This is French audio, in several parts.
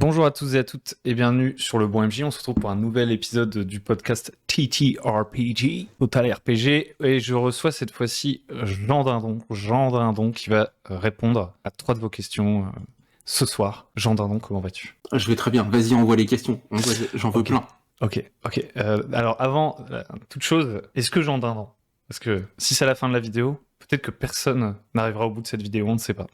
Bonjour à tous et à toutes et bienvenue sur le Bon MJ. On se retrouve pour un nouvel épisode du podcast TTRPG, Total RPG, et je reçois cette fois-ci Jean Dindon qui va répondre à 3 de vos questions ce soir. Jean Dindon, comment vas-tu? Je vais très bien. Vas-y, envoie les questions. J'en veux plein. Ok. Alors avant toute chose, est-ce que Jean Dindon, parce que si c'est à la fin de la vidéo, peut-être que personne n'arrivera au bout de cette vidéo, on ne sait pas.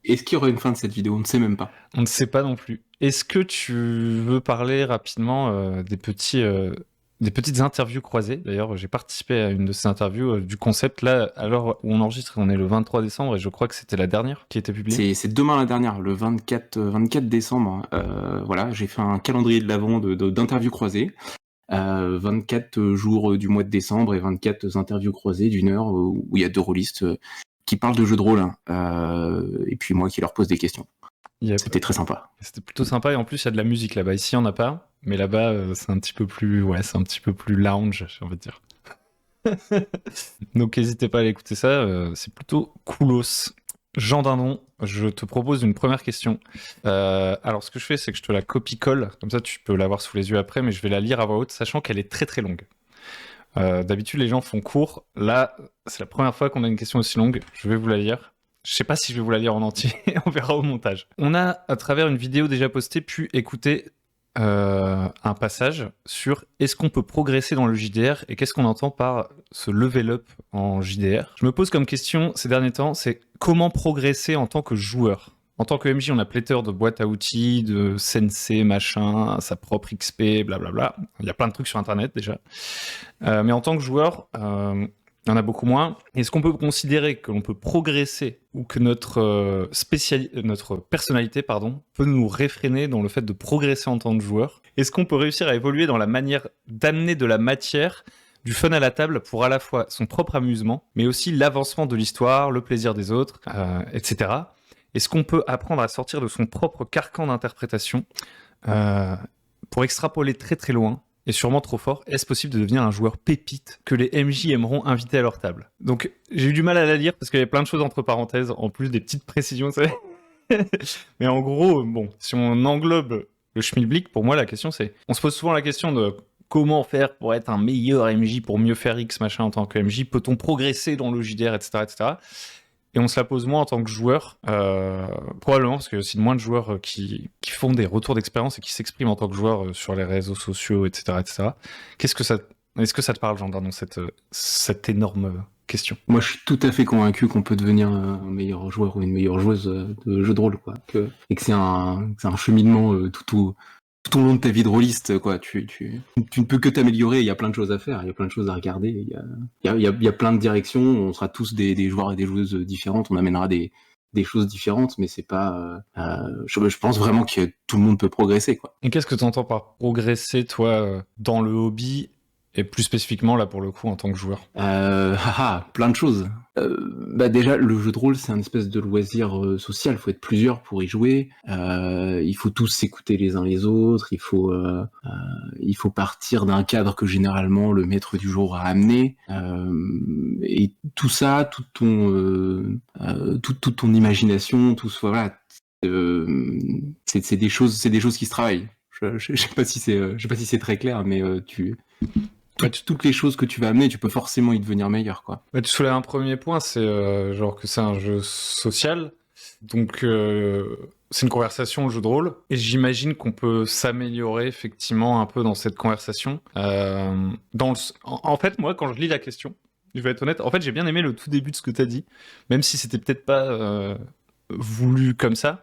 Est-ce qu'il y aura une fin de cette vidéo? On ne sait même pas. On ne sait pas non plus. Est-ce que tu veux parler rapidement des petites interviews croisées? D'ailleurs, j'ai participé à une de ces interviews du concept. Là, à l'heure où on enregistre, on est le 23 décembre et je crois que c'était la dernière qui a été publiée. C'est demain la dernière, le 24 décembre. Voilà, j'ai fait un calendrier de l'avant d'interviews croisées. 24 jours du mois de décembre et 24 interviews croisées d'une heure où il y a 2 rôlistes qui parlent de jeux de rôle et puis moi qui leur pose des questions. Yep. C'était très sympa. C'était plutôt sympa et en plus il y a de la musique là-bas. Ici on n'a pas, mais là-bas c'est un petit peu plus, c'est un petit peu plus lounge, j'ai envie de dire. Donc n'hésitez pas à aller écouter ça, c'est plutôt coolos. Jean Dindon, je te propose une première question. Alors ce que je fais, c'est que je te la copie-colle, comme ça tu peux l'avoir sous les yeux après, mais je vais la lire à voix haute, sachant qu'elle est très très longue. D'habitude les gens font court, là c'est la première fois qu'on a une question aussi longue, je vais vous la lire. Je sais pas si je vais vous la lire en entier, on verra au montage. On a, à travers une vidéo déjà postée, pu écouter un passage sur est-ce qu'on peut progresser dans le JDR et qu'est-ce qu'on entend par ce level up en JDR. Je me pose comme question ces derniers temps, c'est comment progresser en tant que joueur. En tant que MJ, on a pléthore de boîtes à outils, de sensei, machin, sa propre XP, blablabla. Il y a plein de trucs sur Internet déjà. Mais en tant que joueur, il y en a beaucoup moins. Est-ce qu'on peut considérer que l'on peut progresser ou que notre personnalité peut nous réfréner dans le fait de progresser en tant que joueur? Est-ce qu'on peut réussir à évoluer dans la manière d'amener de la matière, du fun à la table pour à la fois son propre amusement, mais aussi l'avancement de l'histoire, le plaisir des autres, etc. Est-ce qu'on peut apprendre à sortir de son propre carcan d'interprétation pour extrapoler très très loin et sûrement trop fort? Est-ce possible de devenir un joueur pépite que les MJ aimeront inviter à leur table? Donc j'ai eu du mal à la lire parce qu'il y avait plein de choses entre parenthèses, en plus des petites précisions, vous savez. Mais en gros, bon, si on englobe le schmilblick, pour moi la question c'est, on se pose souvent la question de comment faire pour être un meilleur MJ, pour mieux faire X machin en tant que MJ, peut-on progresser dans le JDR, etc., etc. Et on se la pose moins en tant que joueur, probablement parce qu'il y a aussi moins de joueurs qui font des retours d'expérience et qui s'expriment en tant que joueurs sur les réseaux sociaux, etc., etc. Est-ce que ça te parle, Jean Dindon, cette énorme question? Moi, je suis tout à fait convaincu qu'on peut devenir un meilleur joueur ou une meilleure joueuse de jeu de rôle, quoi. Et que c'est un cheminement tout au long de ta vie de rôliste, quoi. Tu ne peux que t'améliorer. Il y a plein de choses à faire, il y a plein de choses à regarder. Il y a plein de directions. On sera tous des joueurs et des joueuses différentes. On amènera des choses différentes, mais c'est pas. Je pense vraiment que tout le monde peut progresser, quoi. Et qu'est-ce que tu entends par progresser, toi, dans le hobby? Et plus spécifiquement, là, pour le coup, en tant que joueur? Plein de choses. Déjà, le jeu de rôle, c'est un espèce de loisir social. Il faut être plusieurs pour y jouer. Il faut tous s'écouter les uns les autres. Il faut partir d'un cadre que généralement le maître du jour a amené. Et tout ça, toute ton imagination, tout ça, voilà. C'est des choses qui se travaillent. Je sais pas si c'est très clair, mais toutes les choses que tu vas amener, tu peux forcément y devenir meilleur, quoi. Tu soulèves un premier point, c'est genre que c'est un jeu social, donc c'est une conversation au jeu de rôle, et j'imagine qu'on peut s'améliorer effectivement un peu dans cette conversation. En fait, moi, quand je lis la question, je vais être honnête, en fait, j'ai bien aimé le tout début de ce que tu as dit, même si c'était peut-être pas voulu comme ça.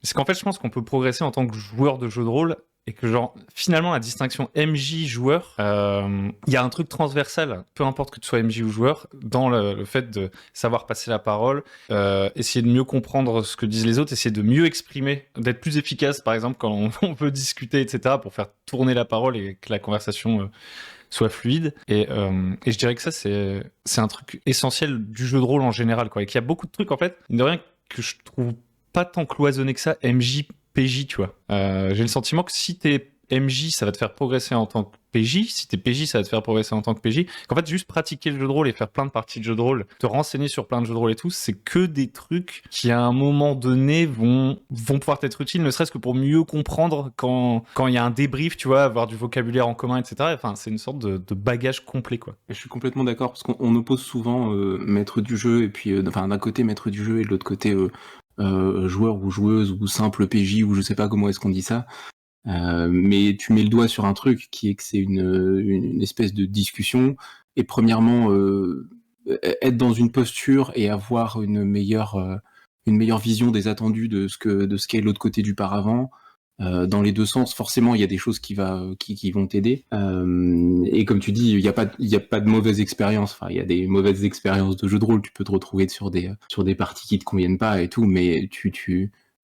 C'est qu'en fait, je pense qu'on peut progresser en tant que joueur de jeu de rôle, et que genre finalement la distinction MJ joueur, il y a un truc transversal, peu importe que tu sois MJ ou joueur, dans le fait de savoir passer la parole, essayer de mieux comprendre ce que disent les autres, essayer de mieux exprimer, d'être plus efficace par exemple quand on veut discuter, etc., pour faire tourner la parole et que la conversation soit fluide. Et je dirais que ça c'est un truc essentiel du jeu de rôle en général, quoi, et qu'il y a beaucoup de trucs en fait, mine de rien, que je trouve pas tant cloisonné que ça, MJ PJ, tu vois. J'ai le sentiment que si t'es MJ, ça va te faire progresser en tant que PJ. Si t'es PJ, ça va te faire progresser en tant que PJ. Qu'en fait, juste pratiquer le jeu de rôle et faire plein de parties de jeu de rôle, te renseigner sur plein de jeux de rôle et tout, c'est que des trucs qui, à un moment donné, vont pouvoir t'être utiles, ne serait-ce que pour mieux comprendre quand il y a un débrief, tu vois, avoir du vocabulaire en commun, etc. Enfin, c'est une sorte de bagage complet, quoi. Je suis complètement d'accord, parce qu'on oppose souvent maître du jeu, et puis d'un côté maître du jeu, et de l'autre côté joueur ou joueuse, ou simple PJ, ou je sais pas comment est-ce qu'on dit ça. Mais tu mets le doigt sur un truc qui est que c'est une espèce de discussion, et premièrement être dans une posture et avoir une meilleure vision des attendus de ce qu'est l'autre côté du paravent. Dans les deux sens, forcément, il y a des choses qui vont t'aider. Et comme tu dis, il y a pas de mauvaise expérience. Enfin, il y a des mauvaises expériences de jeu de rôle. Tu peux te retrouver sur des parties qui te conviennent pas et tout, mais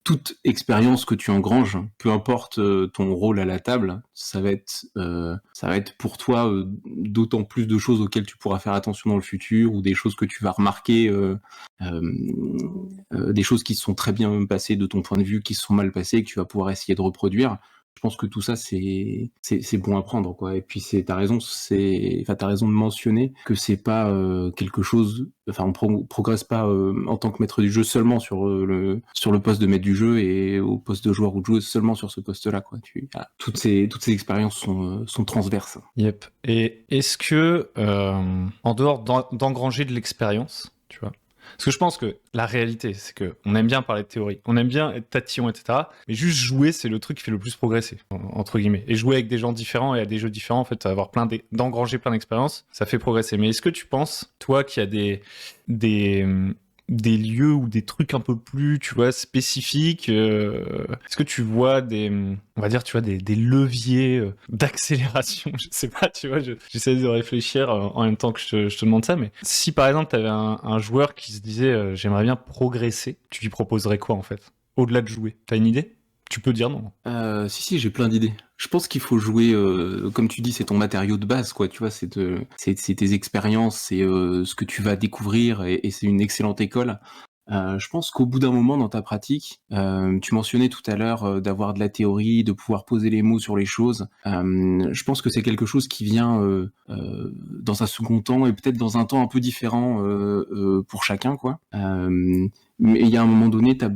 toute expérience que tu engranges, peu importe ton rôle à la table, ça va être pour toi d'autant plus de choses auxquelles tu pourras faire attention dans le futur, ou des choses que tu vas remarquer, des choses qui se sont très bien passées de ton point de vue, qui se sont mal passées, que tu vas pouvoir essayer de reproduire. Je pense que tout ça, c'est bon à prendre, quoi. Et puis t'as raison de mentionner que c'est pas quelque chose. Enfin, on progresse pas en tant que maître du jeu seulement sur le poste de maître du jeu, et au poste de joueur ou de joueuse seulement sur ce poste-là, quoi. Toutes ces expériences sont transverses. Yep. Et est-ce que, en dehors d'engranger de l'expérience, tu vois, parce que je pense que la réalité, c'est qu'on aime bien parler de théorie, on aime bien être tatillon, etc. Mais juste jouer, c'est le truc qui fait le plus progresser, entre guillemets. Et jouer avec des gens différents et à des jeux différents, en fait, avoir d'engranger plein d'expériences, ça fait progresser. Mais est-ce que tu penses, toi, qu'il y a des lieux ou des trucs un peu plus, tu vois, spécifiques, est-ce que tu vois on va dire, tu vois, des leviers d'accélération, je sais pas, tu vois, j'essaie de réfléchir en même temps que je te demande ça, mais si par exemple t'avais un joueur qui se disait j'aimerais bien progresser, tu lui proposerais quoi en fait, au-delà de jouer? T'as une idée? Tu peux dire non. Si, j'ai plein d'idées. Je pense qu'il faut jouer, comme tu dis, c'est ton matériau de base, quoi. Tu vois, c'est tes expériences, c'est ce que tu vas découvrir, et c'est une excellente école. Je pense qu'au bout d'un moment dans ta pratique, tu mentionnais tout à l'heure d'avoir de la théorie, de pouvoir poser les mots sur les choses. Je pense que c'est quelque chose qui vient dans un second temps, et peut-être dans un temps un peu différent pour chacun, quoi. Mais il y a un moment donné, tu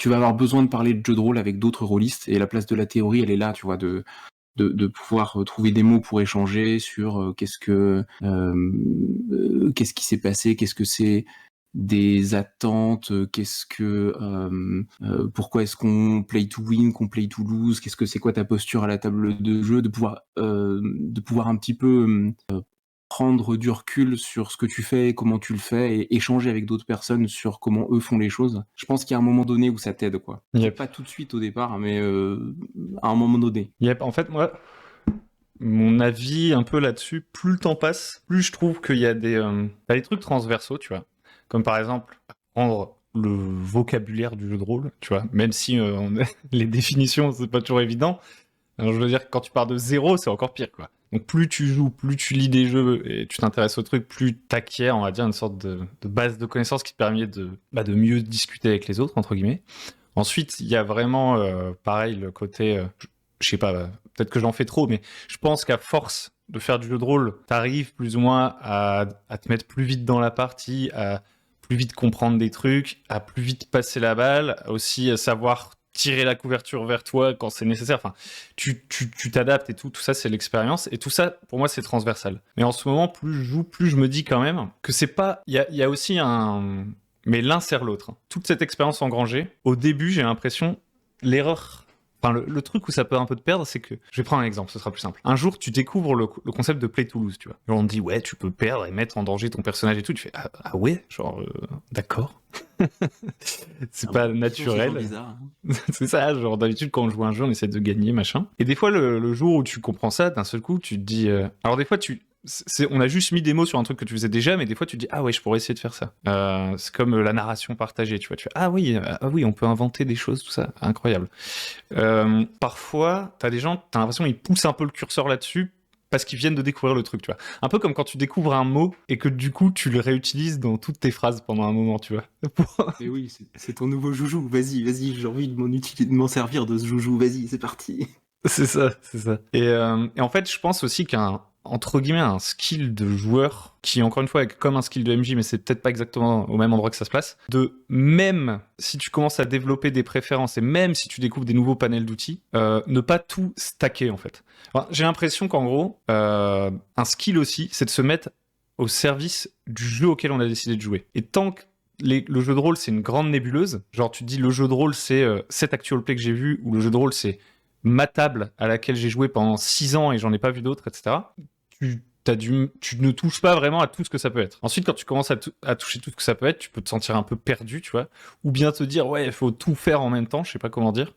vas avoir besoin de parler de jeu de rôle avec d'autres rôlistes, et la place de la théorie, elle est là, tu vois, de pouvoir trouver des mots pour échanger sur qu'est-ce qui s'est passé, qu'est-ce que c'est des attentes, pourquoi est-ce qu'on play to win, qu'on play to lose, c'est quoi ta posture à la table de jeu, de pouvoir un petit peu prendre du recul sur ce que tu fais, comment tu le fais, et échanger avec d'autres personnes sur comment eux font les choses. Je pense qu'il y a un moment donné où ça t'aide, quoi. Yep. Pas tout de suite au départ, mais à un moment donné. Yep, en fait, moi, mon avis un peu là-dessus, plus le temps passe, plus je trouve qu'il y a t'as des trucs transversaux, tu vois. Comme par exemple, apprendre le vocabulaire du jeu de rôle, tu vois. Même si les définitions, c'est pas toujours évident. Alors, je veux dire que quand tu pars de zéro, c'est encore pire, quoi. Donc plus tu joues, plus tu lis des jeux et tu t'intéresses au truc, plus t'acquiers, on va dire, une sorte de base de connaissances qui te permet de mieux discuter avec les autres, entre guillemets. Ensuite, il y a vraiment, pareil, le côté, je sais pas, peut-être que j'en fais trop, mais je pense qu'à force de faire du jeu de rôle, t'arrives plus ou moins à te mettre plus vite dans la partie, à plus vite comprendre des trucs, à plus vite passer la balle, aussi à savoir tirer la couverture vers toi quand c'est nécessaire. Enfin, tu t'adaptes et tout ça, c'est l'expérience. Et tout ça, pour moi, c'est transversal. Mais en ce moment, plus je joue, plus je me dis quand même que c'est pas... Il y a aussi un... Mais l'un sert l'autre. Toute cette expérience engrangée, au début, j'ai l'impression, l'erreur... Enfin, le truc où ça peut un peu te perdre, c'est que... Je vais prendre un exemple, ce sera plus simple. Un jour, tu découvres le concept de play to lose, tu vois. Genre, on te dit, ouais, tu peux perdre et mettre en danger ton personnage et tout. Tu fais, ah ouais, genre, d'accord. C'est pas naturel. C'est bizarre. C'est ça, genre d'habitude quand on joue un jeu, on essaie de gagner, machin. Et des fois, le jour où tu comprends ça, d'un seul coup, tu te dis... Alors des fois, on a juste mis des mots sur un truc que tu faisais déjà, mais des fois tu te dis ah ouais, je pourrais essayer de faire ça. C'est comme la narration partagée, tu vois. Tu fais ah oui, on peut inventer des choses, tout ça, incroyable. Parfois, t'as des gens, t'as l'impression qu'ils poussent un peu le curseur là-dessus parce qu'ils viennent de découvrir le truc, tu vois. Un peu comme quand tu découvres un mot et que du coup tu le réutilises dans toutes tes phrases pendant un moment, tu vois. Mais oui, c'est ton nouveau joujou. Vas-y, j'ai envie de m'en servir de ce joujou. Vas-y, c'est parti. C'est ça, c'est ça. Et en fait, je pense aussi entre guillemets, un skill de joueur qui, encore une fois, est comme un skill de MJ, mais c'est peut-être pas exactement au même endroit que ça se place, de même si tu commences à développer des préférences et même si tu découvres des nouveaux panels d'outils, ne pas tout stacker, en fait. Enfin, j'ai l'impression qu'en gros, un skill aussi, c'est de se mettre au service du jeu auquel on a décidé de jouer. Et tant que le jeu de rôle, c'est une grande nébuleuse, genre tu te dis le jeu de rôle, c'est cet actual play que j'ai vu, ou le jeu de rôle, c'est ma table à laquelle j'ai joué pendant 6 ans et j'en ai pas vu d'autres, etc. Tu ne touches pas vraiment à tout ce que ça peut être. Ensuite, quand tu commences à toucher tout ce que ça peut être, tu peux te sentir un peu perdu, tu vois, ou bien te dire ouais, il faut tout faire en même temps, je sais pas comment dire.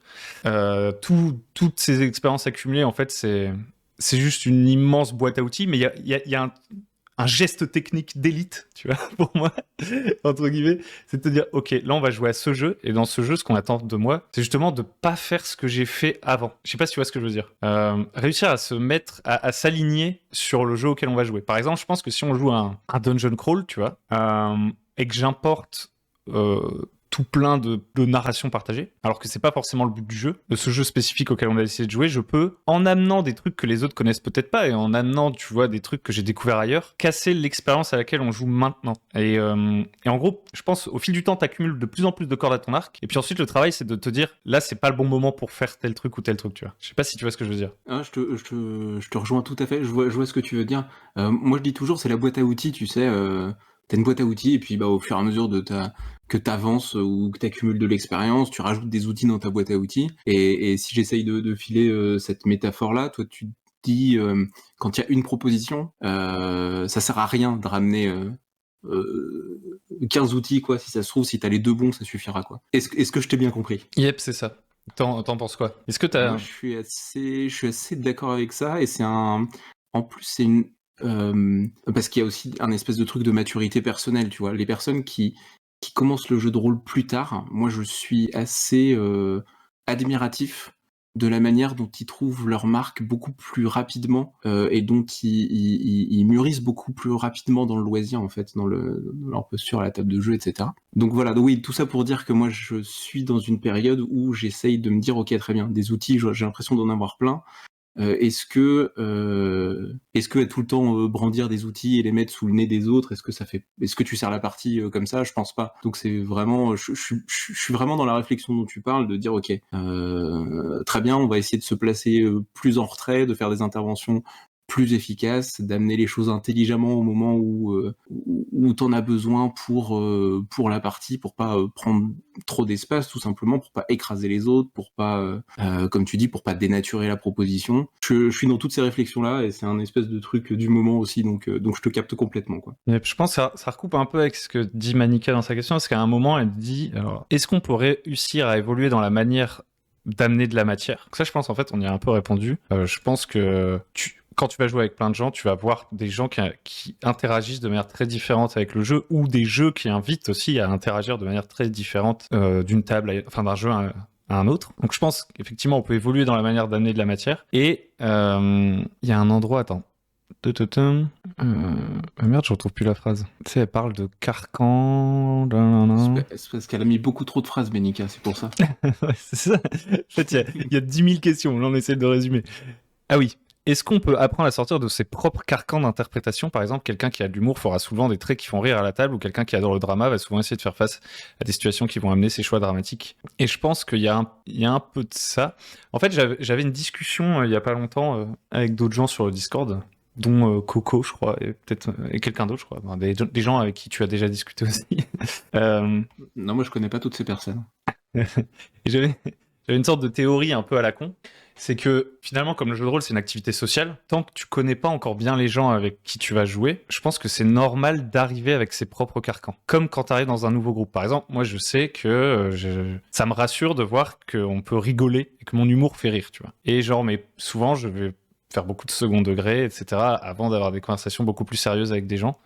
Toutes ces expériences accumulées, en fait, c'est juste une immense boîte à outils, mais il y a un geste technique d'élite, tu vois, pour moi, entre guillemets, c'est de te dire, ok, là on va jouer à ce jeu, et dans ce jeu, ce qu'on attend de moi, c'est justement de pas faire ce que j'ai fait avant. Je sais pas si tu vois ce que je veux dire. Réussir à se mettre, à s'aligner sur le jeu auquel on va jouer. Par exemple, je pense que si on joue un dungeon crawl, tu vois, et que j'importe tout plein de narrations partagées, alors que c'est pas forcément le but du jeu, de ce jeu spécifique auquel on a décidé de jouer, je peux, en amenant des trucs que les autres connaissent peut-être pas, et en amenant, tu vois, des trucs que j'ai découverts ailleurs, casser l'expérience à laquelle on joue maintenant. Et en gros, je pense, au fil du temps, t'accumules de plus en plus de cordes à ton arc, et puis ensuite, le travail, c'est de te dire, là, c'est pas le bon moment pour faire tel truc ou tel truc, tu vois. Je sais pas si tu vois ce que je veux dire. Ah, je te rejoins tout à fait, je vois ce que tu veux dire. Moi, je dis toujours, c'est la boîte à outils, tu sais. T'as une boîte à outils, et puis bah, au fur et à mesure que t'avances ou que t'accumules de l'expérience, tu rajoutes des outils dans ta boîte à outils. Et si j'essaye de filer cette métaphore-là, toi, tu te dis, quand il y a une proposition, ça sert à rien de ramener 15 outils, quoi. Si ça se trouve, si t'as les deux bons, ça suffira, quoi. Est-ce que je t'ai bien compris? Yep, c'est ça. T'en penses quoi? Est-ce que Moi, je suis assez d'accord avec ça, et en plus, c'est une, parce qu'il y a aussi un espèce de truc de maturité personnelle, tu vois. Les personnes qui commencent le jeu de rôle plus tard, moi, je suis assez admiratif de la manière dont ils trouvent leur marque beaucoup plus rapidement, et dont ils mûrissent beaucoup plus rapidement dans le loisir, en fait, dans leur posture à la table de jeu, etc. Donc voilà, donc oui, tout ça pour dire que moi je suis dans une période où j'essaye de me dire ok, très bien, des outils, j'ai l'impression d'en avoir plein. Est-ce que tout le temps brandir des outils et les mettre sous le nez des autres, est-ce que tu sers la partie comme ça? Je pense pas. Donc c'est vraiment, je suis vraiment dans la réflexion dont tu parles, de dire ok, très bien, on va essayer de se placer plus en retrait, de faire des interventions plus efficaces, d'amener les choses intelligemment au moment où t'en as besoin pour la partie, pour pas prendre trop d'espace, tout simplement, pour pas écraser les autres, pour pas, comme tu dis, pour pas dénaturer la proposition. Je suis dans toutes ces réflexions-là, et c'est un espèce de truc du moment aussi, donc je te capte complètement, quoi. Je pense que ça recoupe un peu avec ce que dit Manika dans sa question, parce qu'à un moment, elle dit, alors, est-ce qu'on peut réussir à évoluer dans la manière d'amener de la matière? Donc ça, je pense, en fait, on y a un peu répondu. Je pense que quand tu vas jouer avec plein de gens, tu vas voir des gens qui interagissent de manière très différente avec le jeu, ou des jeux qui invitent aussi à interagir de manière très différente d'une table, enfin d'un jeu à un autre. Donc je pense qu'effectivement, on peut évoluer dans la manière d'amener de la matière. Et il y a un endroit, attends. Merde, je retrouve plus la phrase. Tu sais, elle parle de carcan. C'est parce qu'elle a mis beaucoup trop de phrases, Benika, c'est pour ça. Ouais, c'est ça. En fait, il y a 10 000 questions. Là, on essaie de résumer. Ah oui. Est-ce qu'on peut apprendre à sortir de ses propres carcans d'interprétation? Par exemple, quelqu'un qui a de l'humour fera souvent des traits qui font rire à la table, ou quelqu'un qui adore le drama va souvent essayer de faire face à des situations qui vont amener ses choix dramatiques. Et je pense qu'il y a un peu de ça. En fait, j'avais une discussion il y a pas longtemps avec d'autres gens sur le Discord, dont Coco, je crois, et peut-être et quelqu'un d'autre, je crois. Enfin, des gens avec qui tu as déjà discuté aussi. Non, moi je connais pas toutes ces personnes. Et j'avais une sorte de théorie un peu à la con. C'est que finalement, comme le jeu de rôle, c'est une activité sociale, tant que tu connais pas encore bien les gens avec qui tu vas jouer, je pense que c'est normal d'arriver avec ses propres carcans. Comme quand tu arrives dans un nouveau groupe. Par exemple, moi, je sais que ça me rassure de voir qu'on peut rigoler et que mon humour fait rire, tu vois. Et genre, mais souvent, je vais faire beaucoup de second degré, etc., avant d'avoir des conversations beaucoup plus sérieuses avec des gens.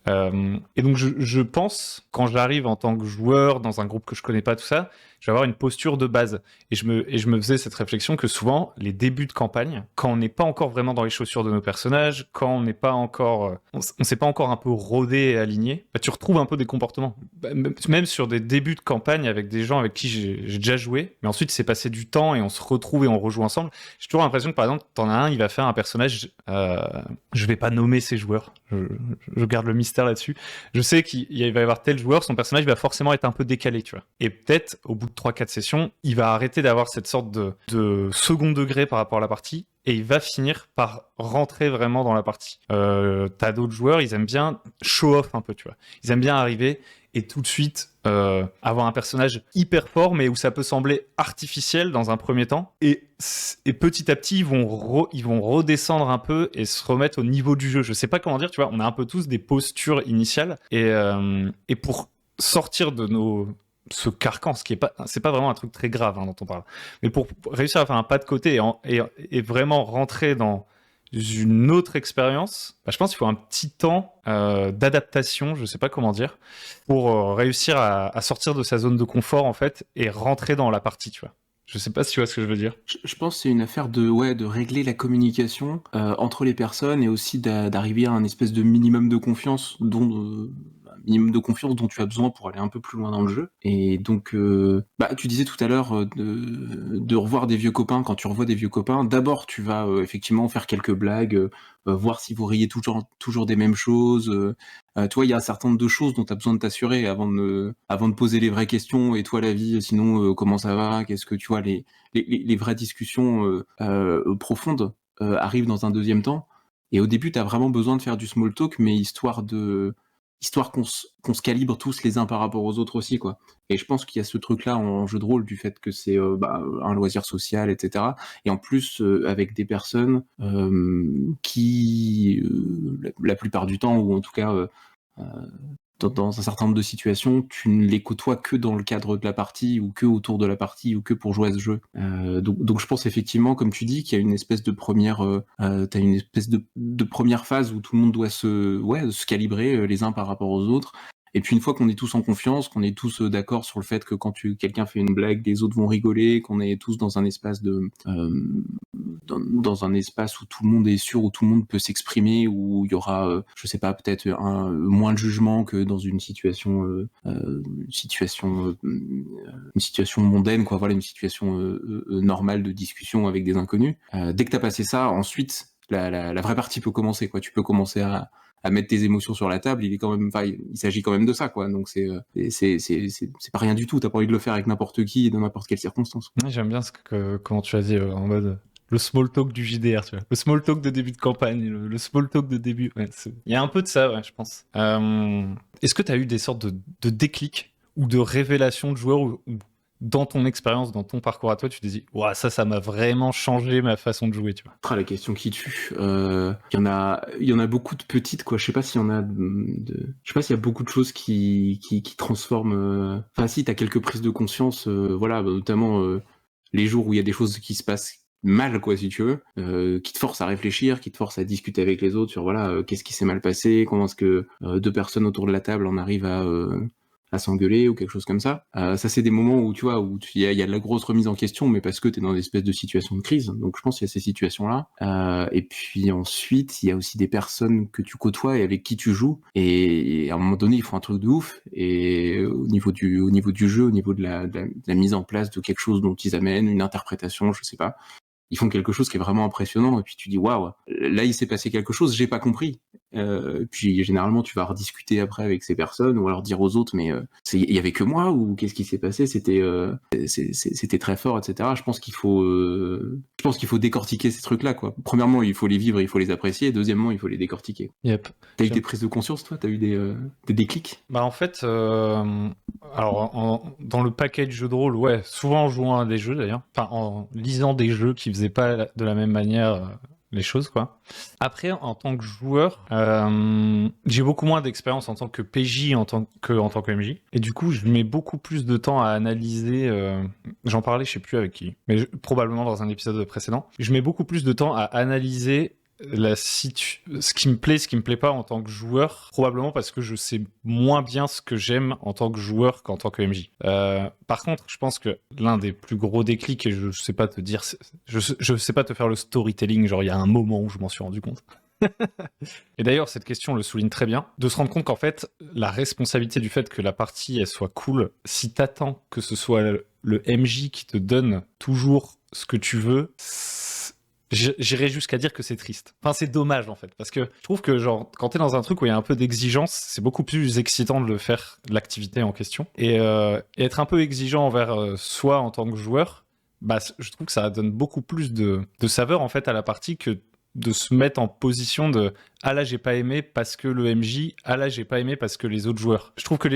Et donc je pense, quand j'arrive en tant que joueur dans un groupe que je connais pas, tout ça, je vais avoir une posture de base. Et je me faisais cette réflexion que souvent, les débuts de campagne, quand on n'est pas encore vraiment dans les chaussures de nos personnages, quand on n'est pas encore, on s'est pas encore un peu rodé et aligné, bah, tu retrouves un peu des comportements. Bah, même sur des débuts de campagne avec des gens avec qui j'ai déjà joué, mais ensuite c'est passé du temps et on se retrouve et on rejoue ensemble. J'ai toujours l'impression que par exemple, t'en as un, il va faire un personnage, je vais pas nommer ses joueurs, je garde le mystère là-dessus. Je sais qu'il va y avoir tel joueur, son personnage va forcément être un peu décalé, tu vois. Et peut-être, au bout de 3-4 sessions, il va arrêter d'avoir cette sorte de second degré par rapport à la partie, et il va finir par rentrer vraiment dans la partie. T'as d'autres joueurs, ils aiment bien show off un peu, tu vois. Ils aiment bien arriver et tout de suite avoir un personnage hyper fort, mais où ça peut sembler artificiel dans un premier temps. Et petit à petit, ils vont redescendre un peu et se remettre au niveau du jeu. Je sais pas comment dire, tu vois, on a un peu tous des postures initiales. Et pour sortir de ce carcan, c'est pas vraiment un truc très grave dont on parle, mais pour réussir à faire un pas de côté et vraiment rentrer dans une autre expérience, bah, je pense qu'il faut un petit temps d'adaptation, je sais pas comment dire, pour réussir à sortir de sa zone de confort en fait et rentrer dans la partie, tu vois. Je sais pas si tu vois ce que je veux dire. Je pense que c'est une affaire de régler la communication entre les personnes et aussi d'arriver à un espèce de minimum de confiance minimum de confiance dont tu as besoin pour aller un peu plus loin dans le jeu. Et donc, tu disais tout à l'heure de revoir des vieux copains. Quand tu revois des vieux copains, d'abord tu vas effectivement faire quelques blagues, voir si vous riez toujours des mêmes choses. Tu vois, il y a un certain nombre de choses dont tu as besoin de t'assurer avant de poser les vraies questions. Et toi, la vie, sinon, comment ça va? Qu'est-ce que tu vois, les vraies discussions profondes arrivent dans un deuxième temps. Et au début, tu as vraiment besoin de faire du small talk, mais histoire qu'on se calibre tous les uns par rapport aux autres aussi, quoi. Et je pense qu'il y a ce truc-là en jeu de rôle, du fait que c'est un loisir social, etc. Et en plus, avec des personnes qui, la plupart du temps, ou en tout cas dans un certain nombre de situations, tu ne les côtoies que dans le cadre de la partie, ou que autour de la partie, ou que pour jouer à ce jeu. Donc je pense effectivement, comme tu dis, qu'il y a une espèce de première, t'as une espèce de première phase où tout le monde doit se calibrer les uns par rapport aux autres. Et puis une fois qu'on est tous en confiance, qu'on est tous d'accord sur le fait que quand quelqu'un fait une blague, les autres vont rigoler, qu'on est tous dans un espace dans un espace où tout le monde est sûr, où tout le monde peut s'exprimer, où il y aura, je sais pas, peut-être moins de jugement que dans une situation mondaine, quoi. Voilà, une situation normale de discussion avec des inconnus. Dès que t'as passé ça, ensuite la vraie partie peut commencer, quoi. Tu peux commencer à mettre tes émotions sur la table. Il s'agit quand même de ça, quoi. Donc c'est pas rien du tout. T'as pas envie de le faire avec n'importe qui et dans n'importe quelle circonstance. Ouais, j'aime bien comment tu as dit en mode le small talk du JDR, tu vois. Le small talk de début de campagne, le small talk de début. Ouais, il y a un peu de ça, ouais, je pense. Est-ce que tu as eu des sortes de déclics ou de révélations de joueurs ou dans ton expérience, dans ton parcours à toi, tu te dis, ouais, ça m'a vraiment changé ma façon de jouer, tu vois. La question qui tue. Il y en a beaucoup de petites, quoi. Je sais pas s'il y en a je sais pas s'il y a beaucoup de choses qui transforment. Enfin, si, t'as quelques prises de conscience, voilà, notamment les jours où il y a des choses qui se passent mal, quoi, si tu veux, qui te forcent à réfléchir, qui te forcent à discuter avec les autres sur, voilà, qu'est-ce qui s'est mal passé, comment est-ce que deux personnes autour de la table en arrivent à s'engueuler ou quelque chose comme ça. Ça, c'est des moments où tu vois, où il y a de la grosse remise en question, mais parce que t'es dans une espèce de situation de crise. Donc je pense qu'il y a ces situations-là. Et puis ensuite, il y a aussi des personnes que tu côtoies et avec qui tu joues. Et à un moment donné, ils font un truc de ouf. Et au niveau du jeu, au niveau de la mise en place de quelque chose dont ils amènent une interprétation, je sais pas, ils font quelque chose qui est vraiment impressionnant. Et puis tu dis waouh, là il s'est passé quelque chose, j'ai pas compris. Puis généralement tu vas rediscuter après avec ces personnes ou alors dire aux autres mais il y avait que moi ou qu'est-ce qui s'est passé, c'était très fort, etc. Je pense qu'il faut décortiquer ces trucs là, quoi. Premièrement il faut les vivre, il faut les apprécier, deuxièmement il faut les décortiquer. Yep. T'as eu des prises de conscience, toi? T'as eu des déclics? Bah en fait, alors dans le package jeu de rôle, ouais, souvent en jouant à des jeux d'ailleurs, enfin en lisant des jeux qui faisaient pas de la même manière les choses, quoi. Après, en tant que joueur, j'ai beaucoup moins d'expérience en tant que PJ en tant que MJ, et du coup, je mets beaucoup plus de temps à analyser. J'en parlais, je sais plus avec qui, mais probablement dans un épisode précédent. Je mets beaucoup plus de temps à analyser ce qui me plaît, ce qui me plaît pas en tant que joueur, probablement parce que je sais moins bien ce que j'aime en tant que joueur qu'en tant que MJ. Par contre, je pense que l'un des plus gros déclics, et je sais pas te dire, je sais pas te faire le storytelling, genre il y a un moment où je m'en suis rendu compte. Et d'ailleurs, cette question le souligne très bien, de se rendre compte qu'en fait, la responsabilité du fait que la partie elle soit cool, si t'attends que ce soit le MJ qui te donne toujours ce que tu veux, j'irais jusqu'à dire que c'est triste. Enfin, c'est dommage en fait, parce que je trouve que genre quand t'es dans un truc où il y a un peu d'exigence, c'est beaucoup plus excitant de le faire, l'activité en question, et être un peu exigeant envers soi en tant que joueur, bah je trouve que ça donne beaucoup plus de saveur en fait à la partie que de se mettre en position de ah là j'ai pas aimé parce que le MJ, ah là j'ai pas aimé parce que les autres joueurs. Je trouve que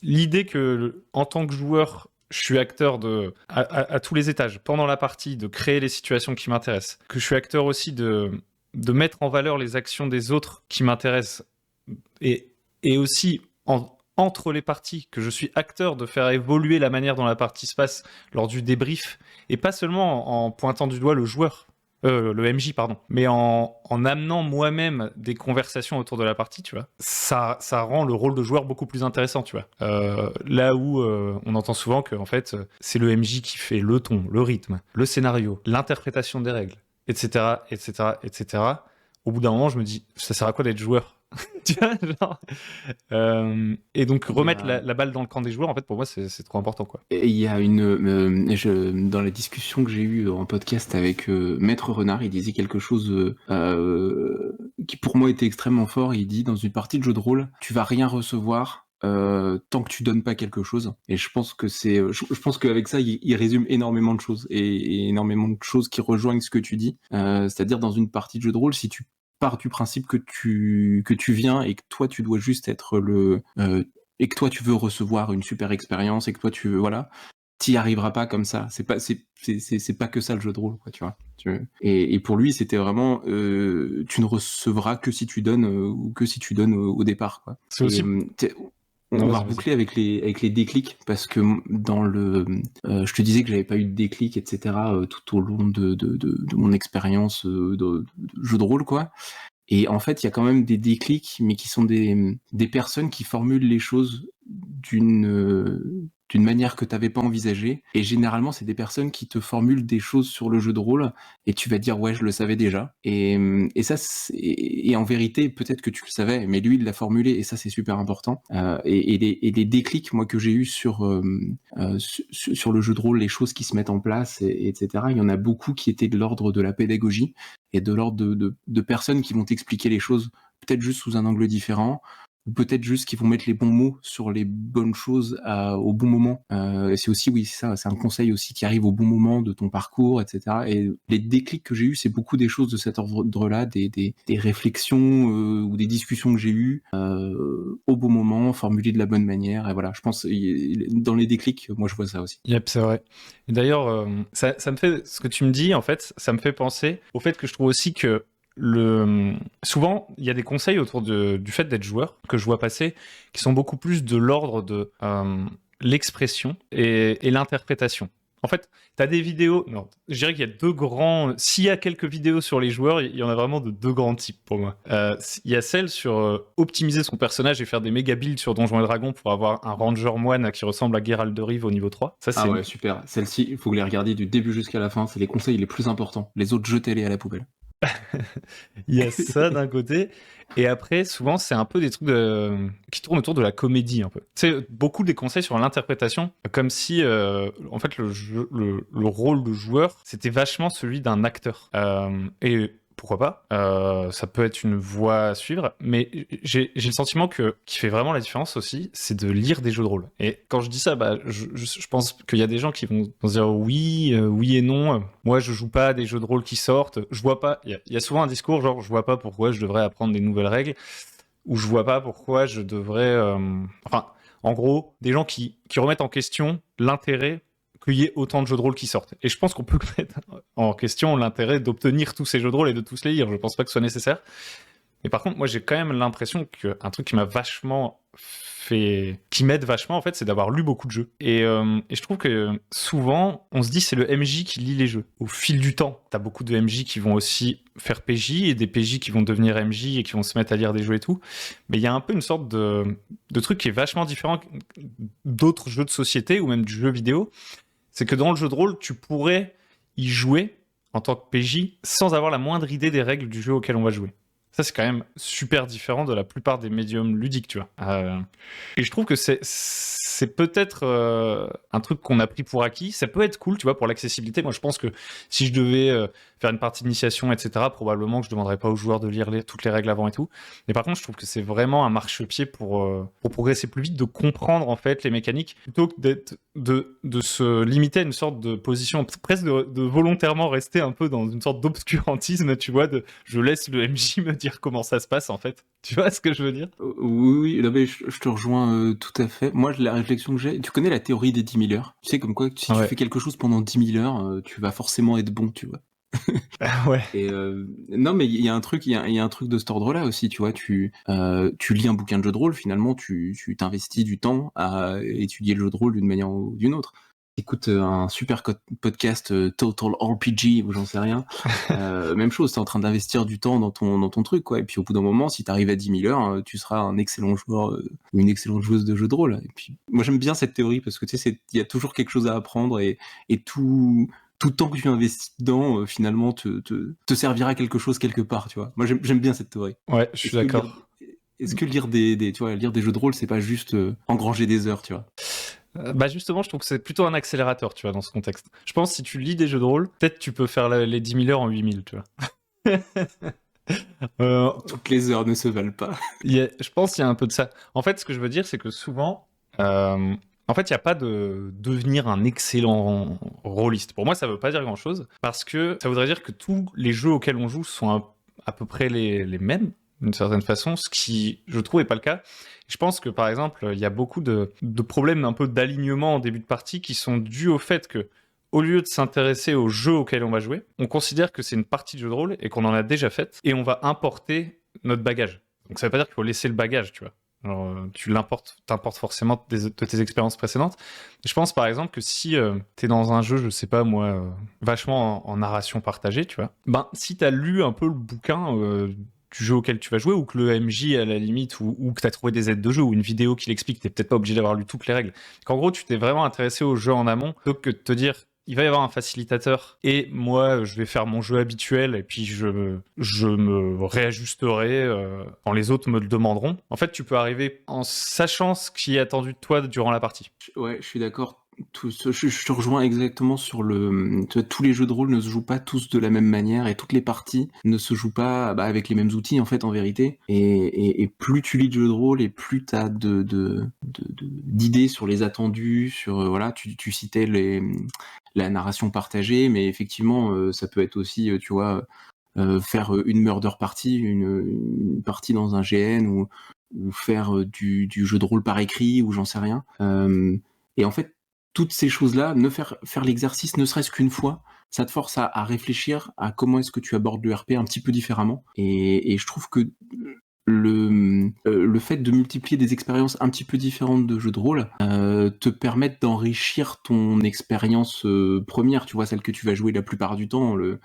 l'idée que en tant que joueur je suis acteur à tous les étages, pendant la partie, de créer les situations qui m'intéressent, que je suis acteur aussi de mettre en valeur les actions des autres qui m'intéressent, et aussi entre les parties, que je suis acteur de faire évoluer la manière dont la partie se passe lors du débrief, et pas seulement en pointant du doigt le joueur, le MJ, pardon, mais en amenant moi-même des conversations autour de la partie, tu vois, ça rend le rôle de joueur beaucoup plus intéressant, tu vois. Là où on entend souvent que en fait, c'est le MJ qui fait le ton, le rythme, le scénario, l'interprétation des règles, etc., etc., etc. Au bout d'un moment, je me dis, ça sert à quoi d'être joueur? Tu vois, genre, et donc remettre la balle dans le camp des joueurs, en fait, pour moi, c'est trop important, quoi. Et il y a dans la discussion que j'ai eue en podcast avec Maître Renard, il disait quelque chose qui pour moi était extrêmement fort. Il dit, dans une partie de jeu de rôle, tu vas rien recevoir tant que tu donnes pas quelque chose. Et je pense que je pense qu'avec ça, il résume énormément de choses et énormément de choses qui rejoignent ce que tu dis. C'est-à-dire, dans une partie de jeu de rôle, si tu pars du principe que tu viens et que toi tu dois juste être et que toi tu veux recevoir une super expérience et que toi tu veux, voilà, t'y arriveras pas comme ça. C'est pas que ça le jeu de rôle, quoi, tu vois. Et pour lui, c'était vraiment tu ne recevras que si tu donnes ou que si tu donnes au départ, quoi. C'est aussi. On va reboucler avec les déclics, parce que dans je te disais que j'avais pas eu de déclic, etc. Tout au long de mon expérience de jeu de rôle, quoi. Et en fait, il y a quand même des déclics, mais qui sont des personnes qui formulent les choses d'une manière que tu n'avais pas envisagée. Et généralement, c'est des personnes qui te formulent des choses sur le jeu de rôle, et tu vas te dire, ouais, je le savais déjà. Et ça, et en vérité, peut-être que tu le savais, mais lui, il l'a formulé, et ça, c'est super important. Et les déclics, moi, que j'ai eu sur le jeu de rôle, les choses qui se mettent en place, etc., il y en a beaucoup qui étaient de l'ordre de la pédagogie, et de l'ordre de personnes qui vont t'expliquer les choses peut-être juste sous un angle différent, ou peut-être juste qui vont mettre les bons mots sur les bonnes choses au bon moment. Et c'est aussi, oui, c'est ça, c'est un conseil aussi qui arrive au bon moment de ton parcours, etc. Et les déclics que j'ai eus, c'est beaucoup des choses de cet ordre-là, des réflexions ou des discussions que j'ai eues au bon moment, formulées de la bonne manière. Et voilà, je pense, dans les déclics, moi je vois ça aussi. Yep, c'est vrai. Et d'ailleurs, ça me fait, ce que tu me dis, en fait, ça me fait penser au fait que je trouve aussi que souvent, il y a des conseils autour du fait d'être joueur que je vois passer qui sont beaucoup plus de l'ordre de l'expression et l'interprétation. En fait, tu as des vidéos. Non, je dirais qu'il y a deux grands. S'il y a quelques vidéos sur les joueurs, il y en a vraiment de deux grands types pour moi. Il y a celle sur optimiser son personnage et faire des méga builds sur Donjons et Dragons pour avoir un Ranger moine qui ressemble à Geralt de Rive au niveau 3. Ça, c'est ouais, super. Celle-ci, il faut que les regarder du début jusqu'à la fin. C'est les conseils les plus importants. Les autres, jetez-les à la poubelle. Il y a ça d'un côté, et après souvent c'est un peu des trucs qui tournent autour de la comédie un peu. C'est beaucoup des conseils sur l'interprétation, comme si en fait le rôle de joueur c'était vachement celui d'un acteur. Et pourquoi pas, ça peut être une voie à suivre, mais j'ai le sentiment qui fait vraiment la différence aussi, c'est de lire des jeux de rôle. Et quand je dis ça, bah, je pense qu'il y a des gens qui vont se dire oui et non, moi je joue pas à des jeux de rôle qui sortent, je vois pas, il y a souvent un discours genre je vois pas pourquoi je devrais apprendre des nouvelles règles, ou je vois pas pourquoi je devrais... Enfin, en gros, des gens qui remettent en question l'intérêt qu'il y ait autant de jeux de rôle qui sortent. Et je pense qu'on peut mettre en question l'intérêt d'obtenir tous ces jeux de rôle et de tous les lire. Je pense pas que ce soit nécessaire. Mais par contre, moi, j'ai quand même l'impression qu'un truc qui m'a vachement qui m'aide vachement, en fait, c'est d'avoir lu beaucoup de jeux. Et je trouve que souvent, on se dit c'est le MJ qui lit les jeux. Au fil du temps, t'as beaucoup de MJ qui vont aussi faire PJ et des PJ qui vont devenir MJ et qui vont se mettre à lire des jeux et tout. Mais il y a un peu une sorte de truc qui est vachement différent d'autres jeux de société ou même du jeu vidéo. C'est que dans le jeu de rôle, tu pourrais y jouer en tant que PJ sans avoir la moindre idée des règles du jeu auquel on va jouer. Ça, c'est quand même super différent de la plupart des médiums ludiques, tu vois. Et je trouve que c'est peut-être un truc qu'on a pris pour acquis. Ça peut être cool, tu vois, pour l'accessibilité. Moi, je pense que si je devais faire une partie d'initiation, etc., probablement que je ne demanderais pas aux joueurs de lire toutes les règles avant et tout. Mais par contre, je trouve que c'est vraiment un marchepied pour progresser plus vite, de comprendre, en fait, les mécaniques, plutôt que de se limiter à une sorte de position, presque de volontairement rester un peu dans une sorte d'obscurantisme, tu vois, je laisse le MJ me dire comment ça se passe, en fait. Tu vois ce que je veux dire? Oui, non, mais je te rejoins tout à fait. Moi, la réflexion que j'ai, tu connais la théorie des 10 000 heures? Tu sais, comme quoi, si tu fais quelque chose pendant 10 000 heures, tu vas forcément être bon, tu vois. Ouais. Et non, mais il y a un truc, il y a un truc de cet ordre-là aussi, tu vois. Tu lis un bouquin de jeu de rôle, finalement, tu t'investis du temps à étudier le jeu de rôle d'une manière ou d'une autre. Écoute un super podcast Total RPG ou j'en sais rien. Même chose, t'es en train d'investir du temps dans ton truc, quoi. Et puis au bout d'un moment, si t'arrives à 10 000 heures, tu seras un excellent joueur ou une excellente joueuse de jeu de rôle. Et puis moi j'aime bien cette théorie parce que tu sais, il y a toujours quelque chose à apprendre et tout temps que tu investis dedans, finalement, te servira quelque chose quelque part, tu vois. Moi, j'aime bien cette théorie. Ouais, je suis d'accord. Est-ce que lire tu vois, lire des jeux de rôle, c'est pas juste engranger des heures, tu vois? Bah justement, je trouve que c'est plutôt un accélérateur, tu vois, dans ce contexte. Je pense que si tu lis des jeux de rôle, peut-être tu peux faire les 10 000 heures en 8 000, tu vois. Toutes les heures ne se valent pas. Je pense qu'il y a un peu de ça. En fait, ce que je veux dire, c'est que souvent, en fait, il n'y a pas de devenir un excellent rôliste. Pour moi, ça ne veut pas dire grand-chose, parce que ça voudrait dire que tous les jeux auxquels on joue sont à peu près les mêmes, d'une certaine façon, ce qui, je trouve, n'est pas le cas. Je pense que, par exemple, il y a beaucoup de problèmes un peu d'alignement en début de partie qui sont dus au fait que, au lieu de s'intéresser aux jeux auxquels on va jouer, on considère que c'est une partie de jeu de rôle et qu'on en a déjà faite, et on va importer notre bagage. Donc ça veut pas dire qu'il faut laisser le bagage, tu vois. Alors, tu t'importes forcément de tes expériences précédentes. Et je pense par exemple que si t'es dans un jeu, je sais pas moi, vachement en narration partagée, tu vois, ben si t'as lu un peu le bouquin du jeu auquel tu vas jouer, ou que le MJ à la limite, ou que t'as trouvé des aides de jeu, ou une vidéo qui l'explique, t'es peut-être pas obligé d'avoir lu toutes les règles. Qu'en gros, tu t'es vraiment intéressé au jeu en amont, plutôt que de te dire il va y avoir un facilitateur et moi je vais faire mon jeu habituel et puis je me réajusterai quand les autres me le demanderont. En fait, tu peux arriver en sachant ce qui est attendu de toi durant la partie. Ouais, je suis d'accord. Je te rejoins exactement sur tous les jeux de rôle ne se jouent pas tous de la même manière et toutes les parties ne se jouent pas avec les mêmes outils en fait en vérité. Et plus tu lis de jeux de rôle et plus t'as d'idées sur les attendus, sur voilà, tu citais la narration partagée, mais effectivement ça peut être aussi tu vois faire une murder party, une partie dans un GN ou faire du jeu de rôle par écrit ou j'en sais rien. Et en fait toutes ces choses-là, faire l'exercice ne serait-ce qu'une fois, ça te force à réfléchir à comment est-ce que tu abordes le RP un petit peu différemment. Et je trouve que le fait de multiplier des expériences un petit peu différentes de jeux de rôle te permettent d'enrichir ton expérience première, tu vois, celle que tu vas jouer la plupart du temps, le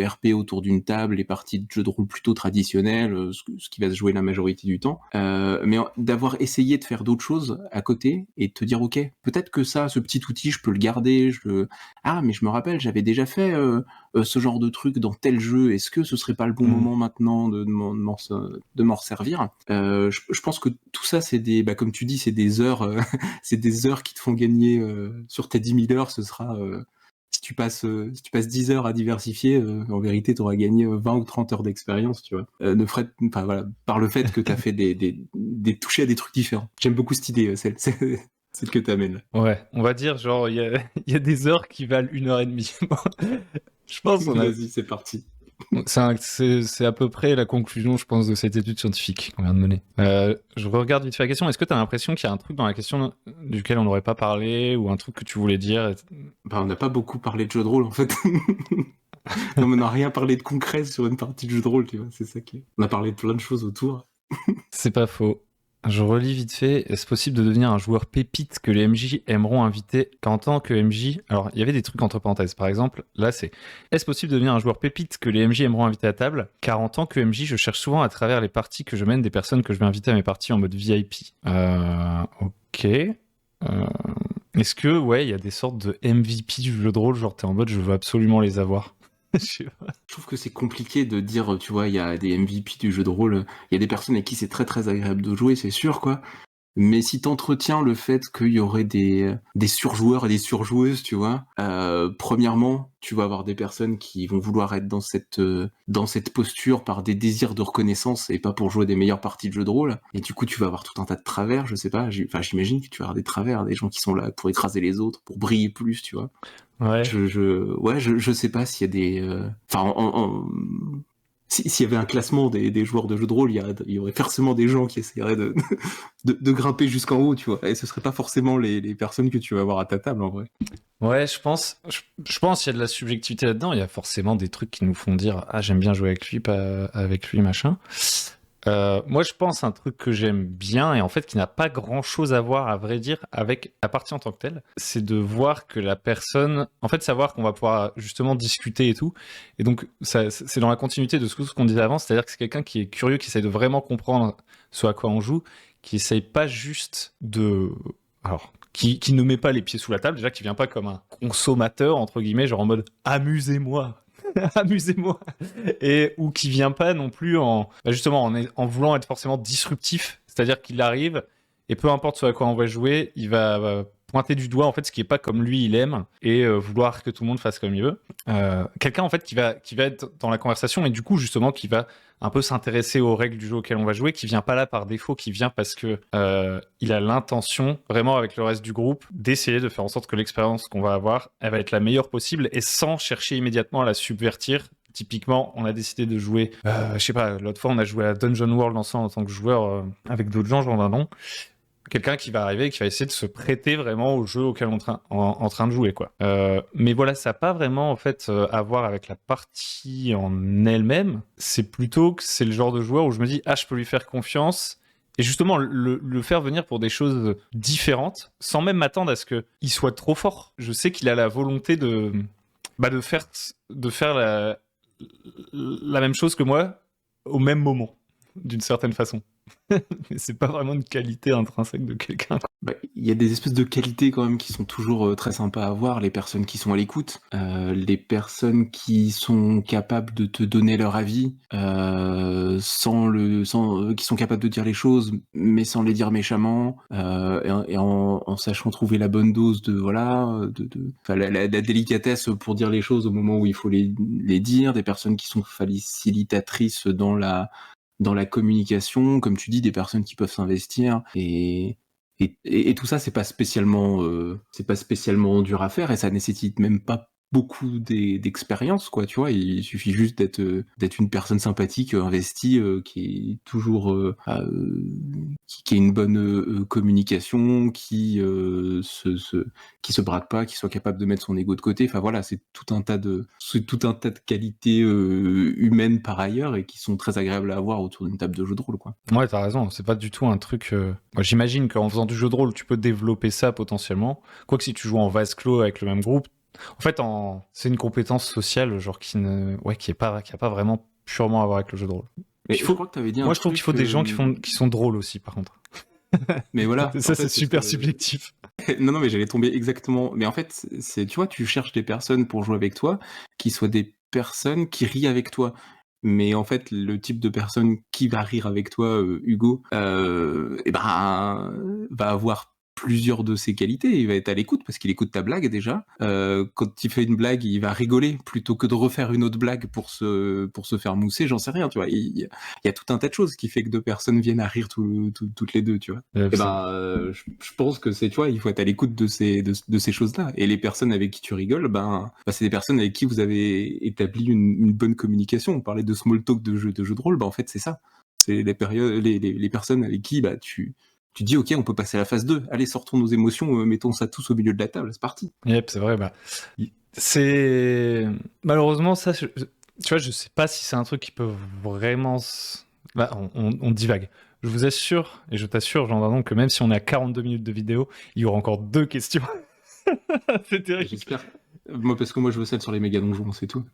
RP autour d'une table, les parties de jeux de rôle plutôt traditionnelles, ce qui va se jouer la majorité du temps. Mais d'avoir essayé de faire d'autres choses à côté et de te dire, ok, peut-être que ça, ce petit outil, je peux le garder. Ah, mais je me rappelle, j'avais déjà fait ce genre de truc dans tel jeu. Est-ce que ce serait pas le bon moment maintenant de m'en resservir? Je pense que tout ça, c'est comme tu dis, c'est des heures, c'est des heures qui te font gagner sur tes 10 000 heures. Ce sera si tu passes 10 heures à diversifier, en vérité, tu auras gagné 20 ou 30 heures d'expérience, tu vois. Voilà, par le fait que tu as fait des touchés à des trucs différents. J'aime beaucoup cette idée, celle que tu amènes. Ouais, on va dire, genre, il y a des heures qui valent 1h30. Je pense qu'on a... Vas-y, c'est parti. C'est à peu près la conclusion, je pense, de cette étude scientifique qu'on vient de mener. Je regarde vite fait la question. Est-ce que tu as l'impression qu'il y a un truc dans la question duquel on n'aurait pas parlé, ou un truc que tu voulais dire? On n'a pas beaucoup parlé de jeux de rôle, en fait. Non, mais on n'a rien parlé de concret sur une partie de jeu de rôle, tu vois, c'est ça qui est. On a parlé de plein de choses autour. C'est pas faux. Je relis vite fait. Est-ce possible de devenir un joueur pépite que les MJ aimeront inviter qu'en tant que MJ? Alors, il y avait des trucs entre parenthèses. Par exemple, là, c'est est-ce possible de devenir un joueur pépite que les MJ aimeront inviter à table? Car en tant que MJ, je cherche souvent à travers les parties que je mène des personnes que je vais inviter à mes parties en mode VIP. Ok. Est-ce que, ouais, il y a des sortes de MVP du jeu de rôle, genre t'es en mode je veux absolument les avoir? Je sais pas. Je trouve que c'est compliqué de dire, tu vois, il y a des MVP du jeu de rôle, il y a des personnes avec qui c'est très très agréable de jouer, c'est sûr, quoi. Mais si t'entretiens le fait qu'il y aurait des surjoueurs et des surjoueuses, tu vois, premièrement, tu vas avoir des personnes qui vont vouloir être dans cette posture par des désirs de reconnaissance et pas pour jouer des meilleures parties de jeu de rôle. Et du coup, tu vas avoir tout un tas de travers, je sais pas. J'imagine que tu vas avoir des travers, des gens qui sont là pour écraser les autres, pour briller plus, tu vois. Ouais. Je sais pas s'il y a des. Enfin, s'il y avait un classement des joueurs de jeux de rôle, il y aurait forcément des gens qui essaieraient de grimper jusqu'en haut, tu vois. Et ce serait pas forcément les personnes que tu vas avoir à ta table, en vrai. Ouais, je pense qu'il y a de la subjectivité là-dedans. Il y a forcément des trucs qui nous font dire ah j'aime bien jouer avec lui, pas avec lui, machin. Moi, je pense un truc que j'aime bien et en fait qui n'a pas grand-chose à voir, à vrai dire, avec la partie en tant que telle, c'est de voir que la personne, en fait, savoir qu'on va pouvoir justement discuter et tout. Et donc, c'est dans la continuité de ce qu'on disait avant, c'est-à-dire que c'est quelqu'un qui est curieux, qui essaie de vraiment comprendre ce à quoi on joue, qui essaye pas juste de, alors, qui ne met pas les pieds sous la table, déjà, qui vient pas comme un consommateur entre guillemets, genre en mode amusez-moi. Amusez-moi. Et ou qui vient pas non plus justement en voulant être forcément disruptif, c'est-à-dire qu'il arrive et peu importe ce à quoi on va jouer, il va pointer du doigt en fait ce qui est pas comme lui il aime et vouloir que tout le monde fasse comme il veut. Quelqu'un en fait qui va être dans la conversation et du coup justement qui va un peu s'intéresser aux règles du jeu auquel on va jouer, qui vient pas là par défaut, qui vient parce que il a l'intention, vraiment avec le reste du groupe, d'essayer de faire en sorte que l'expérience qu'on va avoir, elle va être la meilleure possible et sans chercher immédiatement à la subvertir. Typiquement, on a décidé de jouer, je sais pas, l'autre fois on a joué à Dungeon World ensemble en tant que joueur avec d'autres gens, genre d'un nom. Quelqu'un qui va arriver et qui va essayer de se prêter vraiment au jeu auquel on est en train de jouer, quoi. Mais voilà, ça n'a pas vraiment en fait à voir avec la partie en elle-même. C'est plutôt que c'est le genre de joueur où je me dis ah je peux lui faire confiance et justement le faire venir pour des choses différentes sans même m'attendre à ce qu'il soit trop fort. Je sais qu'il a la volonté de faire la même chose que moi au même moment d'une certaine façon. Mais c'est pas vraiment une qualité intrinsèque de quelqu'un. Bah, il y a des espèces de qualités quand même qui sont toujours très sympas à voir. Les personnes qui sont à l'écoute, les personnes qui sont capables de te donner leur avis, qui sont capables de dire les choses, mais sans les dire méchamment, et en sachant trouver la bonne dose de la délicatesse pour dire les choses au moment où il faut les dire. Des personnes qui sont facilitatrices dans la communication, comme tu dis, des personnes qui peuvent s'investir et tout ça, c'est pas spécialement dur à faire et ça nécessite même pas beaucoup d'expérience, quoi, tu vois. Il suffit juste d'être une personne sympathique, investie, qui est toujours qui a une bonne communication, qui se braque pas, qui soit capable de mettre son ego de côté. Enfin voilà, c'est tout un tas de qualités humaines par ailleurs et qui sont très agréables à avoir autour d'une table de jeu de rôle, quoi. Ouais, t'as raison, c'est pas du tout un truc. Moi, j'imagine qu'en faisant du jeu de rôle, tu peux développer ça potentiellement. Quoique si tu joues en vase clos avec le même groupe, en fait, c'est une compétence sociale, genre qui a pas vraiment purement à voir avec le jeu de rôle. Mais je crois que t'avais dit Moi, je trouve qu'il faut des gens qui sont drôles aussi, par contre. Mais voilà. Ça, c'est super subjectif. Non, mais j'allais tomber exactement. Mais en fait, tu vois, tu cherches des personnes pour jouer avec toi qui soient des personnes qui rient avec toi. Mais en fait, le type de personne qui va rire avec toi, Hugo, va avoir plusieurs de ses qualités. Il va être à l'écoute parce qu'il écoute ta blague déjà. Quand tu fais une blague, il va rigoler plutôt que de refaire une autre blague pour se faire mousser. J'en sais rien, tu vois. Il y a tout un tas de choses qui fait que deux personnes viennent à rire toutes les deux, tu vois. Je pense que tu vois, il faut être à l'écoute de ces choses-là. Et les personnes avec qui tu rigoles, c'est des personnes avec qui vous avez établi une bonne communication. On parlait de small talk de jeu de rôle, en fait, c'est ça. C'est les personnes avec qui tu tu dis ok, on peut passer à la phase 2, allez, sortons nos émotions, mettons ça tous au milieu de la table, c'est parti. Yep, c'est vrai. C'est malheureusement ça. Tu vois, je sais pas si c'est un truc qui peut vraiment. On divague. Je vous assure et je t'assure, Jean Dardon, que même si on est à 42 minutes de vidéo, il y aura encore 2 questions. C'est terrible. J'espère. Moi, parce que moi, je veux celle sur les méga donjons, c'est tout.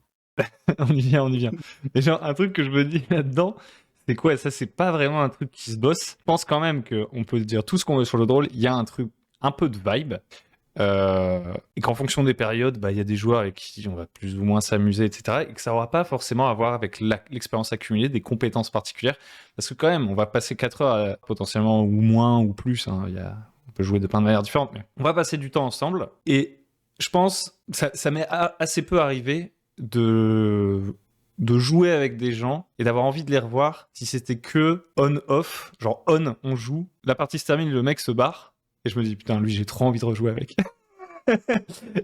On y vient. Et genre, un truc que je me dis là-dedans, c'est quoi? Ça, c'est pas vraiment un truc qui se bosse. Je pense quand même qu'on peut dire tout ce qu'on veut sur le drôle. Il y a un truc, un peu de vibe. Et qu'en fonction des périodes, il y a des joueurs avec qui on va plus ou moins s'amuser, etc. Et que ça n'aura pas forcément à voir avec l'expérience accumulée, des compétences particulières. Parce que quand même, on va passer 4 heures potentiellement, ou moins, ou plus. Hein, on peut jouer de plein de manières différentes. Mais on va passer du temps ensemble. Et je pense, ça m'est assez peu arrivé de jouer avec des gens et d'avoir envie de les revoir si c'était que on-off. Genre on joue, la partie se termine, le mec se barre. Et je me dis, putain, lui, j'ai trop envie de rejouer avec.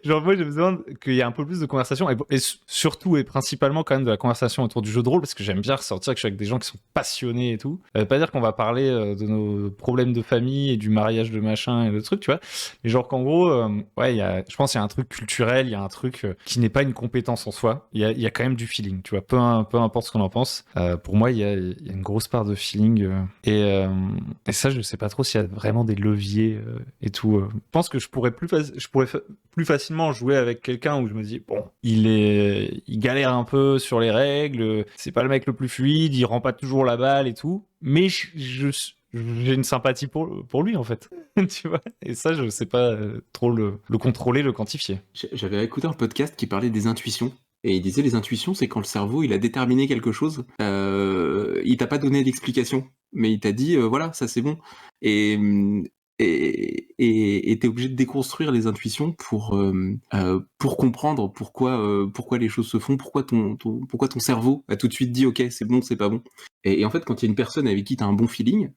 Genre, moi, j'ai besoin qu'il y ait un peu plus de conversation et surtout et principalement quand même de la conversation autour du jeu de rôle parce que j'aime bien ressortir que je suis avec des gens qui sont passionnés et tout. Ça veut pas dire qu'on va parler de nos problèmes de famille et du mariage de machin et le truc, tu vois. Mais genre qu'en gros, je pense qu'il y a un truc culturel, il y a un truc qui n'est pas une compétence en soi. Il y a quand même du feeling, tu vois. Peu importe ce qu'on en pense. Pour moi, il y a une grosse part de feeling et ça, je sais pas trop s'il y a vraiment des leviers et tout. Je pense que je pourrais plus facilement jouer avec quelqu'un où je me dis bon, il galère un peu sur les règles, c'est pas le mec le plus fluide, il rend pas toujours la balle et tout, mais j'ai une sympathie pour lui en fait. Tu vois, et ça je sais pas trop le contrôler, le quantifier. J'avais écouté un podcast qui parlait des intuitions. Et il disait les intuitions, c'est quand le cerveau il a déterminé quelque chose, il t'a pas donné d'explication, mais il t'a dit voilà, ça c'est bon. Et t'es obligé de déconstruire les intuitions pour comprendre pourquoi les choses se font, pourquoi ton cerveau a tout de suite dit ok, c'est bon, c'est pas bon. Et en fait, quand il y a une personne avec qui t'as un bon feeling,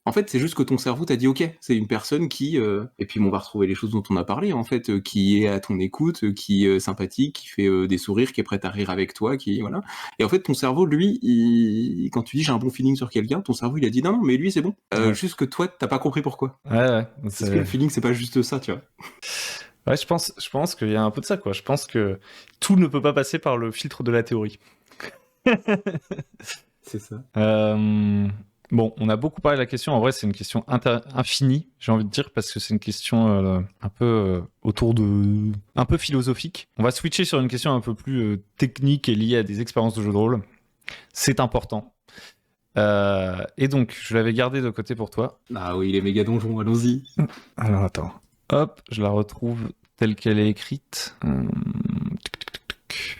en fait, c'est juste que ton cerveau t'a dit ok, c'est une personne qui, et puis on va retrouver les choses dont on a parlé en fait, qui est à ton écoute, qui est sympathique, qui fait des sourires, qui est prête à rire avec toi, qui voilà. Et en fait, ton cerveau, lui, quand tu dis j'ai un bon feeling sur quelqu'un, ton cerveau il a dit non, mais lui c'est bon. Juste que toi t'as pas compris pourquoi. Ouais. Parce que le feeling c'est pas juste ça, tu vois. Ouais, je pense qu'il y a un peu de ça, quoi. Je pense que tout ne peut pas passer par le filtre de la théorie. C'est ça. Bon, on a beaucoup parlé de la question. En vrai, c'est une question infinie, j'ai envie de dire, parce que c'est une question un peu autour de... un peu philosophique. On va switcher sur une question un peu plus technique et liée à des expériences de jeu de rôle. C'est important. Et donc, je l'avais gardé de côté pour toi. Ah oui, les méga donjons, allons-y. Alors, attends. Hop, je la retrouve telle qu'elle est écrite.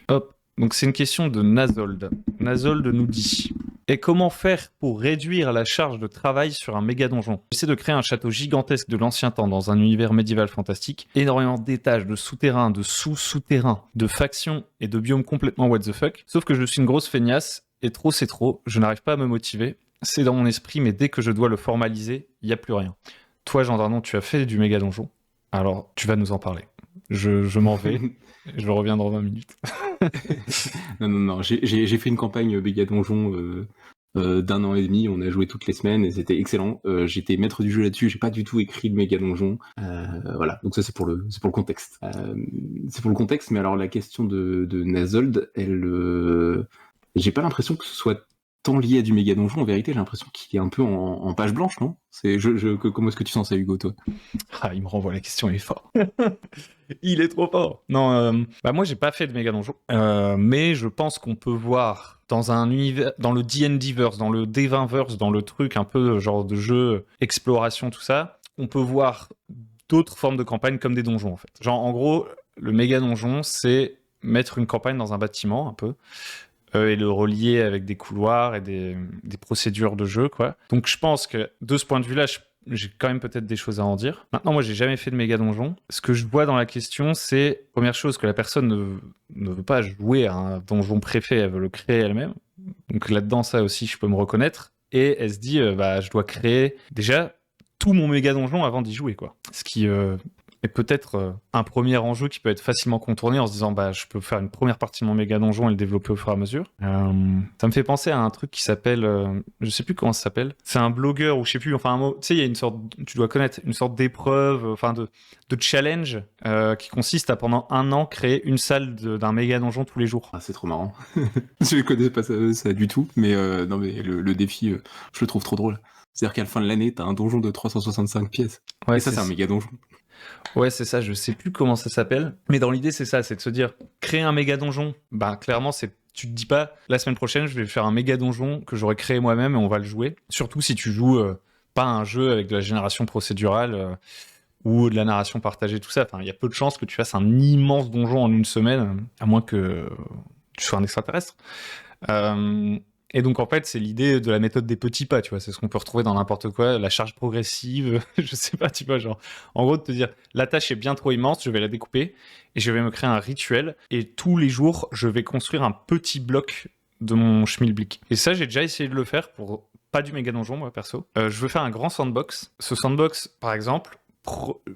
Hop. Donc, c'est une question de Nazold. Nazold nous dit... Et comment faire pour réduire la charge de travail sur un méga donjon? J'essaie de créer un château gigantesque de l'ancien temps dans un univers médiéval fantastique, énormément d'étages, de souterrains, de sous-souterrains, de factions et de biomes complètement what the fuck. Sauf que je suis une grosse feignasse, et trop c'est trop, je n'arrive pas à me motiver. C'est dans mon esprit, mais dès que je dois le formaliser, il n'y a plus rien. Toi, Jean Dardon, tu as fait du méga donjon, alors tu vas nous en parler. Je m'en vais, je reviens dans 20 minutes. Non, j'ai fait une campagne méga donjon d'1 an et demi, on a joué toutes les semaines et c'était excellent. J'étais maître du jeu là-dessus, j'ai pas du tout écrit le méga donjon. Voilà, donc ça c'est pour le contexte. C'est pour le contexte, mais alors la question de Nazold, j'ai pas l'impression que ce soit tant lié à du méga donjon. En vérité, j'ai l'impression qu'il est un peu en page blanche, non? Comment est-ce que tu sens ça, Hugo, toi? Ah, il me renvoie la question, il est fort. Il est trop fort. Non, moi j'ai pas fait de méga donjon, mais je pense qu'on peut voir dans un univers, dans le D&Dverse, dans le D20verse, dans le truc un peu genre de jeu exploration, tout ça, on peut voir d'autres formes de campagne comme des donjons en fait. Genre en gros, le méga donjon, c'est mettre une campagne dans un bâtiment un peu. Et le relier avec des couloirs et des procédures de jeu, quoi. Donc je pense que de ce point de vue-là, j'ai quand même peut-être des choses à en dire. Maintenant, moi, j'ai jamais fait de méga donjon. Ce que je vois dans la question, c'est, première chose, que la personne ne veut pas jouer à un donjon préfet, elle veut le créer elle-même. Donc là-dedans, ça aussi, je peux me reconnaître. Et elle se dit, je dois créer déjà tout mon méga donjon avant d'y jouer, quoi. Ce qui et peut-être un premier enjeu qui peut être facilement contourné en se disant bah je peux faire une première partie de mon méga donjon et le développer au fur et à mesure. Ça me fait penser à un truc qui s'appelle, je sais plus comment ça s'appelle, c'est un blogueur ou je sais plus, enfin un mot, tu sais il y a une sorte, tu dois connaître une sorte d'épreuve, enfin de challenge qui consiste à pendant 1 an créer une salle d'un méga donjon tous les jours. Ah, c'est trop marrant. Je connais pas ça du tout, mais non, mais le défi, je le trouve trop drôle. C'est-à-dire qu'à la fin de l'année, t'as un donjon de 365 pièces. Ouais, Et ça, c'est un méga donjon. Ouais, c'est ça, je sais plus comment ça s'appelle. Mais dans l'idée, c'est ça, c'est de se dire, créer un méga donjon, bah clairement, tu te dis pas, la semaine prochaine, je vais faire un méga donjon que j'aurais créé moi-même et on va le jouer. Surtout si tu joues pas un jeu avec de la génération procédurale ou de la narration partagée, tout ça. Enfin, il y a peu de chances que tu fasses un immense donjon en une semaine, à moins que tu sois un extraterrestre. Et donc en fait, c'est l'idée de la méthode des petits pas, tu vois, c'est ce qu'on peut retrouver dans n'importe quoi, la charge progressive, je sais pas, tu vois, genre, en gros, de te dire, la tâche est bien trop immense, je vais la découper, et je vais me créer un rituel, et tous les jours, je vais construire un petit bloc de mon schmilblick. Et ça, j'ai déjà essayé de le faire pour pas du méga donjon, moi, perso. Je veux faire un grand sandbox. Ce sandbox, par exemple,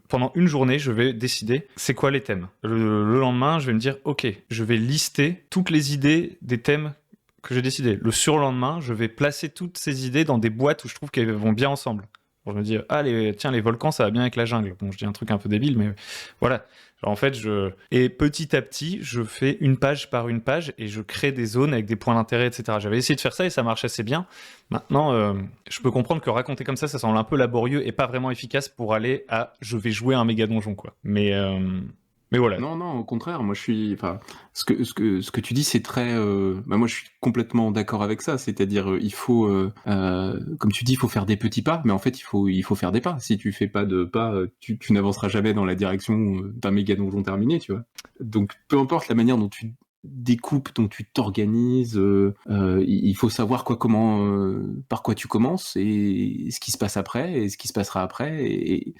pendant une journée, je vais décider c'est quoi les thèmes. Le lendemain, je vais me dire, ok, je vais lister toutes les idées des thèmes que j'ai décidé. Le surlendemain, je vais placer toutes ces idées dans des boîtes où je trouve qu'elles vont bien ensemble. Je me dis, ah, tiens, les volcans, ça va bien avec la jungle. Bon, je dis un truc un peu débile, mais voilà. Genre, en fait, et petit à petit, je fais une page par une page et je crée des zones avec des points d'intérêt, etc. J'avais essayé de faire ça et ça marche assez bien. Maintenant, je peux comprendre que raconter comme ça semble un peu laborieux et pas vraiment efficace pour aller à je vais jouer un méga donjon, quoi. Mais voilà. Non, au contraire, moi je suis. Enfin, ce que tu dis, c'est très. Moi je suis complètement d'accord avec ça. C'est-à-dire, il faut, comme tu dis, il faut faire des petits pas, mais en fait, il faut faire des pas. Si tu fais pas de pas, tu n'avanceras jamais dans la direction d'un méga donjon terminé, tu vois. Donc, peu importe la manière dont tu découpes, dont tu t'organises, il faut savoir par quoi tu commences et ce qui se passe après et ce qui se passera après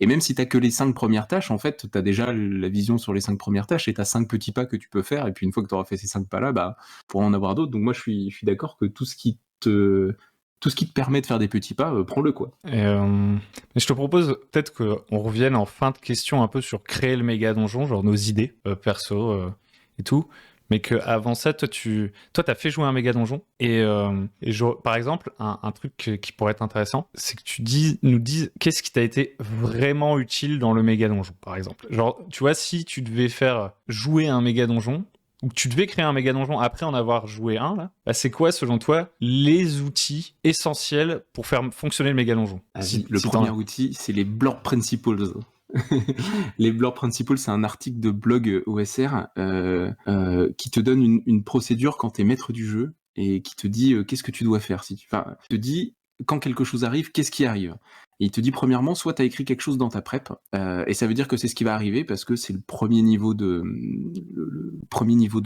et même si t'as que les 5 premières tâches, en fait, t'as déjà la vision sur les 5 premières tâches et t'as 5 petits pas que tu peux faire. Et puis une fois que t'auras fait ces 5 pas-là, bah, pour en avoir d'autres. Donc moi, je suis d'accord que tout ce qui te permet de faire des petits pas, prends-le, quoi. Mais je te propose peut-être qu'on revienne en fin de question un peu sur créer le méga donjon, genre nos idées perso et tout. Mais qu'avant ça, toi, t'as fait jouer un méga donjon. Par exemple, un truc qui pourrait être intéressant, c'est que nous dises qu'est-ce qui t'a été vraiment utile dans le méga donjon, par exemple. Genre, tu vois, si tu devais faire jouer un méga donjon, ou que tu devais créer un méga donjon après en avoir joué un, là, bah, c'est quoi, selon toi, les outils essentiels pour faire fonctionner le méga donjon? Le premier outil, c'est les Blur Principles. Les Blur Principles, c'est un article de blog OSR qui te donne une procédure quand t'es maître du jeu et qui te dit qu'est-ce que tu dois faire. Il te dit quand quelque chose arrive, qu'est-ce qui arrive. Et il te dit premièrement, soit tu as écrit quelque chose dans ta prep, et ça veut dire que c'est ce qui va arriver parce que c'est le premier niveau de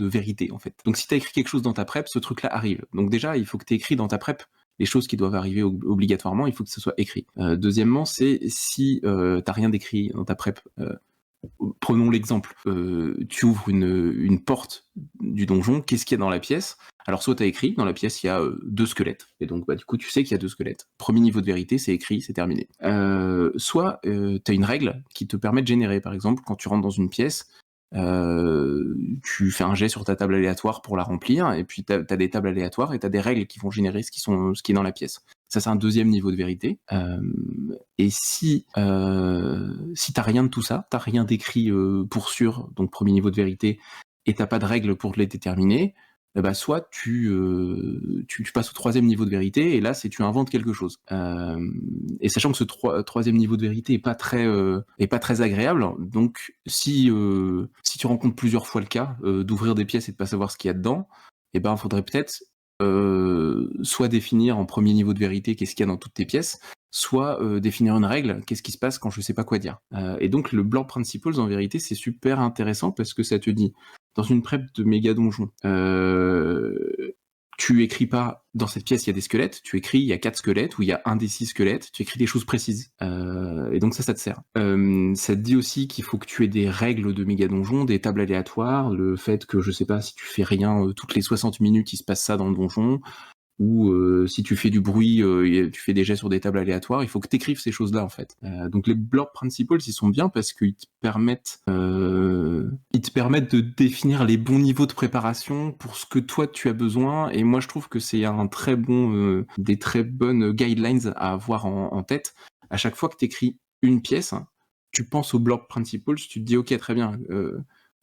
vérité en fait. Donc si tu as écrit quelque chose dans ta prep, ce truc-là arrive. Donc déjà, il faut que tu aies écrit dans ta prep les choses qui doivent arriver obligatoirement, il faut que ce soit écrit. Deuxièmement, c'est si t'as rien d'écrit dans ta prep. Prenons l'exemple, tu ouvres une porte du donjon, qu'est-ce qu'il y a dans la pièce? Alors soit t'as écrit, dans la pièce il y a 2 squelettes, et donc bah, du coup tu sais qu'il y a 2 squelettes. Premier niveau de vérité, c'est écrit, c'est terminé. Soit t'as une règle qui te permet de générer, par exemple, quand tu rentres dans une pièce, tu fais un jet sur ta table aléatoire pour la remplir, et puis t'as des tables aléatoires et t'as des règles qui vont générer ce qui est dans la pièce. Ça, c'est un deuxième niveau de vérité. Et si t'as rien de tout ça, t'as rien d'écrit pour sûr, donc premier niveau de vérité, et t'as pas de règles pour les déterminer, bah soit tu passes au troisième niveau de vérité, et là c'est tu inventes quelque chose. Et sachant que ce troisième niveau de vérité est pas très agréable, donc si tu rencontres plusieurs fois le cas d'ouvrir des pièces et de pas savoir ce qu'il y a dedans, et ben faudrait peut-être soit définir en premier niveau de vérité qu'est-ce qu'il y a dans toutes tes pièces, soit définir une règle, qu'est-ce qui se passe quand je sais pas quoi dire. Et donc le Blur Principles en vérité c'est super intéressant parce que ça te dit dans une prep de méga donjon, tu écris pas dans cette pièce il y a des squelettes, tu écris il y a 4 squelettes ou il y a un des 6 squelettes, tu écris des choses précises. Et donc ça te sert. Ça te dit aussi qu'il faut que tu aies des règles de méga donjon, des tables aléatoires, le fait que je sais pas si tu fais rien toutes les 60 minutes il se passe ça dans le donjon. ou si tu fais du bruit, tu fais des jets sur des tables aléatoires, il faut que tu écrives ces choses-là en fait. Donc les Blurb Principles, ils sont bien parce qu'ils te permettent de définir les bons niveaux de préparation pour ce que toi tu as besoin. Et moi je trouve que c'est des très bonnes guidelines à avoir en tête. À chaque fois que tu écris une pièce, tu penses aux Blurb Principles, tu te dis ok très bien,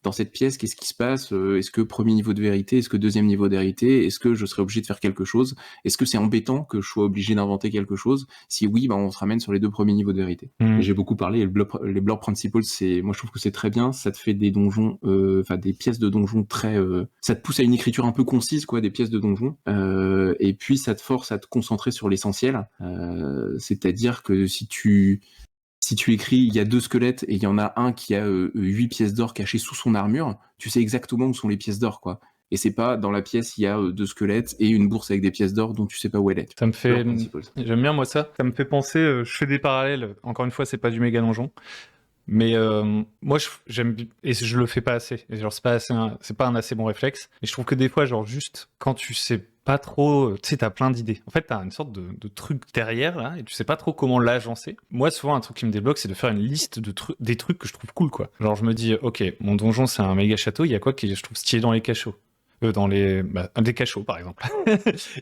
dans cette pièce, qu'est-ce qui se passe? Est-ce que premier niveau de vérité? Est-ce que deuxième niveau de vérité? Est-ce que je serais obligé de faire quelque chose? Est-ce que c'est embêtant que je sois obligé d'inventer quelque chose? Si oui, on se ramène sur les 2 premiers niveaux de vérité. Et j'ai beaucoup parlé, les Blurb Principles, moi je trouve que c'est très bien, ça te fait des donjons, des pièces de donjons très... ça te pousse à une écriture un peu concise, quoi, des pièces de donjons, et puis ça te force à te concentrer sur l'essentiel, c'est-à-dire que si tu écris, il y a 2 squelettes et il y en a un qui a 8 pièces d'or cachées sous son armure, tu sais exactement où sont les pièces d'or, quoi. Et c'est pas dans la pièce, il y a 2 squelettes et une bourse avec des pièces d'or dont tu sais pas où elle est. Ça me fait... J'aime bien moi ça. Ça me fait penser, je fais des parallèles. Encore une fois, c'est pas du méga donjon. Mais moi, j'aime et je le fais pas assez. Et genre, c'est pas un assez bon réflexe. Et je trouve que des fois, genre juste quand tu sais pas trop, tu sais, t'as plein d'idées. En fait, t'as une sorte de truc derrière là, et tu sais pas trop comment l'agencer. Moi, souvent, un truc qui me débloque, c'est de faire une liste des trucs que je trouve cool, quoi. Genre, je me dis, ok, mon donjon, c'est un méga château. Il y a quoi que je trouve stylé dans les cachots? Des cachots, par exemple.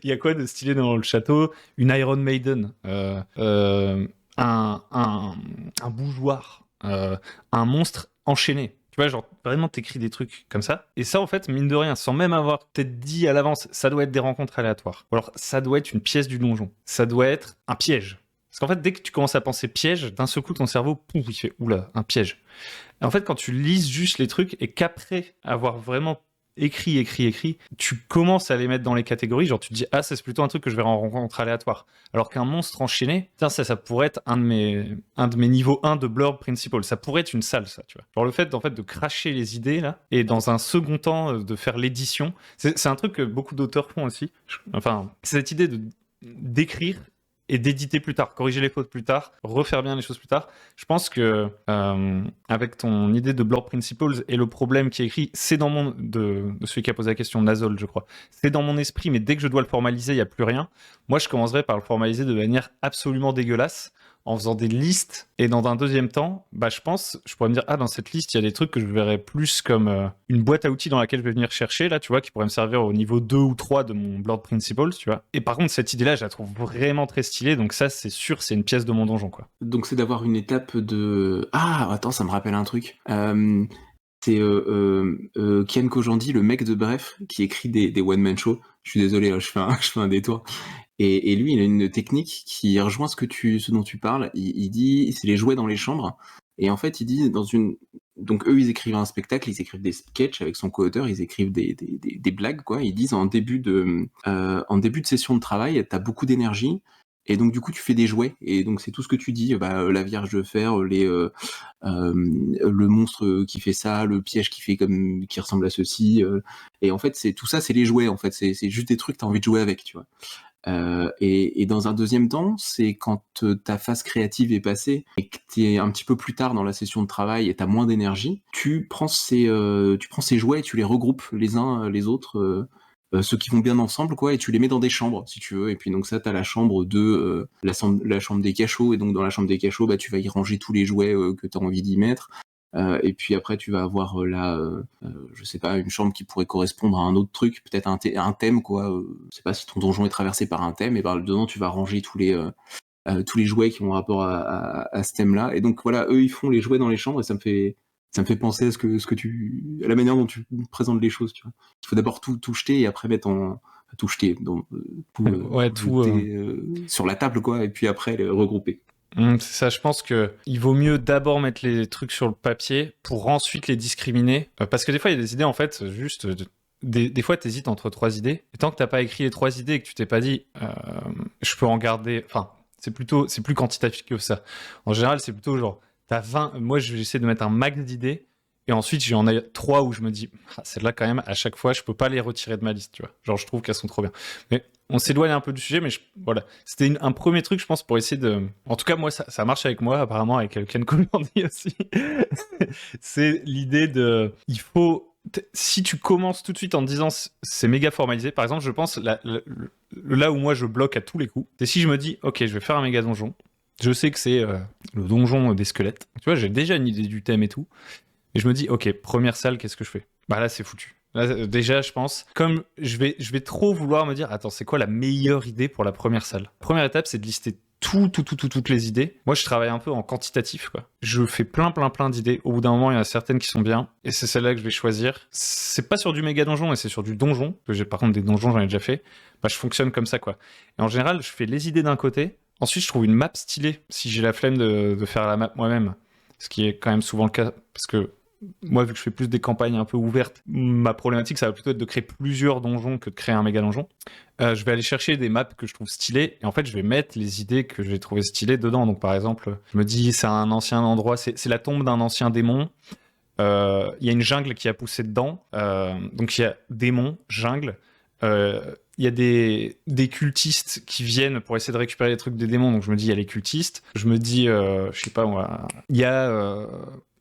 Il y a quoi de stylé dans le château? Une Iron Maiden, un bougeoir. Un monstre enchaîné. Tu vois, genre, vraiment, t'écris des trucs comme ça. Et ça, en fait, mine de rien, sans même avoir peut-être dit à l'avance, ça doit être des rencontres aléatoires. Ou alors, ça doit être une pièce du donjon. Ça doit être un piège. Parce qu'en fait, dès que tu commences à penser piège, d'un seul coup, ton cerveau, pouf, il fait, oula, un piège. Et en fait, quand tu lises juste les trucs et qu'après avoir vraiment écrit, tu commences à les mettre dans les catégories, genre tu te dis, ah, c'est plutôt un truc que je vais en rencontre aléatoire. Alors qu'un monstre enchaîné, ça pourrait être un de mes niveaux 1 de Blurb Principle. Ça pourrait être une salle, ça, tu vois. Genre le fait, en fait, de cracher les idées, là, et dans un second temps, de faire l'édition, c'est un truc que beaucoup d'auteurs font aussi. Enfin, cette idée d'écrire et d'éditer plus tard, corriger les fautes plus tard, refaire bien les choses plus tard. Je pense que avec ton idée de Blurb Principles et le problème qui est écrit, c'est dans de celui qui a posé la question, Nazol, je crois. C'est dans mon esprit, mais dès que je dois le formaliser, il n'y a plus rien. Moi, je commencerai par le formaliser de manière absolument dégueulasse, en faisant des listes, et dans un deuxième temps, je pense, je pourrais me dire, dans cette liste, il y a des trucs que je verrais plus comme une boîte à outils dans laquelle je vais venir chercher, là, tu vois, qui pourrait me servir au niveau 2 ou 3 de mon Blurb Principles, tu vois. Et par contre, cette idée-là, je la trouve vraiment très stylée, donc ça, c'est sûr, c'est une pièce de mon donjon, quoi. Donc c'est d'avoir une étape de... Ah, attends, ça me rappelle un truc. C'est Ken Kojandi, le mec de Bref, qui écrit des one-man shows. Je suis désolé, je fais un détour. Et lui, il a une technique qui rejoint ce dont tu parles. Il dit, c'est les jouets dans les chambres. Et en fait, il dit, donc eux, ils écrivent un spectacle, ils écrivent des sketchs avec son co-auteur, ils écrivent des blagues, quoi. Ils disent, en début de session de travail, t'as beaucoup d'énergie. Et donc du coup tu fais des jouets et donc c'est tout ce que tu dis, la Vierge de fer, le monstre qui fait ça, le piège qui ressemble à ceci, et en fait c'est tout ça, c'est les jouets en fait, c'est juste des trucs que t'as envie de jouer avec, tu vois. Et dans un deuxième temps, c'est quand ta phase créative est passée et que t'es un petit peu plus tard dans la session de travail et t'as moins d'énergie, tu prends ces jouets et tu les regroupes les uns les autres. Ceux qui vont bien ensemble, quoi, et tu les mets dans des chambres, si tu veux. Et puis donc ça, t'as la chambre la chambre des cachots, et donc dans la chambre des cachots, tu vas y ranger tous les jouets que t'as envie d'y mettre. Et puis après, tu vas avoir je sais pas, une chambre qui pourrait correspondre à un autre truc, peut-être un thème, quoi. Je sais pas si ton donjon est traversé par un thème, et dedans tu vas ranger tous les jouets qui ont rapport à ce thème-là. Et donc voilà, eux ils font les jouets dans les chambres, et ça me fait penser à à la manière dont tu présentes les choses, tu vois. Il faut d'abord tout jeter et après mettre tout jeter, sur la table, quoi, et puis après les regrouper. C'est ça, je pense que il vaut mieux d'abord mettre les trucs sur le papier pour ensuite les discriminer. Parce que des fois, il y a des idées, en fait, juste... Des fois, tu hésites entre 3 idées. Et tant que t'as pas écrit les 3 idées et que tu t'es pas dit, je peux en garder... Enfin, c'est plus quantitatif que ça. En général, c'est plutôt genre, t'as 20... Moi, j'essaie de mettre un max d'idées. Et ensuite, j'en ai 3 où je me dis, celles-là, quand même, à chaque fois, je peux pas les retirer de ma liste, tu vois. Genre, je trouve qu'elles sont trop bien. Mais on s'éloigne un peu du sujet, mais voilà. C'était un premier truc, je pense, pour essayer de... En tout cas, moi, ça marche avec moi, apparemment, avec Ken Kojandi aussi. C'est l'idée de... Il faut si tu commences tout de suite en te disant c'est méga formalisé, par exemple, je pense là où moi je bloque à tous les coups, c'est si je me dis ok, je vais faire un méga donjon. Je sais que c'est le donjon des squelettes. Tu vois, j'ai déjà une idée du thème et tout. Et je me dis ok, première salle, qu'est-ce que je fais? Bah là, c'est foutu. Là, déjà, je pense, comme je vais trop vouloir me dire, attends, c'est quoi la meilleure idée pour la première salle? Première étape, c'est de lister toutes les idées. Moi, je travaille un peu en quantitatif, quoi. Je fais plein d'idées. Au bout d'un moment, il y en a certaines qui sont bien. Et c'est celle-là que je vais choisir. C'est pas sur du méga donjon, mais c'est sur du donjon. Parce que j'ai, par contre, des donjons, j'en ai déjà fait. Bah, je fonctionne comme ça, quoi. Et en général, je fais les idées d'un côté. Ensuite, je trouve une map stylée. Si j'ai la flemme de faire la map moi-même. Ce qui est quand même souvent le cas. Parce que moi, vu que je fais plus des campagnes un peu ouvertes, ma problématique, ça va plutôt être de créer plusieurs donjons que de créer un méga donjon. Je vais aller chercher des maps que je trouve stylées, et en fait, je vais mettre les idées que j'ai trouvées stylées dedans. Donc, par exemple, je me dis, c'est un ancien endroit, c'est la tombe d'un ancien démon. Il y a une jungle qui a poussé dedans. Donc, il y a démon, jungle. Il y a des cultistes qui viennent pour essayer de récupérer les trucs des démons, donc je me dis il y a les cultistes. Je me dis, je sais pas moi, il y a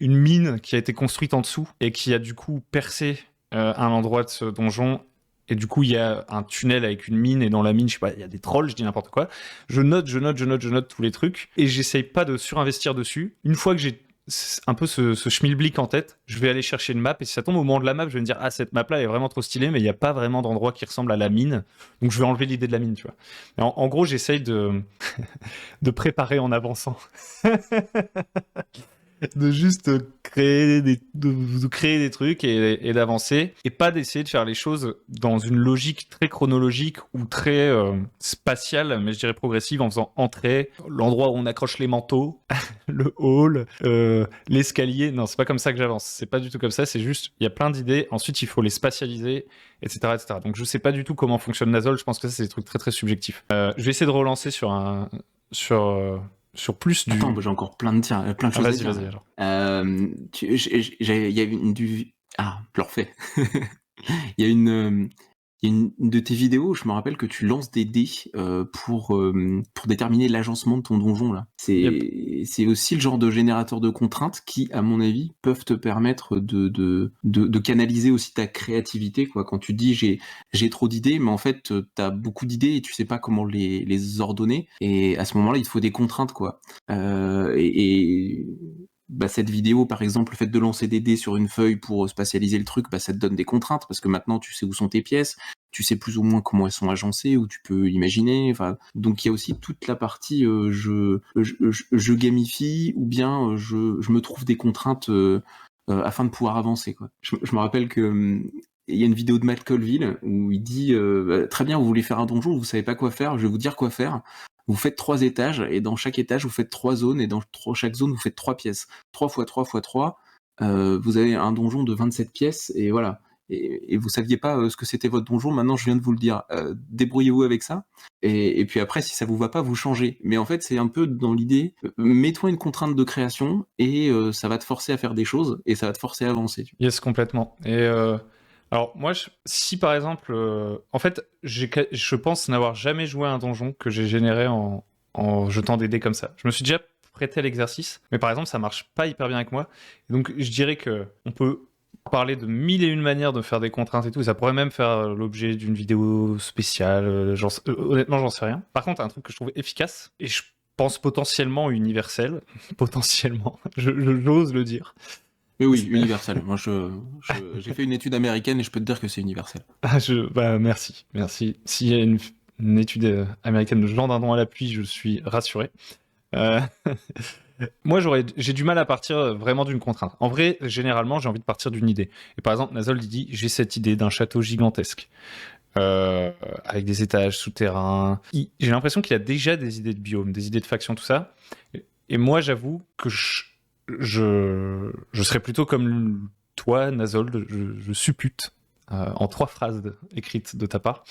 une mine qui a été construite en dessous et qui a du coup percé un endroit de ce donjon. Et du coup, il y a un tunnel avec une mine, et dans la mine, je sais pas, il y a des trolls, je dis n'importe quoi. Je note tous les trucs, et j'essaye pas de surinvestir dessus. Une fois que j'ai un peu ce schmilblick en tête, je vais aller chercher une map, et si ça tombe au moment de la map, je vais me dire ah, cette map là est vraiment trop stylée, mais il n'y a pas vraiment d'endroit qui ressemble à la mine, donc je vais enlever l'idée de la mine, tu vois. Et en gros, j'essaye de préparer en avançant. De juste créer de créer des trucs et d'avancer, et pas d'essayer de faire les choses dans une logique très chronologique ou très spatiale, mais je dirais progressive, en faisant entrer, l'endroit où on accroche les manteaux, le hall, l'escalier. Non, c'est pas comme ça que j'avance, c'est pas du tout comme ça, c'est juste, il y a plein d'idées, ensuite il faut les spatialiser, etc. Donc je sais pas du tout comment fonctionne Nazol, je pense que ça c'est des trucs très subjectifs. Je vais essayer de relancer sur plus du... Attends, j'ai encore plein de choses à dire. Vas-y, alors. Il y a je le refais. Il y a une de tes vidéos, je me rappelle que tu lances des dés pour déterminer l'agencement de ton donjon là. C'est aussi le genre de générateur de contraintes qui, à mon avis, peuvent te permettre de canaliser aussi ta créativité, quoi. Quand tu dis j'ai trop d'idées, mais en fait t'as beaucoup d'idées et tu sais pas comment les ordonner. Et à ce moment-là, il te faut des contraintes, quoi. Bah, cette vidéo, par exemple, le fait de lancer des dés sur une feuille pour spatialiser le truc, bah, ça te donne des contraintes, parce que maintenant tu sais où sont tes pièces, tu sais plus ou moins comment elles sont agencées, où tu peux imaginer. Enfin, donc il y a aussi toute la partie je gamifie, ou bien je me trouve des contraintes afin de pouvoir avancer, quoi. Je me rappelle que il y a une vidéo de Matt Colville où il dit très bien, vous voulez faire un donjon, vous savez pas quoi faire, je vais vous dire quoi faire. Vous faites 3 étages, et dans chaque étage, vous faites 3 zones, et dans chaque zone, vous faites 3 pièces. 3 x 3 x 3, vous avez un donjon de 27 pièces, et voilà. Et vous saviez pas ce que c'était votre donjon, maintenant je viens de vous le dire. Débrouillez-vous avec ça, et puis après, si ça vous va pas, vous changez. Mais en fait, c'est un peu dans l'idée, mets-toi une contrainte de création, et ça va te forcer à faire des choses, et ça va te forcer à avancer. Yes, complètement. Et alors moi, si par exemple, en fait, je pense n'avoir jamais joué à un donjon que j'ai généré en jetant des dés comme ça. Je me suis déjà prêté à l'exercice, mais par exemple, ça marche pas hyper bien avec moi. Et donc, je dirais que on peut parler de 1001 manières de faire des contraintes et tout. Ça pourrait même faire l'objet d'une vidéo spéciale. Honnêtement, j'en sais rien. Par contre, un truc que je trouve efficace, et je pense potentiellement universel, potentiellement, j'ose le dire. Mais oui, universel. Moi, j'ai fait une étude américaine et je peux te dire que c'est universel. Merci. S'il y a une étude américaine de Jean Dindon à l'appui, je suis rassuré. Moi, j'ai du mal à partir vraiment d'une contrainte. En vrai, généralement, j'ai envie de partir d'une idée. Et par exemple, Nazol dit, j'ai cette idée d'un château gigantesque. Avec des étages souterrains. J'ai l'impression qu'il y a déjà des idées de biomes, des idées de factions, tout ça. Et moi, j'avoue que je serais plutôt comme toi, Nazol, je suppute en 3 phrases écrites de ta part.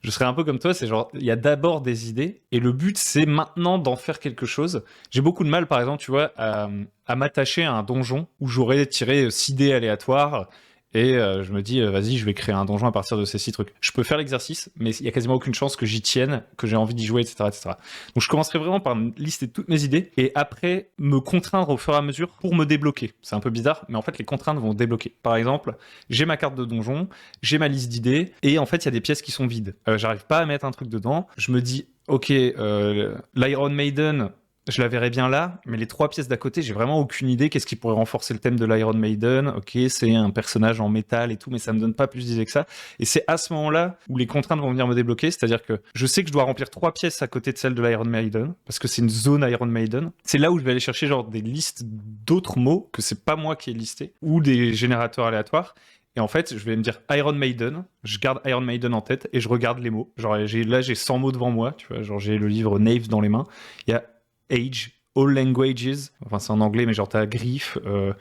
Je serais un peu comme toi, c'est genre, il y a d'abord des idées, et le but, c'est maintenant d'en faire quelque chose. J'ai beaucoup de mal, par exemple, tu vois, à m'attacher à un donjon où j'aurais tiré 6 dés aléatoires, et je me dis vas-y, je vais créer un donjon à partir de ces 6 trucs. Je peux faire l'exercice, mais il y a quasiment aucune chance que j'y tienne, que j'ai envie d'y jouer, etc., etc. Donc je commencerai vraiment par lister toutes mes idées et après me contraindre au fur et à mesure pour me débloquer. C'est un peu bizarre, mais en fait les contraintes vont débloquer. Par exemple, j'ai ma carte de donjon, j'ai ma liste d'idées et en fait il y a des pièces qui sont vides. J'arrive pas à mettre un truc dedans. Je me dis ok, l'Iron Maiden, je la verrais bien là, mais les 3 pièces d'à côté, j'ai vraiment aucune idée. Qu'est-ce qui pourrait renforcer le thème de l'Iron Maiden? Ok, c'est un personnage en métal et tout, mais ça me donne pas plus d'idées que ça. Et c'est à ce moment-là où les contraintes vont venir me débloquer, c'est-à-dire que je sais que je dois remplir 3 pièces à côté de celle de l'Iron Maiden, parce que c'est une zone Iron Maiden. C'est là où je vais aller chercher genre des listes d'autres mots, que c'est pas moi qui ai listé, ou des générateurs aléatoires. Et en fait, je vais me dire Iron Maiden, je garde Iron Maiden en tête et je regarde les mots. Genre là, j'ai 100 mots devant moi, tu vois, genre j'ai le livre Knave dans les mains. Il y a Age, All Languages, enfin c'est en anglais, mais genre t'as griffe,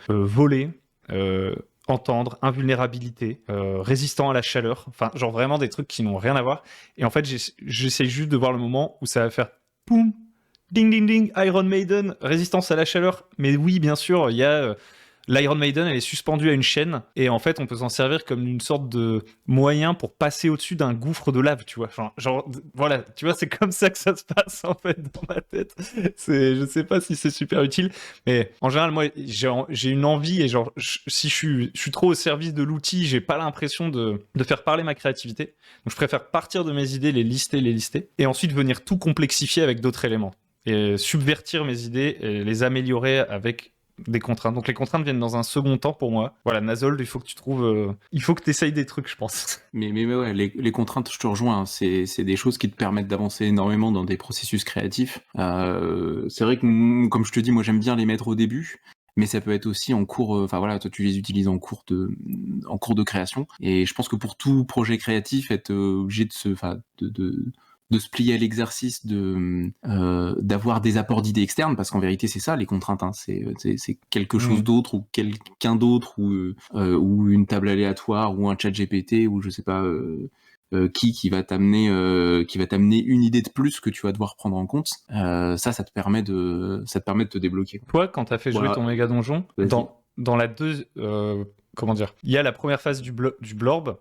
voler, entendre, invulnérabilité, résistant à la chaleur, enfin genre vraiment des trucs qui n'ont rien à voir. Et en fait, j'essaie juste de voir le moment où ça va faire poum, ding ding ding, Iron Maiden, résistance à la chaleur. Mais oui, bien sûr, il y a l'Iron Maiden, elle est suspendue à une chaîne et en fait, on peut s'en servir comme une sorte de moyen pour passer au-dessus d'un gouffre de lave, tu vois. Genre, voilà, tu vois, c'est comme ça que ça se passe en fait dans ma tête. Je sais pas si c'est super utile, mais en général, moi, j'ai une envie et genre, si je suis trop au service de l'outil, j'ai pas l'impression de faire parler ma créativité. Donc, je préfère partir de mes idées, les lister, et ensuite venir tout complexifier avec d'autres éléments et subvertir mes idées et les améliorer avec des contraintes. Donc les contraintes viennent dans un second temps pour moi. Voilà, Nazold, il faut que tu trouves... il faut que tu essayes des trucs, je pense. Mais ouais, les contraintes, je te rejoins, hein, c'est des choses qui te permettent d'avancer énormément dans des processus créatifs. C'est vrai que, comme je te dis, moi j'aime bien les mettre au début, mais ça peut être aussi en cours, enfin voilà, toi tu les utilises en cours de création, et je pense que pour tout projet créatif, être obligé de se plier à l'exercice d'avoir des apports d'idées externes, parce qu'en vérité c'est ça les contraintes, hein, c'est quelque chose d'autre ou quelqu'un d'autre ou une table aléatoire ou un chat GPT ou je sais pas qui va t'amener une idée de plus que tu vas devoir prendre en compte. Ça te permet de te débloquer. Toi, quand t'as fait jouer ton méga donjon, dans la comment dire, il y a la première phase du blorb,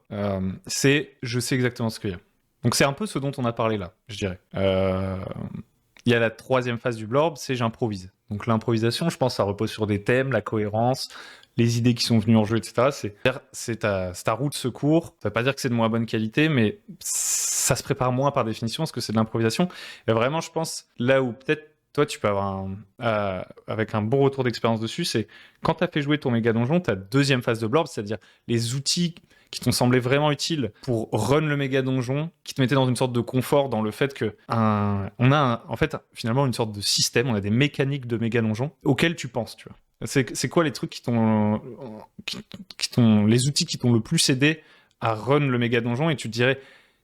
c'est je sais exactement ce qu'il y a. Donc c'est un peu ce dont on a parlé là, je dirais. Il y a la 3e phase du blorb, c'est j'improvise. Donc l'improvisation, je pense, ça repose sur des thèmes, la cohérence, les idées qui sont venues en jeu, etc. C'est ta roue de secours. Ça veut pas dire que c'est de moins bonne qualité, mais ça se prépare moins par définition parce que c'est de l'improvisation. Et vraiment, je pense, là où peut-être toi, tu peux avoir avec un bon retour d'expérience dessus, c'est quand tu as fait jouer ton méga donjon, ta 2e phase de blorb, c'est-à-dire les outils qui t'ont semblé vraiment utiles pour run le méga donjon, qui te mettaient dans une sorte de confort dans le fait que on a en fait finalement une sorte de système, on a des mécaniques de méga donjon auxquelles tu penses, tu vois. C'est quoi les trucs qui t'ont les outils qui t'ont le plus aidé à run le méga donjon, et tu te dirais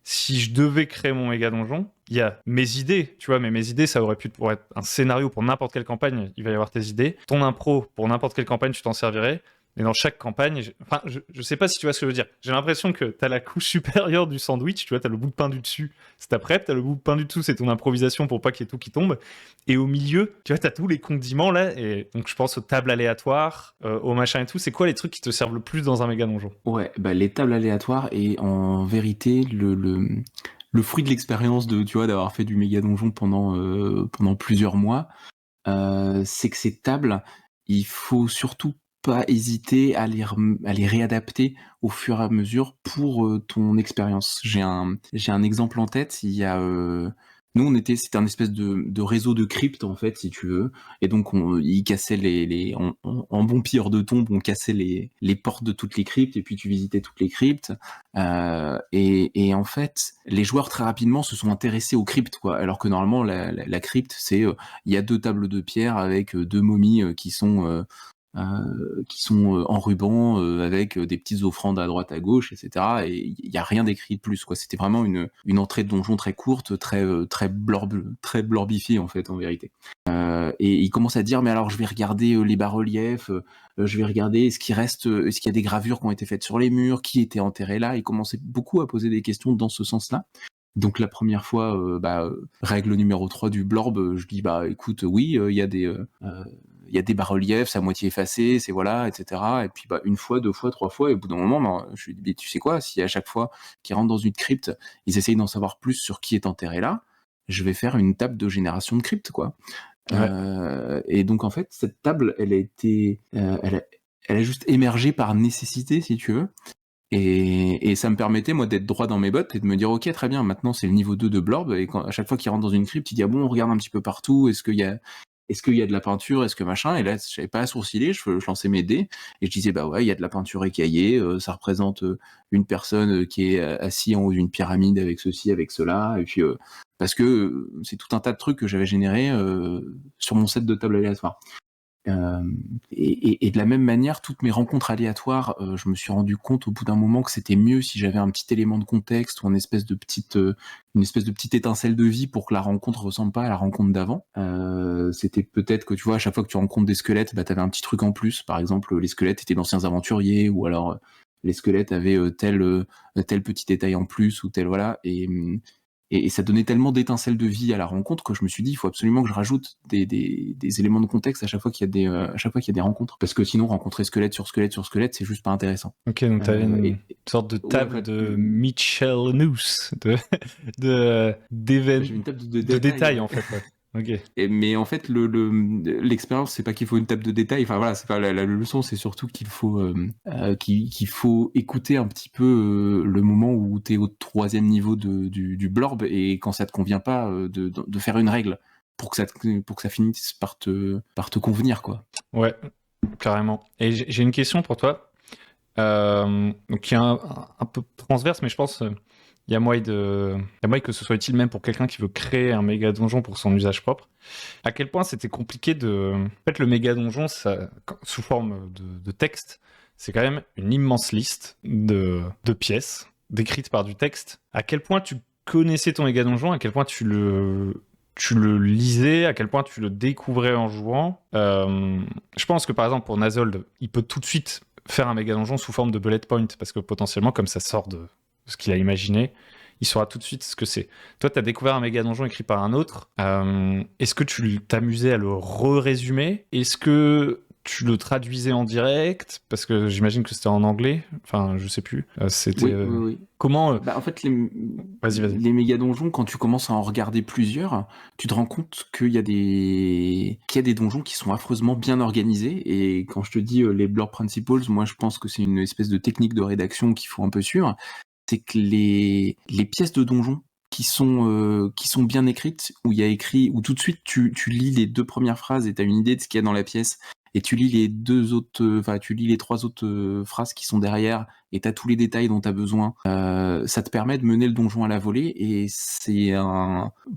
si je devais créer mon méga donjon, il y a mes idées, tu vois, mais mes idées, ça aurait pu pour être un scénario pour n'importe quelle campagne, il va y avoir tes idées. Ton impro, pour n'importe quelle campagne, tu t'en servirais. Mais dans chaque campagne, je sais pas si tu vois ce que je veux dire. J'ai l'impression que t'as la couche supérieure du sandwich, tu vois, t'as le bout de pain du dessus, c'est ta prep, t'as le bout de pain du dessous, c'est ton improvisation pour pas qu'il y ait tout qui tombe. Et au milieu, tu vois, t'as tous les condiments là, et donc je pense aux tables aléatoires, aux machins et tout. C'est quoi les trucs qui te servent le plus dans un méga donjon? Ouais, bah les tables aléatoires, et en vérité, le fruit de l'expérience tu vois, d'avoir fait du méga donjon pendant plusieurs mois, c'est que ces tables, il faut surtout pas hésiter à les réadapter au fur et à mesure pour ton expérience. J'ai un exemple en tête. Il y a nous c'était un espèce de réseau de cryptes en fait, si tu veux, et donc ils cassaient en bon pilleur de tombe, on cassait les portes de toutes les cryptes et puis tu visitais toutes les cryptes, et en fait les joueurs très rapidement se sont intéressés aux cryptes, quoi, alors que normalement la crypte c'est il y a 2 tables de pierre avec 2 momies qui sont en ruban, avec des petites offrandes à droite à gauche, etc. Et il y a rien d'écrit de plus, quoi. C'était vraiment une entrée de donjon très courte, très blorbifiée en fait, en vérité. Et il commence à dire, mais alors je vais regarder les bas-reliefs, je vais regarder est-ce qu'il y a des gravures qui ont été faites sur les murs, qui était enterré là. Il commençait beaucoup à poser des questions dans ce sens-là. Donc la première fois, règle numéro 3 du blorb, je dis écoute, oui, il y y a des bas-reliefs, c'est à moitié effacé, c'est voilà, etc. Et puis une fois, 2 fois, 3 fois, et au bout d'un moment, je lui dis, tu sais quoi, si à chaque fois qu'ils rentrent dans une crypte, ils essayent d'en savoir plus sur qui est enterré là, je vais faire une table de génération de cryptes, quoi. Ouais. Et donc en fait, cette table, elle a été, elle a juste émergé par nécessité, si tu veux. Et ça me permettait, moi, d'être droit dans mes bottes et de me dire, ok, très bien, maintenant c'est le niveau 2 de Blorb, et à chaque fois qu'il rentre dans une crypte, il dit, ah bon, on regarde un petit peu partout, est-ce qu'il y a de la peinture, est-ce que machin, et là, j'avais pas à sourciller, je lançais mes dés, et je disais, bah ouais, il y a de la peinture écaillée, ça représente une personne qui est assise en haut d'une pyramide avec ceci, avec cela, et puis, parce que c'est tout un tas de trucs que j'avais générés sur mon set de table aléatoire. Et de la même manière, toutes mes rencontres aléatoires, je me suis rendu compte au bout d'un moment que c'était mieux si j'avais un petit élément de contexte ou une espèce de petite étincelle de vie pour que la rencontre ressemble pas à la rencontre d'avant. C'était peut-être que tu vois, à chaque fois que tu rencontres des squelettes, t'avais un petit truc en plus. Par exemple, les squelettes étaient d'anciens aventuriers, ou alors les squelettes avaient tel petit détail en plus, ou tel voilà. Et ça donnait tellement d'étincelles de vie à la rencontre que je me suis dit, il faut absolument que je rajoute des éléments de contexte à chaque fois qu'il y a des rencontres. Parce que sinon, rencontrer squelette sur squelette sur squelette, c'est juste pas intéressant. Ok, donc tu avais une sorte de table de Mitchell Noose, j'ai une table de détails, en fait. Ouais. Okay. Mais en fait, l'expérience, c'est pas qu'il faut une table de détails. Enfin voilà, c'est pas la leçon, c'est surtout qu'il faut écouter un petit peu le moment où t'es au 3e niveau du Blorb, et quand ça te convient pas, de faire une règle pour que ça finisse par te convenir, quoi. Ouais, carrément. Et j'ai une question pour toi, donc qui est un peu transverse, mais je pense il y a moyen que ce soit utile même pour quelqu'un qui veut créer un méga donjon pour son usage propre. À quel point c'était compliqué En fait, le méga donjon, sous forme de texte, c'est quand même une immense liste de pièces décrites par du texte. À quel point tu connaissais ton méga donjon, à quel point tu le lisais, à quel point tu le découvrais en jouant. Je pense que par exemple pour Nazold, il peut tout de suite faire un méga donjon sous forme de bullet point, parce que potentiellement, comme ça sort de ce qu'il a imaginé, il saura tout de suite ce que c'est. Toi, tu as découvert un méga donjon écrit par un autre. Est-ce que tu t'amusais à le re-résumer? Est-ce que tu le traduisais en direct? Parce que j'imagine que c'était en anglais. Enfin, je sais plus. Oui. Comment En fait, Vas-y. Les méga donjons, quand tu commences à en regarder plusieurs, tu te rends compte qu'il y a des donjons qui sont affreusement bien organisés. Et quand je te dis les Blur Principles, moi je pense que c'est une espèce de technique de rédaction qu'il faut un peu suivre. C'est que les pièces de donjon qui sont bien écrites, où tout de suite tu lis les 2 premières phrases et t'as une idée de ce qu'il y a dans la pièce, et tu lis les 3 autres phrases qui sont derrière, et t'as tous les détails dont t'as besoin. Ça te permet de mener le donjon à la volée, et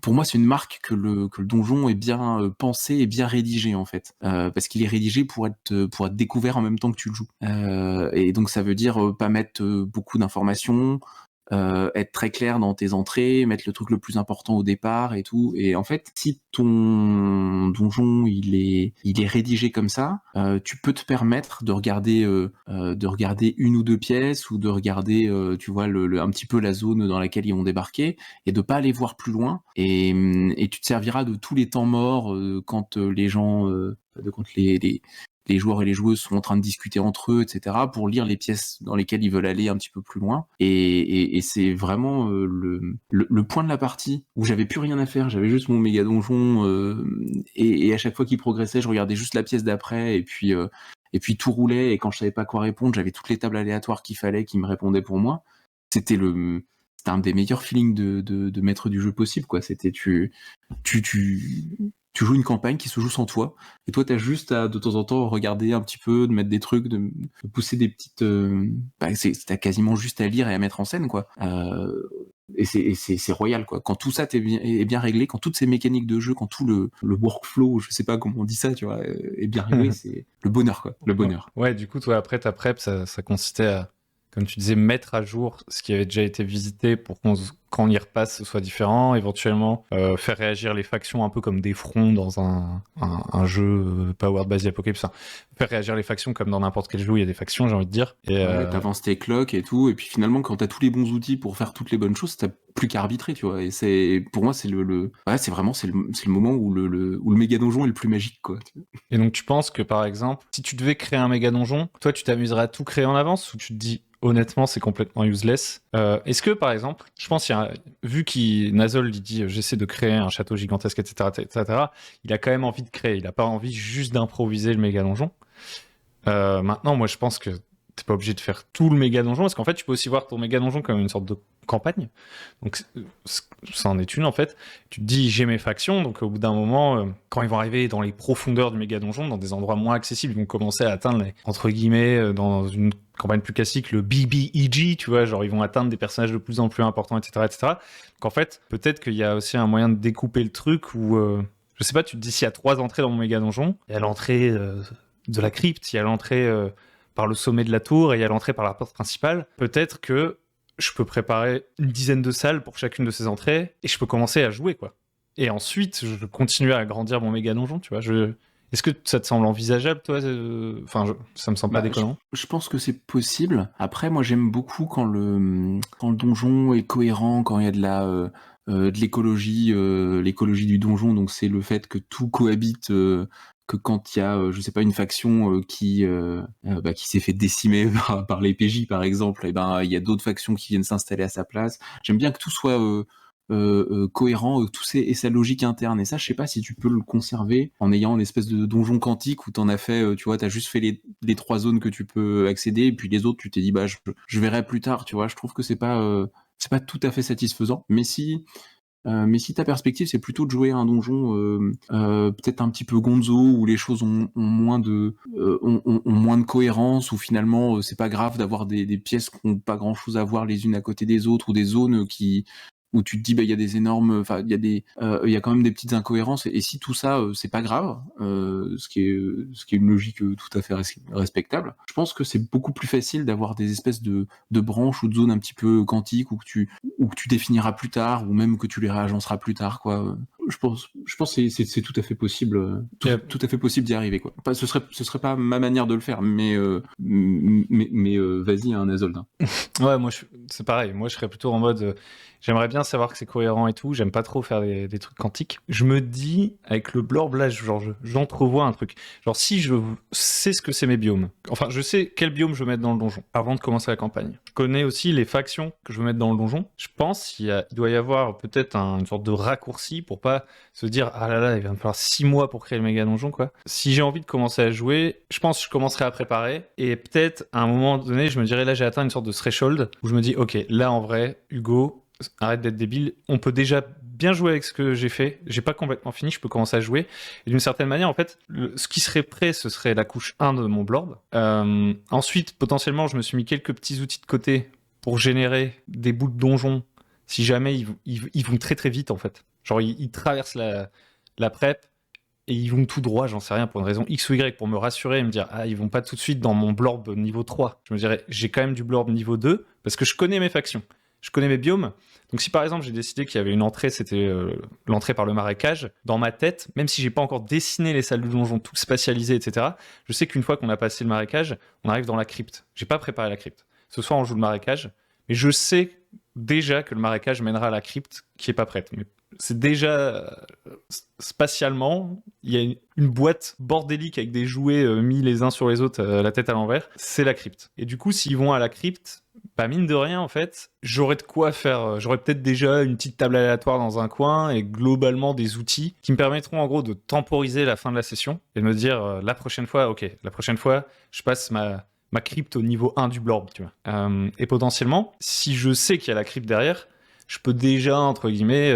pour moi, c'est une marque que le donjon est bien pensé et bien rédigé, en fait, parce qu'il est rédigé pour être découvert en même temps que tu le joues. Et donc ça veut dire pas mettre beaucoup d'informations, être très clair dans tes entrées, mettre le truc le plus important au départ et tout. Et en fait, si ton donjon il est rédigé comme ça, tu peux te permettre de regarder une ou 2 pièces, ou de regarder tu vois un petit peu la zone dans laquelle ils vont débarquer, et de pas aller voir plus loin. Et tu te serviras de tous les temps morts quand les gens quand les joueurs et les joueuses sont en train de discuter entre eux, etc., pour lire les pièces dans lesquelles ils veulent aller un petit peu plus loin. Et c'est vraiment le point de la partie où j'avais plus rien à faire, j'avais juste mon méga donjon, et à chaque fois qu'il progressait, je regardais juste la pièce d'après, et puis tout roulait, et quand je savais pas quoi répondre, j'avais toutes les tables aléatoires qu'il fallait qui me répondaient pour moi. C'était un des meilleurs feelings de maître du jeu possible, quoi. C'était tu joues une campagne qui se joue sans toi, et toi t'as juste à de temps en temps regarder un petit peu, de mettre des trucs, de pousser des petites t'as quasiment juste à lire et à mettre en scène, quoi. Et c'est royal, quoi. Quand tout ça est bien réglé, quand toutes ces mécaniques de jeu, quand tout le workflow, je sais pas comment on dit ça, tu vois, est bien réglé, c'est le bonheur, quoi. Le bonheur. Ouais, du coup, toi, après ta prep, ça consistait à, comme tu disais, mettre à jour ce qui avait déjà été visité pour qu'on quand on y repasse, ce soit différent, éventuellement faire réagir les factions un peu comme des fronts dans un jeu Powered by the Apocalypse. Enfin, faire réagir les factions comme dans n'importe quel jeu où il y a des factions, j'ai envie de dire. Et, Ouais, t'avances tes clocks et tout, et puis finalement, quand t'as tous les bons outils pour faire toutes les bonnes choses, t'as plus qu'à arbitrer, tu vois. Et c'est, pour moi, c'est ouais, c'est vraiment, c'est le moment où où le méga donjon est le plus magique, quoi. et donc tu penses que par exemple, si tu devais créer un méga donjon, toi tu t'amuserais à tout créer en avance ou tu te dis honnêtement c'est complètement useless. Est-ce que par exemple, je pense vu qu'il Nazol il dit j'essaie de créer un château gigantesque, etc., etc., il a quand même envie de créer, il a pas envie juste d'improviser le méga donjon. Maintenant, moi je pense que t'es pas obligé de faire tout le méga donjon parce qu'en fait tu peux aussi voir ton méga donjon comme une sorte de campagne. Donc ça en est une en fait. Tu te dis j'ai mes factions, donc au bout d'un moment, quand ils vont arriver dans les profondeurs du méga donjon, dans des endroits moins accessibles, ils vont commencer à atteindre entre guillemets dans une campagne plus classique le BBEG, tu vois, genre ils vont atteindre des personnages de plus en plus importants, etc., etc. Donc en fait, peut-être qu'il y a aussi un moyen de découper le truc où je sais pas, tu te dis s'il y a 3 entrées dans mon méga donjon, il y a l'entrée de la crypte, il y a l'entrée par le sommet de la tour et il y a l'entrée par la porte principale. Peut-être que je peux préparer une dizaine de salles pour chacune de ces entrées et je peux commencer à jouer, quoi. Et ensuite, je continue à agrandir mon méga donjon, tu vois. Est-ce que ça te semble envisageable, toi Enfin, ça me semble pas déconnant. Je pense que c'est possible. Après, moi, j'aime beaucoup quand quand le donjon est cohérent, quand il y a de l'écologie, l'écologie du donjon. Donc, c'est le fait que tout cohabite, que quand il y a, je sais pas, une faction qui s'est fait décimer par les PJ, par exemple, et ben, il y a d'autres factions qui viennent s'installer à sa place. J'aime bien que tout soit cohérent, ait sa logique interne. Et ça, je sais pas si tu peux le conserver en ayant une espèce de donjon quantique où t'en as fait, tu vois, t'as juste fait les 3 zones que tu peux accéder, et puis les autres, tu t'es dit, bah, je verrai plus tard, tu vois. Je trouve que c'est pas tout à fait satisfaisant. Mais si ta perspective, c'est plutôt de jouer à un donjon peut-être un petit peu gonzo, où les choses ont moins ont moins de cohérence, où finalement, c'est pas grave d'avoir des pièces qui ont pas grand-chose à voir les unes à côté des autres, ou des zones où tu te dis, bah, il y a des énormes, enfin, il y a quand même des petites incohérences, et si tout ça, c'est pas grave, ce qui est une logique tout à fait respectable, je pense que c'est beaucoup plus facile d'avoir des espèces de branches ou de zones un petit peu quantiques, ou que tu définiras plus tard, ou même que tu les réagenceras plus tard, quoi. Je pense que c'est tout à fait possible, tout à fait possible d'y arriver, quoi. Ce serait pas ma manière de le faire, mais vas-y, un Azold. Ouais, moi, c'est pareil. Moi, je serais plutôt en mode. J'aimerais bien savoir que c'est cohérent et tout. J'aime pas trop faire des trucs quantiques. Je me dis, avec le blurb, là, genre, j'entrevois un truc. Genre, si je sais ce que c'est mes biomes, enfin, je sais quel biome je veux mettre dans le donjon avant de commencer la campagne. Je connais aussi les factions que je veux mettre dans le donjon. Je pense qu'il doit y avoir peut-être une sorte de raccourci pour pas se dire, ah là là, il va me falloir 6 mois pour créer le méga donjon, quoi. Si j'ai envie de commencer à jouer, je pense que je commencerai à préparer. Et peut-être, à un moment donné, je me dirais, là, j'ai atteint une sorte de threshold où je me dis, ok, là, en vrai, Hugo, arrête d'être débile, on peut déjà bien jouer avec ce que j'ai fait, j'ai pas complètement fini, je peux commencer à jouer, et d'une certaine manière, en fait, ce qui serait prêt, ce serait la couche 1 de mon blorb. Ensuite, potentiellement, je me suis mis quelques petits outils de côté pour générer des bouts de donjon, si jamais ils vont très très vite, en fait. Genre, ils traversent la prep, et ils vont tout droit, j'en sais rien, pour une raison X ou Y, pour me rassurer et me dire, ah, ils vont pas tout de suite dans mon blorb niveau 3. Je me dirais, j'ai quand même du blorb niveau 2, parce que je connais mes factions, je connais mes biomes. Donc si par exemple j'ai décidé qu'il y avait une entrée, c'était l'entrée par le marécage, dans ma tête, même si j'ai pas encore dessiné les salles du donjon toutes spatialisées, etc., je sais qu'une fois qu'on a passé le marécage, on arrive dans la crypte. J'ai pas préparé la crypte. Ce soir on joue le marécage, mais je sais déjà que le marécage mènera à la crypte qui est pas prête. Mais c'est déjà spatialement, il y a une boîte bordélique avec des jouets mis les uns sur les autres, la tête à l'envers, c'est la crypte. Et du coup, s'ils vont à la crypte, bah mine de rien, en fait, j'aurais de quoi faire. J'aurais peut-être déjà une petite table aléatoire dans un coin et globalement des outils qui me permettront en gros de temporiser la fin de la session et de me dire la prochaine fois, je passe ma crypte au niveau 1 du blorb, tu vois. Et potentiellement, si je sais qu'il y a la crypte derrière, je peux déjà, entre guillemets,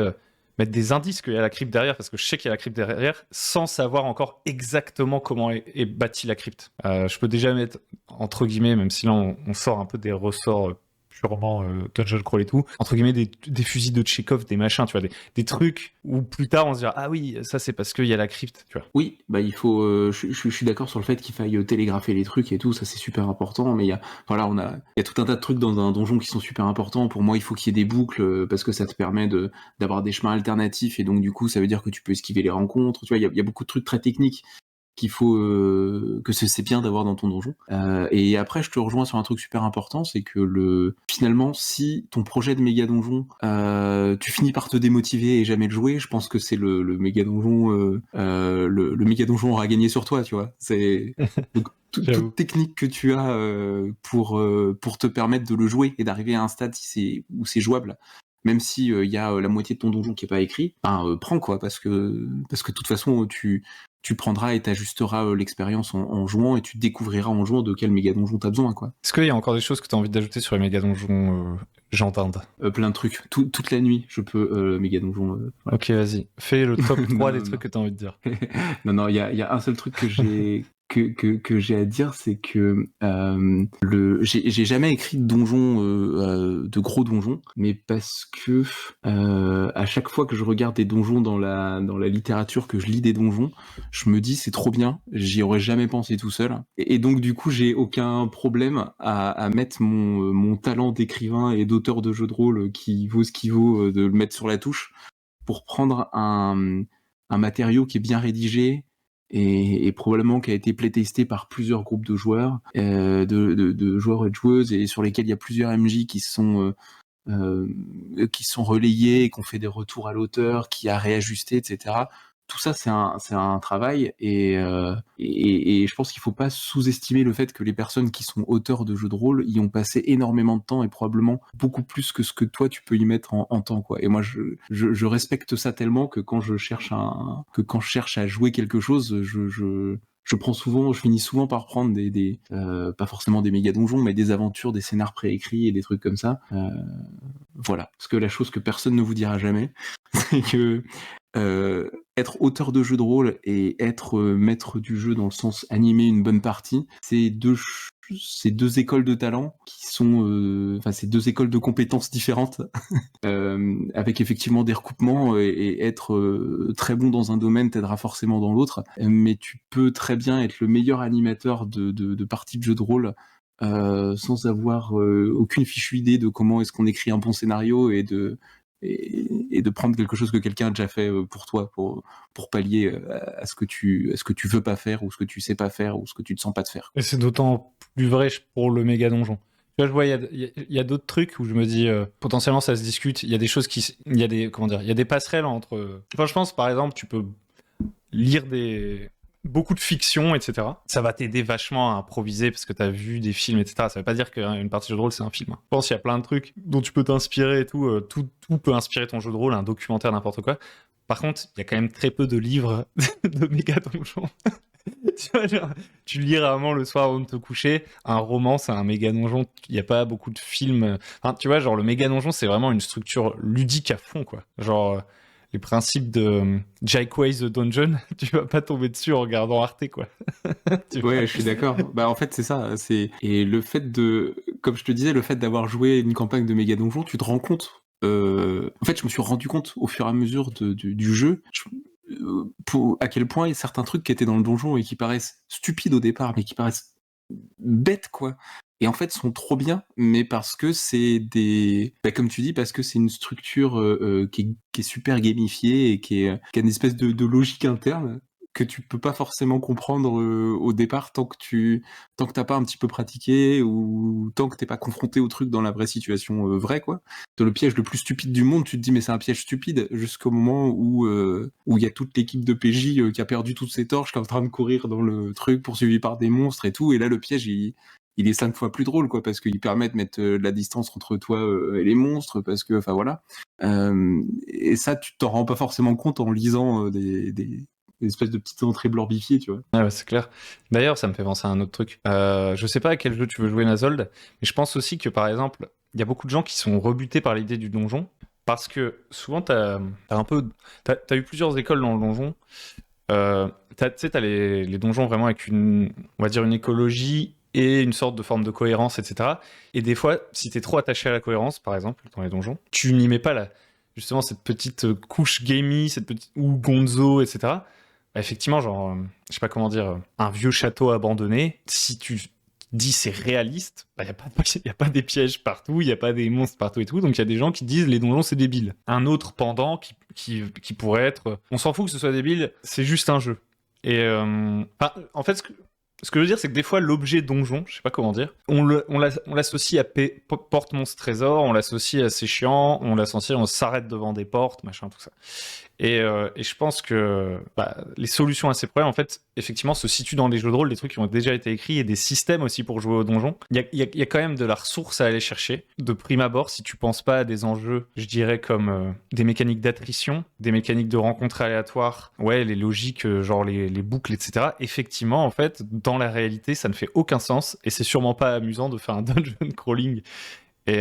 mettre des indices qu'il y a la crypte derrière, parce que je sais qu'il y a la crypte derrière, sans savoir encore exactement comment est bâtie la crypte. Je peux déjà mettre, entre guillemets, même si là on sort un peu des ressorts purement dungeon crawl et tout, entre guillemets des fusils de Chekhov, des machins, tu vois, des trucs où plus tard on se dira ah oui, ça c'est parce qu'il y a la crypte, tu vois. Oui, bah il faut. Je suis d'accord sur le fait qu'il faille télégrapher les trucs et tout, ça c'est super important. Mais il y a, voilà, il y a tout un tas de trucs dans un donjon qui sont super importants. Pour moi, il faut qu'il y ait des boucles parce que ça te permet d'avoir des chemins alternatifs et donc du coup, ça veut dire que tu peux esquiver les rencontres. Tu vois, il y a beaucoup de trucs très techniques qu'il faut que c'est bien d'avoir dans ton donjon. Et après, je te rejoins sur un truc super important, c'est que finalement, si ton projet de méga donjon, tu finis par te démotiver et jamais le jouer, je pense que c'est le méga donjon, le méga donjon aura gagné sur toi, tu vois. C'est donc toute technique que tu as pour te permettre de le jouer et d'arriver à un stade où c'est jouable. Même si il y a la moitié de ton donjon qui est pas écrit, prends quoi, parce que de toute façon tu prendras et t'ajusteras l'expérience en jouant et tu découvriras en jouant de quel méga donjon t'as besoin, quoi. Est-ce qu'il y a encore des choses que tu as envie d'ajouter sur les méga donjons Jean d'Inde? Plein de trucs. Toute la nuit, je peux méga donjon. Voilà. Ok, vas-y. Fais le top 3 des trucs que tu as envie de dire. Non, il y a un seul truc que j'ai que j'ai à dire, c'est que j'ai jamais écrit de donjon, de gros donjons, mais parce que à chaque fois que je regarde des donjons dans la littérature, que je lis des donjons, je me dis c'est trop bien, j'y aurais jamais pensé tout seul. Et donc du coup, j'ai aucun problème à mettre mon talent d'écrivain et d'auteur de jeux de rôle qui vaut ce qu'il vaut, de le mettre sur la touche pour prendre un matériau qui est bien rédigé et probablement qui a été playtesté par plusieurs groupes de joueurs, de joueurs et de joueuses, et sur lesquels il y a plusieurs MJ qui sont relayés, qui ont fait des retours à l'auteur, qui a réajusté, etc. Tout ça, c'est un travail, et je pense qu'il faut pas sous-estimer le fait que les personnes qui sont auteurs de jeux de rôle y ont passé énormément de temps, et probablement beaucoup plus que ce que toi tu peux y mettre en temps, quoi. Et moi, je respecte ça tellement que quand je cherche à jouer quelque chose, je finis souvent par prendre pas forcément des méga donjons, mais des aventures, des scénars préécrits et des trucs comme ça. Voilà. Parce que la chose que personne ne vous dira jamais, c'est que être auteur de jeu de rôle et être maître du jeu dans le sens animer une bonne partie, c'est deux écoles de talent qui sont, c'est deux écoles de compétences différentes, avec effectivement des recoupements, et être très bon dans un domaine t'aidera forcément dans l'autre, mais tu peux très bien être le meilleur animateur de parties de jeu de rôle sans avoir aucune fichue idée de comment est-ce qu'on écrit un bon scénario, et de prendre quelque chose que quelqu'un a déjà fait pour toi, pour pallier à ce que tu veux pas faire, ou ce que tu sais pas faire, ou ce que tu te sens pas de faire. Et c'est d'autant plus vrai pour le méga donjon. Tu vois, je vois, il y a d'autres trucs où je me dis, potentiellement ça se discute, il y a des choses il y a des passerelles entre... Enfin, je pense, par exemple, tu peux lire beaucoup de fiction, etc. Ça va t'aider vachement à improviser parce que t'as vu des films, etc. Ça veut pas dire qu'une partie de jeu de rôle, c'est un film. Je pense qu'il y a plein de trucs dont tu peux t'inspirer et tout. Tout peut inspirer ton jeu de rôle, un documentaire, n'importe quoi. Par contre, il y a quand même très peu de livres de méga donjons. Tu vois, genre, tu lis rarement le soir avant de te coucher. Un roman, c'est un méga donjon. Il n'y a pas beaucoup de films. Enfin, tu vois, genre, le méga donjon, c'est vraiment une structure ludique à fond, quoi. Genre, les principes de Jackways the Dungeon, tu vas pas tomber dessus en regardant Arte, quoi. Ouais, je suis d'accord. Bah, en fait, c'est ça. Et le fait comme je te disais, le fait d'avoir joué une campagne de méga donjon, tu te rends compte. En fait, je me suis rendu compte au fur et à mesure du jeu, à quel point il y a certains trucs qui étaient dans le donjon et qui paraissent stupides au départ, mais qui paraissent bêtes, quoi. Et en fait, sont trop bien, mais parce que c'est comme tu dis, parce que c'est une structure qui est super gamifiée, et qui a une espèce de logique interne que tu peux pas forcément comprendre au départ tant que t'as pas un petit peu pratiqué, ou tant que t'es pas confronté au truc dans la vraie situation vraie, quoi. C'est le piège le plus stupide du monde, tu te dis mais c'est un piège stupide, jusqu'au moment où il y a toute l'équipe de PJ qui a perdu toutes ses torches, qui est en train de courir dans le truc poursuivi par des monstres et tout, et là le piège il est 5 fois plus drôle, quoi, parce qu'il permet de mettre de la distance entre toi et les monstres, parce que, enfin voilà. Et ça, tu t'en rends pas forcément compte en lisant des espèces de petites entrées blorbifiées, tu vois. Ah ouais, c'est clair. D'ailleurs, ça me fait penser à un autre truc. Je sais pas à quel jeu tu veux jouer, Nazold, mais je pense aussi que, par exemple, il y a beaucoup de gens qui sont rebutés par l'idée du donjon, parce que souvent, t'as eu plusieurs écoles dans le donjon. Tu sais, t'as les donjons vraiment avec on va dire une écologie et une sorte de forme de cohérence, etc. Et des fois, si t'es trop attaché à la cohérence, par exemple, dans les donjons, tu n'y mets pas justement cette petite couche gamey, ou gonzo, etc. Bah, effectivement, genre, je sais pas comment dire, un vieux château abandonné, si tu dis c'est réaliste, bah, y a pas des pièges partout, il y a pas des monstres partout et tout, donc il y a des gens qui disent les donjons c'est débile. Un autre pendant qui pourrait être, on s'en fout que ce soit débile, c'est juste un jeu. Et en fait, ce que je veux dire, c'est que des fois, l'objet donjon, je sais pas comment dire, on l'associe à porte monstre trésor, on l'associe à c'est chiant, on s'arrête devant des portes, machin, tout ça. Et je pense que les solutions à ces problèmes, en fait, effectivement, se situent dans les jeux de rôle, des trucs qui ont déjà été écrits et des systèmes aussi pour jouer au donjon. Il y a quand même de la ressource à aller chercher. De prime abord, si tu penses pas à des enjeux, je dirais comme des mécaniques d'attrition, des mécaniques de rencontres aléatoires, ouais, les logiques, genre les boucles, etc. Effectivement, en fait, dans la réalité, ça ne fait aucun sens et c'est sûrement pas amusant de faire un dungeon crawling. Et,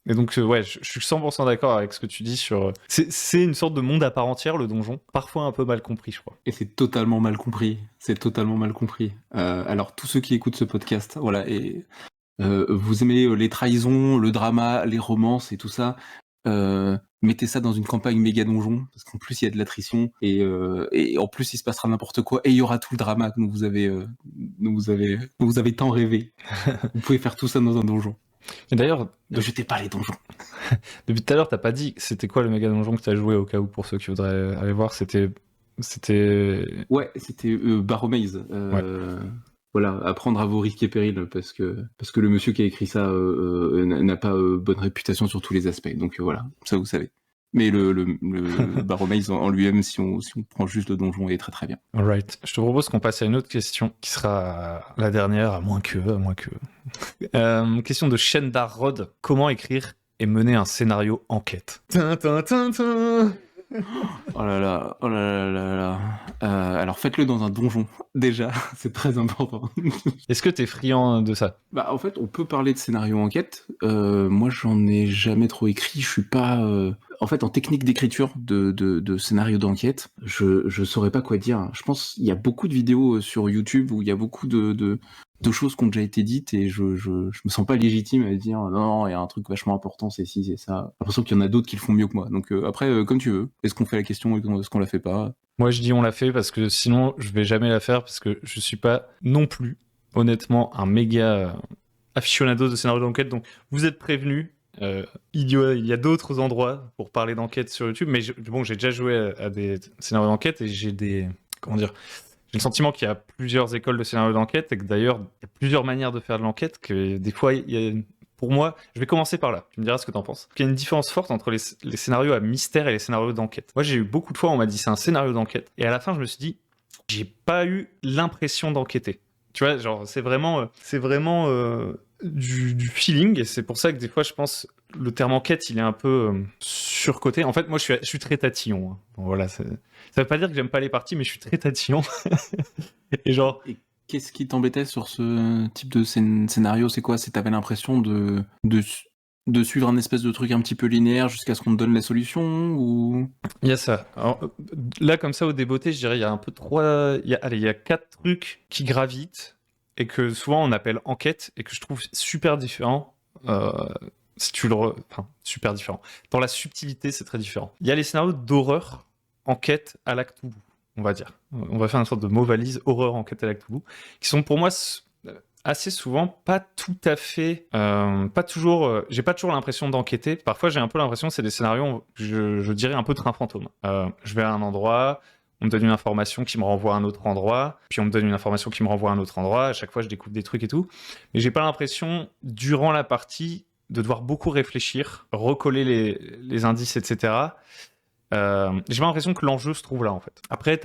et donc, ouais, je suis 100% d'accord avec ce que tu dis sur... C'est une sorte de monde à part entière, le donjon. Parfois un peu mal compris, je crois. Et c'est totalement mal compris. C'est totalement mal compris. Alors, tous ceux qui écoutent ce podcast, voilà, et vous aimez les trahisons, le drama, les romances et tout ça, mettez ça dans une campagne méga donjon, parce qu'en plus, il y a de l'attrition, et en plus, il se passera n'importe quoi, et il y aura tout le drama dont vous avez tant rêvé. Vous pouvez faire tout ça dans un donjon. Et d'ailleurs, Ne jetez pas les donjons. depuis tout à l'heure, t'as pas dit c'était quoi le méga donjon que t'as joué, au cas où, pour ceux qui voudraient aller voir, c'était... Ouais, c'était Baromaze. Voilà, à prendre à vos risques et périls, parce que le monsieur qui a écrit ça n'a pas bonne réputation sur tous les aspects. Donc voilà, ça vous savez. Mais le Baromaze en lui-même, si on prend juste le donjon, il est très très bien. Alright. Je te propose qu'on passe à une autre question, qui sera la dernière, à moins que... question de Shendar Rod. Comment écrire et mener un scénario enquête? Oh là là, oh là là là là. Alors faites-le dans un donjon, déjà, c'est très important. Est-ce que t'es friand de ça? Bah en fait, on peut parler de scénario enquête. Moi, j'en ai jamais trop écrit. Je suis pas... En fait, en technique d'écriture de scénario d'enquête, je saurais pas quoi dire. Je pense qu'il y a beaucoup de vidéos sur YouTube où il y a beaucoup de choses qui ont déjà été dites et je me sens pas légitime à dire non, il y a un truc vachement important, c'est ci, c'est ça. J'ai l'impression qu'il y en a d'autres qui le font mieux que moi. Donc après, comme tu veux. Est-ce qu'on fait la question, est-ce qu'on la fait pas? Moi, je dis on l'a fait parce que sinon, je vais jamais la faire parce que je suis pas non plus, honnêtement, un méga aficionado de scénario d'enquête. Donc, vous êtes prévenus. Il y a d'autres endroits pour parler d'enquête sur YouTube, mais j'ai déjà joué à des scénarios d'enquête et comment dire, j'ai le sentiment qu'il y a plusieurs écoles de scénario d'enquête et que d'ailleurs, il y a plusieurs manières de faire de l'enquête, que des fois, pour moi, je vais commencer par là, tu me diras ce que t'en penses. Il y a une différence forte entre les scénarios à mystère et les scénarios d'enquête. Moi, j'ai eu beaucoup de fois, on m'a dit c'est un scénario d'enquête, et à la fin, je me suis dit, j'ai pas eu l'impression d'enquêter. Tu vois, genre, c'est vraiment du feeling, et c'est pour ça que des fois, je pense, le terme enquête, il est un peu surcoté. En fait, moi, je suis très tatillon. Hein. Bon, voilà, ça veut pas dire que j'aime pas les parties, mais je suis très tatillon. Et genre... Et qu'est-ce qui t'embêtait sur ce type de scénario? C'est quoi? C'est t'avais l'impression de suivre un espèce de truc un petit peu linéaire jusqu'à ce qu'on te donne la solution ou... Il y a ça. Alors, là, comme ça, au débeauté, je dirais, il y a un peu il y a 4 trucs qui gravitent et que souvent on appelle enquête et que je trouve super différent. Si tu enfin, super différent. Dans la subtilité, c'est très différent. Il y a les scénarios d'horreur, enquête à la Cthulhu, on va dire. On va faire une sorte de mot valise horreur, enquête à la Cthulhu, qui sont pour moi assez souvent pas tout à fait, pas toujours, j'ai pas toujours l'impression d'enquêter. Parfois, j'ai un peu l'impression que c'est des scénarios, je dirais un peu train fantôme. Je vais à un endroit, on me donne une information qui me renvoie à un autre endroit, puis on me donne une information qui me renvoie à un autre endroit. À chaque fois, je découvre des trucs et tout, mais j'ai pas l'impression durant la partie de devoir beaucoup réfléchir, recoller les indices, etc. J'ai pas l'impression que l'enjeu se trouve là, en fait. Après,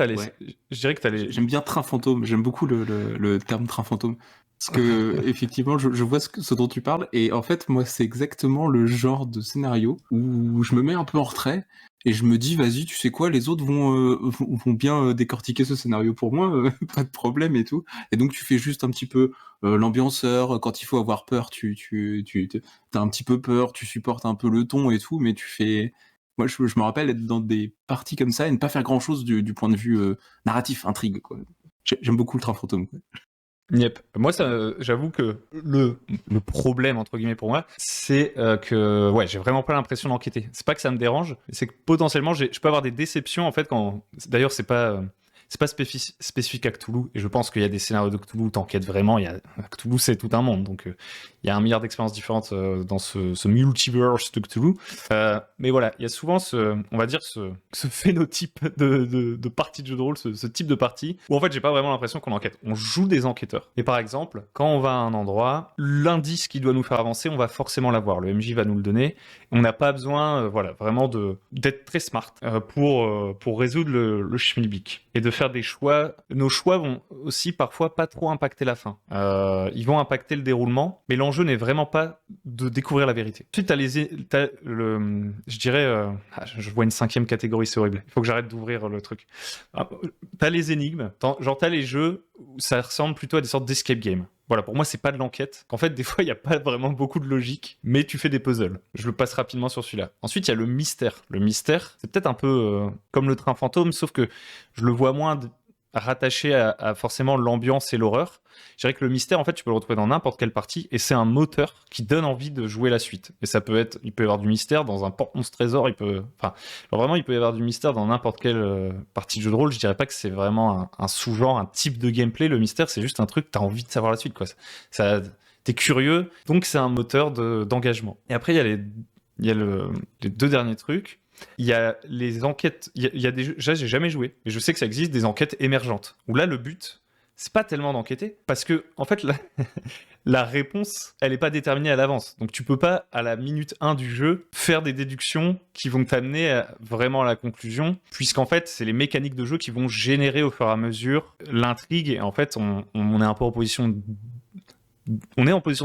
je dirais que t'as les... J'aime bien train fantôme, j'aime beaucoup le terme train fantôme. Parce que, effectivement, je vois ce dont tu parles, et en fait, moi, c'est exactement le genre de scénario où je me mets un peu en retrait, et je me dis, vas-y, tu sais quoi, les autres vont bien décortiquer ce scénario pour moi, pas de problème et tout. Et donc, tu fais juste un petit peu l'ambianceur, quand il faut avoir peur, t'as un petit peu peur, tu supportes un peu le ton et tout, mais tu fais... Moi, je me rappelle être dans des parties comme ça et ne pas faire grand-chose du point de vue narratif, intrigue, quoi. J'aime beaucoup le train fantôme, quoi. Yep. Moi, j'avoue que le problème, entre guillemets, pour moi, c'est que ouais, j'ai vraiment pas l'impression d'enquêter. C'est pas que ça me dérange, c'est que potentiellement, je peux avoir des déceptions, en fait, quand... D'ailleurs, c'est pas spécifique à Cthulhu, et je pense qu'il y a des scénarios de Cthulhu où t'enquêtes vraiment. Cthulhu, c'est tout un monde, donc il y a un milliard d'expériences différentes dans ce multiverse de Cthulhu. Mais voilà, il y a souvent on va dire ce phénotype de partie de jeu de rôle, ce type de partie, où en fait j'ai pas vraiment l'impression qu'on enquête. On joue des enquêteurs. Et par exemple, quand on va à un endroit, l'indice qui doit nous faire avancer, on va forcément l'avoir. Le MJ va nous le donner. On n'a pas besoin, voilà, vraiment d'être très smart pour résoudre le schmilblick et de faire des choix. Nos choix vont aussi parfois pas trop impacter la fin. Ils vont impacter le déroulement, mais l'enjeu n'est vraiment pas de découvrir la vérité. Ensuite, je dirais, je vois une 5e catégorie, c'est horrible. Il faut que j'arrête d'ouvrir le truc. T'as les énigmes, genre t'as les jeux où ça ressemble plutôt à des sortes d'escape game. Voilà, pour moi, c'est pas de l'enquête. En fait, des fois, il n'y a pas vraiment beaucoup de logique, mais tu fais des puzzles. Je le passe rapidement sur celui-là. Ensuite, il y a le mystère. Le mystère, c'est peut-être un peu comme le train fantôme, sauf que je le vois moins rattaché à forcément l'ambiance et l'horreur. Je dirais que le mystère, en fait, tu peux le retrouver dans n'importe quelle partie, et c'est un moteur qui donne envie de jouer la suite. Et il peut y avoir du mystère dans un porte-monstre trésor, vraiment, il peut y avoir du mystère dans n'importe quelle partie de jeu de rôle. Je dirais pas que c'est vraiment un sous-genre, un type de gameplay. Le mystère, c'est juste un truc, t'as envie de savoir la suite, quoi. T'es curieux, donc c'est un moteur d'engagement. Et après, il y a les 2 derniers trucs. Il y a les enquêtes, il y a des jeux, j'ai jamais joué, mais je sais que ça existe des enquêtes émergentes, où là le but, c'est pas tellement d'enquêter, parce que en fait la réponse, elle est pas déterminée à l'avance. Donc tu peux pas, à la minute 1 du jeu, faire des déductions qui vont t'amener vraiment à la conclusion, puisqu'en fait, c'est les mécaniques de jeu qui vont générer au fur et à mesure l'intrigue, et en fait, on est un peu en position de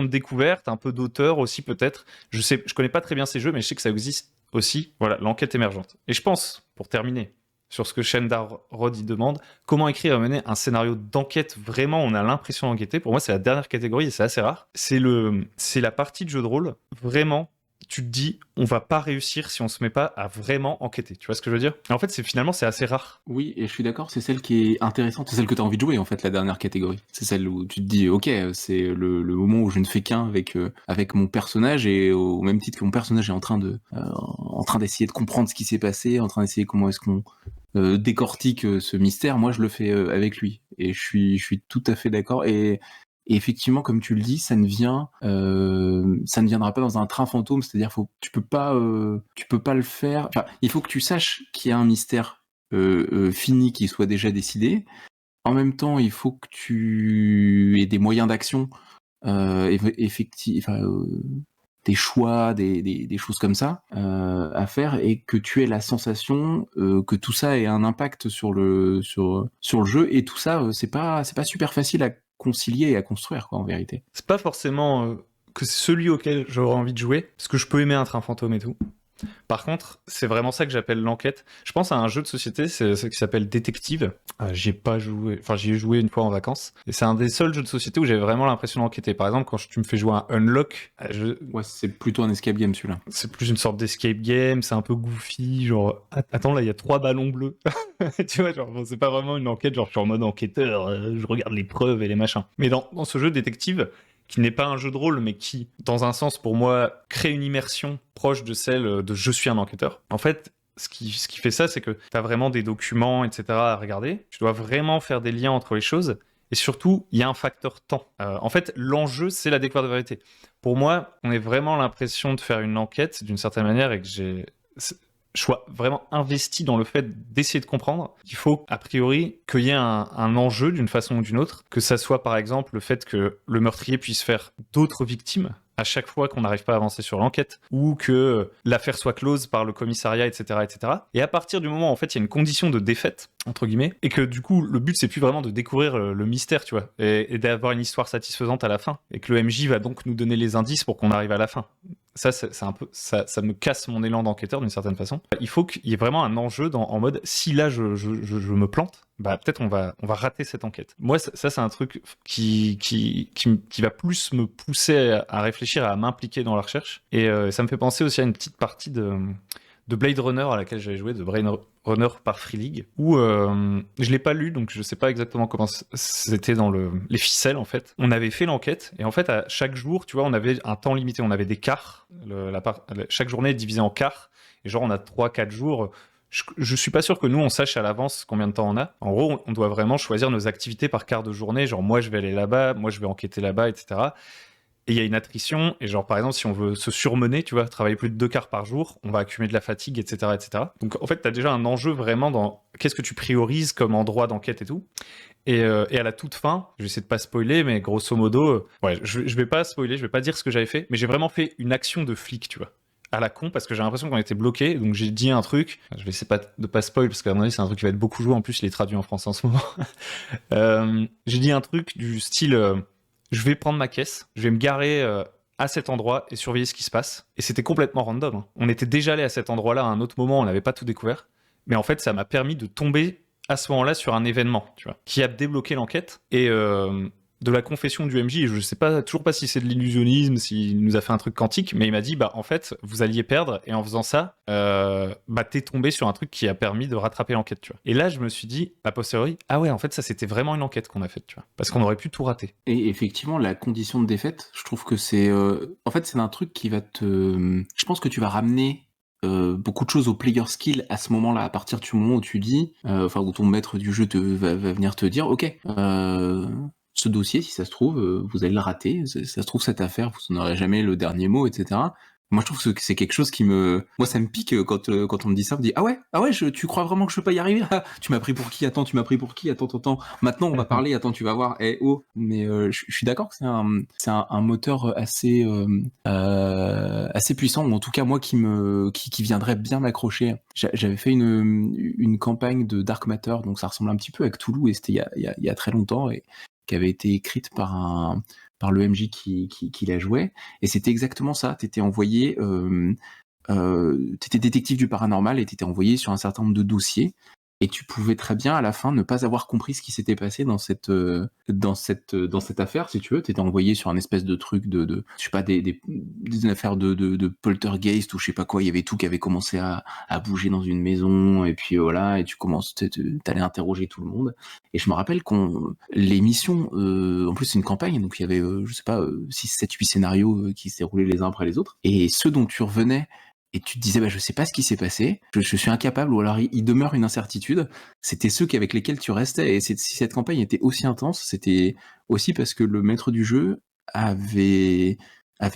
découverte, un peu d'auteur aussi peut-être. Je connais pas très bien ces jeux, mais je sais que ça existe aussi. Voilà, l'enquête émergente. Et je pense, pour terminer, sur ce que Shendar Rod y demande, comment écrire et mener un scénario d'enquête vraiment on a l'impression d'enquêter. Pour moi, c'est la dernière catégorie et c'est assez rare. C'est la partie de jeu de rôle vraiment. Tu te dis, on va pas réussir si on se met pas à vraiment enquêter. Tu vois ce que je veux dire? Et en fait, finalement, c'est assez rare. Oui, et je suis d'accord, c'est celle qui est intéressante, c'est celle que tu as envie de jouer en fait, la dernière catégorie. C'est celle où tu te dis, ok, c'est le moment où je ne fais qu'un avec mon personnage, et au même titre que mon personnage est en train d'essayer de comprendre ce qui s'est passé, en train d'essayer comment est-ce qu'on décortique ce mystère, moi je le fais avec lui. Et je suis tout à fait d'accord. Et effectivement, comme tu le dis, ça ne viendra pas dans un train fantôme, c'est-à-dire tu peux pas le faire. Enfin, il faut que tu saches qu'il y a un mystère fini qui soit déjà décidé. En même temps, il faut que tu aies des moyens d'action, des choix, des choses comme ça à faire, et que tu aies la sensation que tout ça ait un impact sur le jeu. Et tout ça, c'est pas super facile à concilier et à construire, quoi, en vérité. C'est pas forcément que c'est celui auquel j'aurais envie de jouer, parce que je peux aimer un train fantôme et tout. Par contre, c'est vraiment ça que j'appelle l'enquête. Je pense à un jeu de société, c'est ce qui s'appelle Détective. J'y ai pas joué, enfin j'y ai joué une fois en vacances. Et c'est un des seuls jeux de société où j'avais vraiment l'impression d'enquêter. Par exemple, quand tu me fais jouer un Unlock, Ouais, c'est plutôt un escape game celui-là. c'est plus une sorte d'escape game, c'est un peu goofy, genre attends là il y a 3 ballons bleus. Tu vois, genre bon, c'est pas vraiment une enquête, genre je suis en mode enquêteur, je regarde les preuves et les machins. Mais dans ce jeu Détective, qui n'est pas un jeu de rôle, mais qui, dans un sens, pour moi, crée une immersion proche de celle de je suis un enquêteur. En fait, ce qui fait ça, c'est que tu as vraiment des documents, etc. à regarder. Tu dois vraiment faire des liens entre les choses. Et surtout, il y a un facteur temps. En fait, l'enjeu, c'est la découverte de vérité. Pour moi, on a vraiment l'impression de faire une enquête, d'une certaine manière, et que je sois vraiment investi dans le fait d'essayer de comprendre. Il faut, a priori, qu'il y ait un enjeu d'une façon ou d'une autre, que ça soit par exemple le fait que le meurtrier puisse faire d'autres victimes à chaque fois qu'on n'arrive pas à avancer sur l'enquête, ou que l'affaire soit close par le commissariat, etc., etc. Et à partir du moment où en fait il y a une condition de défaite, entre guillemets, et que du coup le but c'est plus vraiment de découvrir le mystère, tu vois, et d'avoir une histoire satisfaisante à la fin, et que le MJ va donc nous donner les indices pour qu'on arrive à la fin. Ça, c'est un peu, ça me casse mon élan d'enquêteur d'une certaine façon. Il faut qu'il y ait vraiment un enjeu en mode, si là je me plante, bah peut-être on va rater cette enquête. Moi, ça c'est un truc qui va plus me pousser à réfléchir, à m'impliquer dans la recherche. Et ça me fait penser aussi à une petite partie de de Blade Runner à laquelle j'avais joué, de Blade Runner par Free League, où je l'ai pas lu, donc je sais pas exactement comment c'était dans les ficelles en fait. On avait fait l'enquête, et en fait à chaque jour, tu vois, on avait un temps limité, on avait des quarts, chaque journée est divisée en quarts, et genre on a 3-4 jours. Je suis pas sûr que nous on sache à l'avance combien de temps on a. En gros, on doit vraiment choisir nos activités par quart de journée, genre moi je vais aller là-bas, moi je vais enquêter là-bas, etc. Et il y a une attrition, et genre par exemple si on veut se surmener, tu vois, travailler plus de 2 quarts par jour, on va accumuler de la fatigue, etc. etc. Donc en fait, tu as déjà un enjeu vraiment dans qu'est-ce que tu priorises comme endroit d'enquête et tout. Et à la toute fin, je vais essayer de pas spoiler, mais grosso modo, ouais, je vais pas spoiler, je vais pas dire ce que j'avais fait, mais j'ai vraiment fait une action de flic, tu vois. À la con, parce que j'ai l'impression qu'on était bloqué, donc j'ai dit un truc, je vais essayer de pas spoil, parce qu'à mon avis c'est un truc qui va être beaucoup joué, en plus il est traduit en français en ce moment. J'ai dit un truc du style, je vais prendre ma caisse, je vais me garer à cet endroit et surveiller ce qui se passe. Et c'était complètement random, hein. On était déjà allé à cet endroit-là à un autre moment, on n'avait pas tout découvert, mais en fait ça m'a permis de tomber à ce moment-là sur un événement, tu vois, qui a débloqué l'enquête, et de la confession du MJ, et je sais pas, toujours pas si c'est de l'illusionnisme, s'il nous a fait un truc quantique, mais il m'a dit, bah en fait, vous alliez perdre, et en faisant ça, bah t'es tombé sur un truc qui a permis de rattraper l'enquête, tu vois. Et là, je me suis dit, a posteriori, ah ouais, en fait, ça c'était vraiment une enquête qu'on a faite, tu vois, parce qu'on aurait pu tout rater. Et effectivement, la condition de défaite, je trouve que c'est... en fait, c'est un truc qui va te... Je pense que tu vas ramener beaucoup de choses au player skill à ce moment-là, à partir du moment où tu dis, enfin où ton maître du jeu va venir te dire, ok, ce dossier, si ça se trouve, vous allez le rater, ça se trouve cette affaire, vous n'aurez jamais le dernier mot, etc. Moi, je trouve que c'est quelque chose qui moi, ça me pique quand on me dit ça, on me dit, ah ouais, tu crois vraiment que je peux pas y arriver? Ah, tu m'as pris pour qui? Attends, tu m'as pris pour qui? Attends. Maintenant, on va parler, attends, tu vas voir. Eh, oh. Mais je suis d'accord que c'est un moteur assez puissant, ou en tout cas, moi, qui viendrait bien m'accrocher. J'avais fait une campagne de Dark Matter, donc ça ressemble un petit peu à Cthulhu, et c'était il y a très longtemps, et qui avait été écrite par le MJ qui la jouait, et c'était exactement ça. T'étais envoyé, t'étais détective du paranormal, et t'étais envoyé sur un certain nombre de dossiers, et tu pouvais très bien à la fin ne pas avoir compris ce qui s'était passé dans cette affaire, si tu veux. T'étais envoyé sur un espèce de truc de je sais pas, des affaires de poltergeist ou je sais pas quoi. Il y avait tout qui avait commencé à bouger dans une maison, et puis voilà, et t'allais interroger tout le monde. Et je me rappelle les missions, en plus c'est une campagne, donc il y avait je sais pas 6, 7, 8 scénarios qui se déroulaient les uns après les autres, et ceux dont tu revenais et tu te disais, bah, je sais pas ce qui s'est passé, je suis incapable, ou alors il demeure une incertitude, c'était ceux avec lesquels tu restais. Et si cette campagne était aussi intense, c'était aussi parce que le maître du jeu avait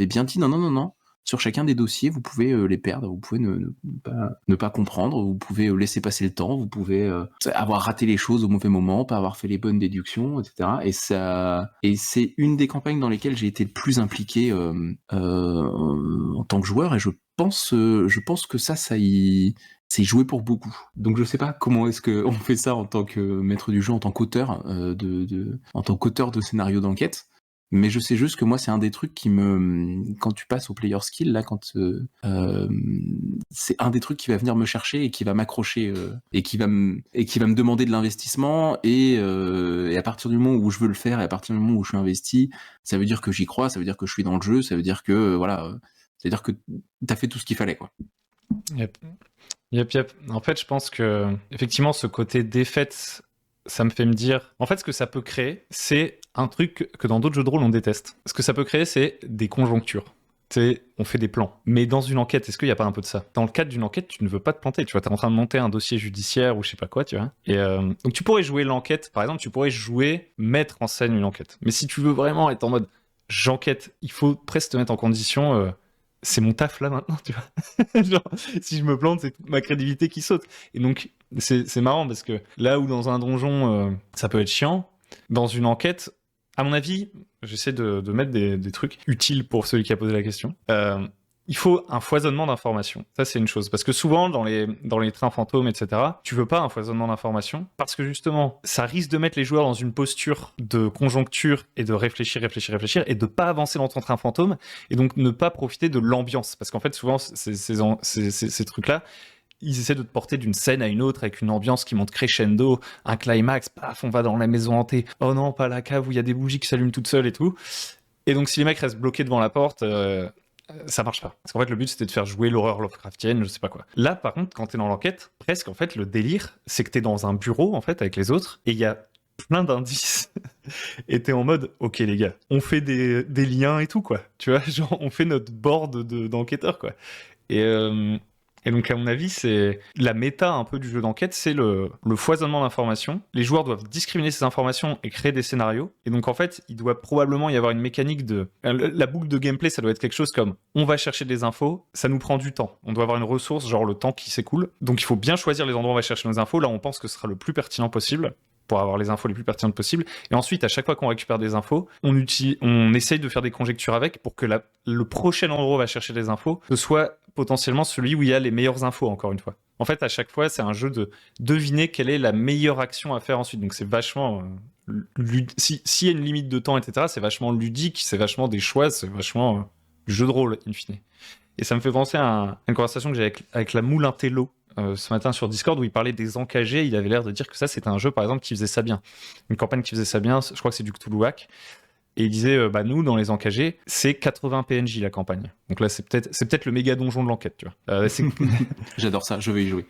bien dit, non, sur chacun des dossiers, vous pouvez les perdre, vous pouvez ne pas comprendre, vous pouvez laisser passer le temps, vous pouvez avoir raté les choses au mauvais moment, pas avoir fait les bonnes déductions, etc. Et c'est une des campagnes dans lesquelles j'ai été le plus impliqué en tant que joueur, et je pense que ça y c'est joué pour beaucoup. Donc je sais pas comment est-ce que on fait ça en tant que maître du jeu, en tant qu'auteur en tant qu'auteur de scénario d'enquête. Mais je sais juste que moi, c'est un des trucs quand tu passes au player skill, là, c'est un des trucs qui va venir me chercher et qui va m'accrocher et qui va me demander de l'investissement, et à partir du moment où je veux le faire, et à partir du moment où je suis investi, ça veut dire que j'y crois, ça veut dire que je suis dans le jeu, ça veut dire que voilà, c'est-à-dire que t'as fait tout ce qu'il fallait, quoi. Yep. En fait, je pense que effectivement, ce côté défaite, ça me fait me dire, en fait, ce que ça peut créer, c'est un truc que dans d'autres jeux de rôle on déteste. Ce que ça peut créer, c'est des conjonctures. On fait des plans. Mais dans une enquête, est-ce qu'il n'y a pas un peu de ça? Dans le cadre d'une enquête, tu ne veux pas te planter. Tu vois, t'es en train de monter un dossier judiciaire ou je sais pas quoi, tu vois. Et donc tu pourrais jouer l'enquête, par exemple, tu pourrais mettre en scène une enquête. Mais si tu veux vraiment être en mode j'enquête, il faut presque te mettre en condition. C'est mon taf là maintenant, tu vois. Genre, si je me plante, c'est toute ma crédibilité qui saute. Et donc, c'est marrant parce que là où dans un donjon, ça peut être chiant, dans une enquête, à mon avis, j'essaie de mettre des trucs utiles pour celui qui a posé la question. Il faut un foisonnement d'informations. Ça, c'est une chose. Parce que souvent, dans les trains fantômes, etc., tu veux pas un foisonnement d'informations parce que justement, ça risque de mettre les joueurs dans une posture de conjoncture et de réfléchir et de pas avancer dans ton train fantôme et donc ne pas profiter de l'ambiance. Parce qu'en fait, souvent, ces trucs-là, ils essaient de te porter d'une scène à une autre avec une ambiance qui monte crescendo, un climax, paf, on va dans la maison hantée. Oh non, pas la cave où il y a des bougies qui s'allument toutes seules et tout. Et donc, si les mecs restent bloqués devant la porte, ça marche pas. Parce qu'en fait, le but, c'était de faire jouer l'horreur Lovecraftienne, je sais pas quoi. Là, par contre, quand t'es dans l'enquête, presque, en fait, le délire, c'est que t'es dans un bureau, en fait, avec les autres, et il y a plein d'indices. Et t'es en mode, ok, les gars, on fait des liens et tout, quoi. Tu vois, genre, on fait notre board d'enquêteurs, quoi. Et, euh, et donc, à mon avis, c'est la méta un peu du jeu d'enquête, c'est le foisonnement d'informations. Les joueurs doivent discriminer ces informations et créer des scénarios. Et donc, en fait, il doit probablement y avoir une mécanique de... La boucle de gameplay, ça doit être quelque chose comme on va chercher des infos, ça nous prend du temps. On doit avoir une ressource, genre le temps qui s'écoule. Donc, il faut bien choisir les endroits où on va chercher nos infos. Là, on pense que ce sera le plus pertinent possible pour avoir les infos les plus pertinentes possibles. Et ensuite, à chaque fois qu'on récupère des infos, on essaye de faire des conjectures avec pour que le prochain endroit où on va chercher des infos, ce soit potentiellement celui où il y a les meilleures infos, encore une fois. En fait, à chaque fois, c'est un jeu de deviner quelle est la meilleure action à faire ensuite. Donc c'est vachement... s'il y a une limite de temps, etc., c'est vachement ludique, c'est vachement des choix, c'est vachement du jeu de rôle, in fine. Et ça me fait penser à une conversation que j'ai avec la moule Intello, ce matin sur Discord, où il parlait des encagés. Il avait l'air de dire que ça, c'était un jeu, par exemple, qui faisait ça bien. Une campagne qui faisait ça bien, je crois que c'est du Cthulhuac. Et il disait, bah nous, dans les encagés, c'est 80 PNJ la campagne. Donc là, c'est peut-être le méga donjon de l'enquête, tu vois. J'adore ça, je vais y jouer.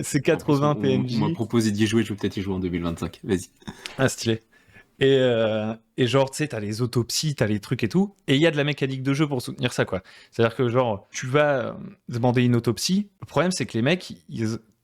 C'est 80 PNJ. On m'a proposé d'y jouer, je vais peut-être y jouer en 2025. Vas-y. Ah, stylé. Et genre, tu sais, t'as les autopsies, t'as les trucs et tout, et il y a de la mécanique de jeu pour soutenir ça, quoi. C'est-à-dire que, genre, tu vas demander une autopsie, le problème, c'est que les mecs,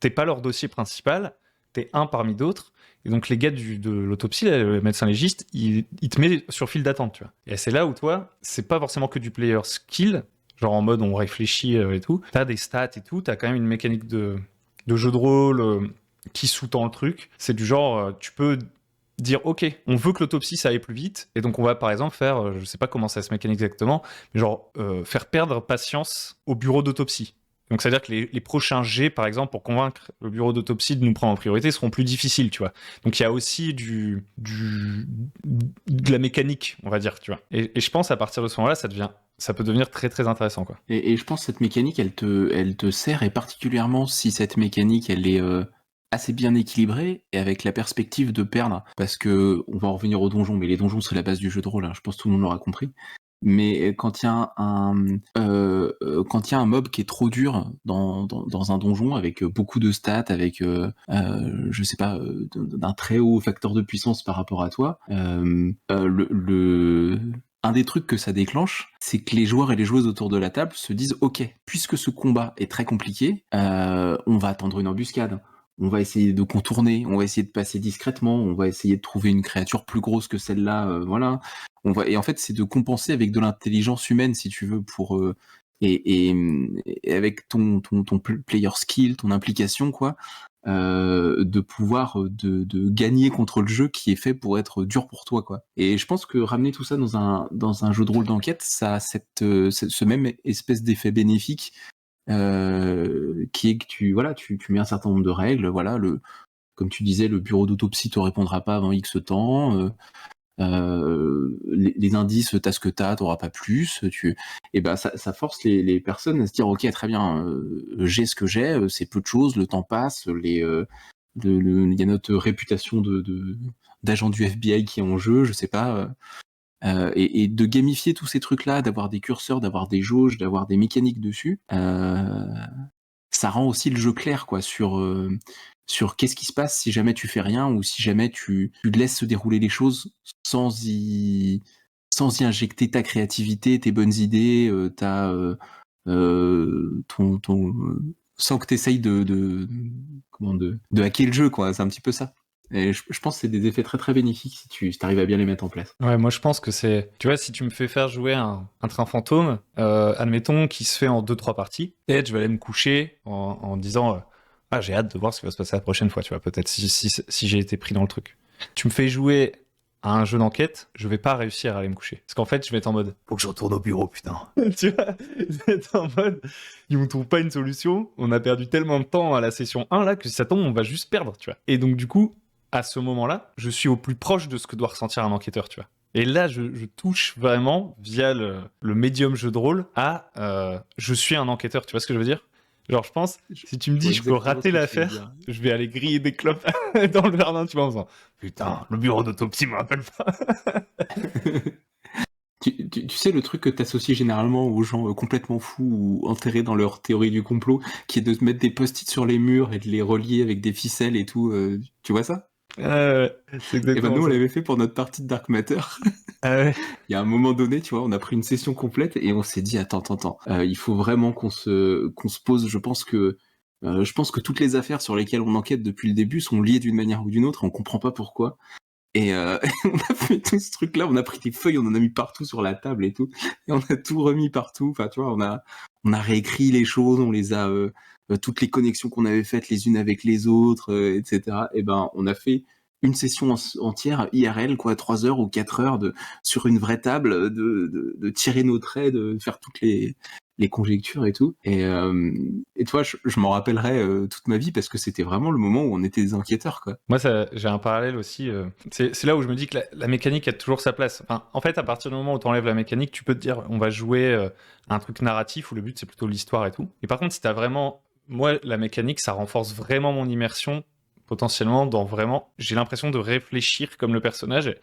t'es pas leur dossier principal, t'es un parmi d'autres, et donc les gars de l'autopsie, le médecin légiste, il te met sur file d'attente, tu vois. Et c'est là où, toi, c'est pas forcément que du player skill, genre en mode on réfléchit et tout, t'as des stats et tout, t'as quand même une mécanique de jeu de rôle qui sous-tend le truc. C'est du genre, tu peux dire ok, on veut que l'autopsie ça aille plus vite, et donc on va par exemple faire, je sais pas comment ça se mécanique exactement, mais genre faire perdre patience au bureau d'autopsie. Donc c'est à dire que les prochains jets, par exemple, pour convaincre le bureau d'autopsie de nous prendre en priorité, seront plus difficiles, tu vois. Donc il y a aussi de la mécanique, on va dire, tu vois. Et je pense à partir de ce moment-là, ça peut devenir très très intéressant, quoi. Et je pense que cette mécanique, elle te sert, et particulièrement si cette mécanique, elle est assez bien équilibrée et avec la perspective de perdre, parce que on va en revenir aux donjons, mais les donjons c'est la base du jeu de rôle, hein, je pense que tout le monde l'aura compris. Mais quand il y a quand il y a un mob qui est trop dur dans un donjon, avec beaucoup de stats, avec je sais pas, d'un très haut facteur de puissance par rapport à toi, un des trucs que ça déclenche, c'est que les joueurs et les joueuses autour de la table se disent ok, puisque ce combat est très compliqué, on va attendre une embuscade. On va essayer de contourner, on va essayer de passer discrètement, on va essayer de trouver une créature plus grosse que celle-là, voilà. Et en fait, c'est de compenser avec de l'intelligence humaine, si tu veux, et avec ton player skill, ton implication, quoi, de pouvoir de gagner contre le jeu qui est fait pour être dur pour toi, quoi. Et je pense que ramener tout ça dans un jeu de rôle d'enquête, ça a ce même espèce d'effet bénéfique. Qui est que tu mets un certain nombre de règles, voilà, comme tu disais, le bureau d'autopsie te répondra pas avant X temps, les indices, t'as ce que t'auras pas plus, et ben ça force les personnes à se dire ok, très bien, j'ai ce que j'ai, c'est peu de choses, le temps passe, il y a notre réputation d'agent du FBI qui est en jeu, je sais pas. Et de gamifier tous ces trucs-là, d'avoir des curseurs, d'avoir des jauges, d'avoir des mécaniques dessus, ça rend aussi le jeu clair, quoi, sur qu'est-ce qui se passe si jamais tu fais rien, ou si jamais tu laisses se dérouler les choses sans y injecter ta créativité, tes bonnes idées, sans que tu essayes de hacker le jeu, quoi. C'est un petit peu ça. Et je pense que c'est des effets très très bénéfiques si tu arrives à bien les mettre en place. Ouais, moi je pense que c'est... Tu vois, si tu me fais faire jouer un train fantôme, admettons, qui se fait en 2-3 parties, peut-être je vais aller me coucher en disant ah, j'ai hâte de voir ce qui va se passer la prochaine fois, tu vois, peut-être si j'ai été pris dans le truc. Tu me fais jouer à un jeu d'enquête, je vais pas réussir à aller me coucher. Parce qu'en fait, je vais être en mode faut que je retourne au bureau, putain. Tu vois, je vais être en mode ils me trouvent pas une solution, on a perdu tellement de temps à la session 1 là que si ça tombe, on va juste perdre, tu vois. Et donc du coup, à ce moment-là, je suis au plus proche de ce que doit ressentir un enquêteur, tu vois. Et là, je touche vraiment, via le médium jeu de rôle, à je suis un enquêteur, tu vois ce que je veux dire? Genre, je pense, si tu me dis je peux rater l'affaire, je vais aller griller des clopes dans le jardin, tu vois, en disant putain, le bureau d'autopsie me rappelle pas. Tu sais le truc que t'associes généralement aux gens complètement fous ou enterrés dans leur théorie du complot, qui est de se mettre des post-it sur les murs et de les relier avec des ficelles et tout. Tu vois ça? C'est Et ben exactement nous on ça. l'avait fait pour notre partie de Dark Matter. Ah ouais. Il y a un moment donné, tu vois, on a pris une session complète et on s'est dit attends, il faut vraiment qu'on se pose. Je pense que toutes les affaires sur lesquelles on enquête depuis le début sont liées d'une manière ou d'une autre. On comprend pas pourquoi. Et on a fait tout ce truc-là, on a pris des feuilles, on en a mis partout sur la table et tout, et on a tout remis partout. Enfin, tu vois, on a réécrit les choses, on les a toutes les connexions qu'on avait faites les unes avec les autres, etc. Et ben, on a fait une session entière IRL, quoi, 3 heures ou 4 heures sur une vraie table, de tirer nos traits, de faire toutes les conjectures et tout. Et toi, je m'en rappellerai toute ma vie parce que c'était vraiment le moment où on était des enquêteurs, quoi. Moi, j'ai un parallèle aussi. C'est là où je me dis que la mécanique a toujours sa place. Enfin, en fait, à partir du moment où tu enlèves la mécanique, tu peux te dire, on va jouer un truc narratif où le but, c'est plutôt l'histoire et tout. Et par contre, si t'as vraiment... Moi, la mécanique, ça renforce vraiment mon immersion, potentiellement, dans vraiment... J'ai l'impression de réfléchir comme le personnage.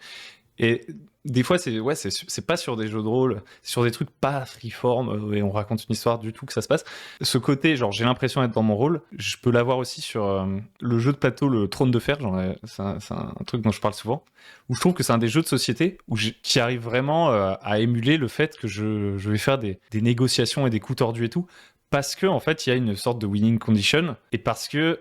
Et des fois, c'est pas sur des jeux de rôle, c'est sur des trucs pas freeform et on raconte une histoire du tout que ça se passe. Ce côté, genre, j'ai l'impression d'être dans mon rôle, je peux l'avoir aussi sur le jeu de plateau, le Trône de Fer, c'est un truc dont je parle souvent, où je trouve que c'est un des jeux de société qui arrive vraiment à émuler le fait que je vais faire des négociations et des coups tordus et tout. Parce que en fait, il y a une sorte de winning condition et parce que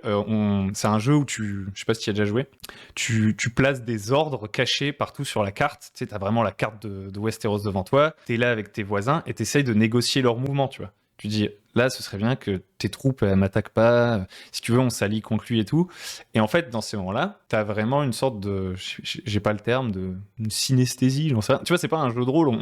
c'est un jeu où je sais pas si tu y as déjà joué, tu places des ordres cachés partout sur la carte. Tu sais, t'as vraiment la carte de Westeros devant toi. T'es là avec tes voisins et t'essayes de négocier leurs mouvements, tu vois. Tu dis, là, ce serait bien que tes troupes, elles m'attaquent pas. Si tu veux, on s'allie contre lui et tout. Et en fait, dans ces moments-là, t'as vraiment une sorte de, j'ai pas le terme, une synesthésie, j'en sais rien. Tu vois, c'est pas un jeu de rôle.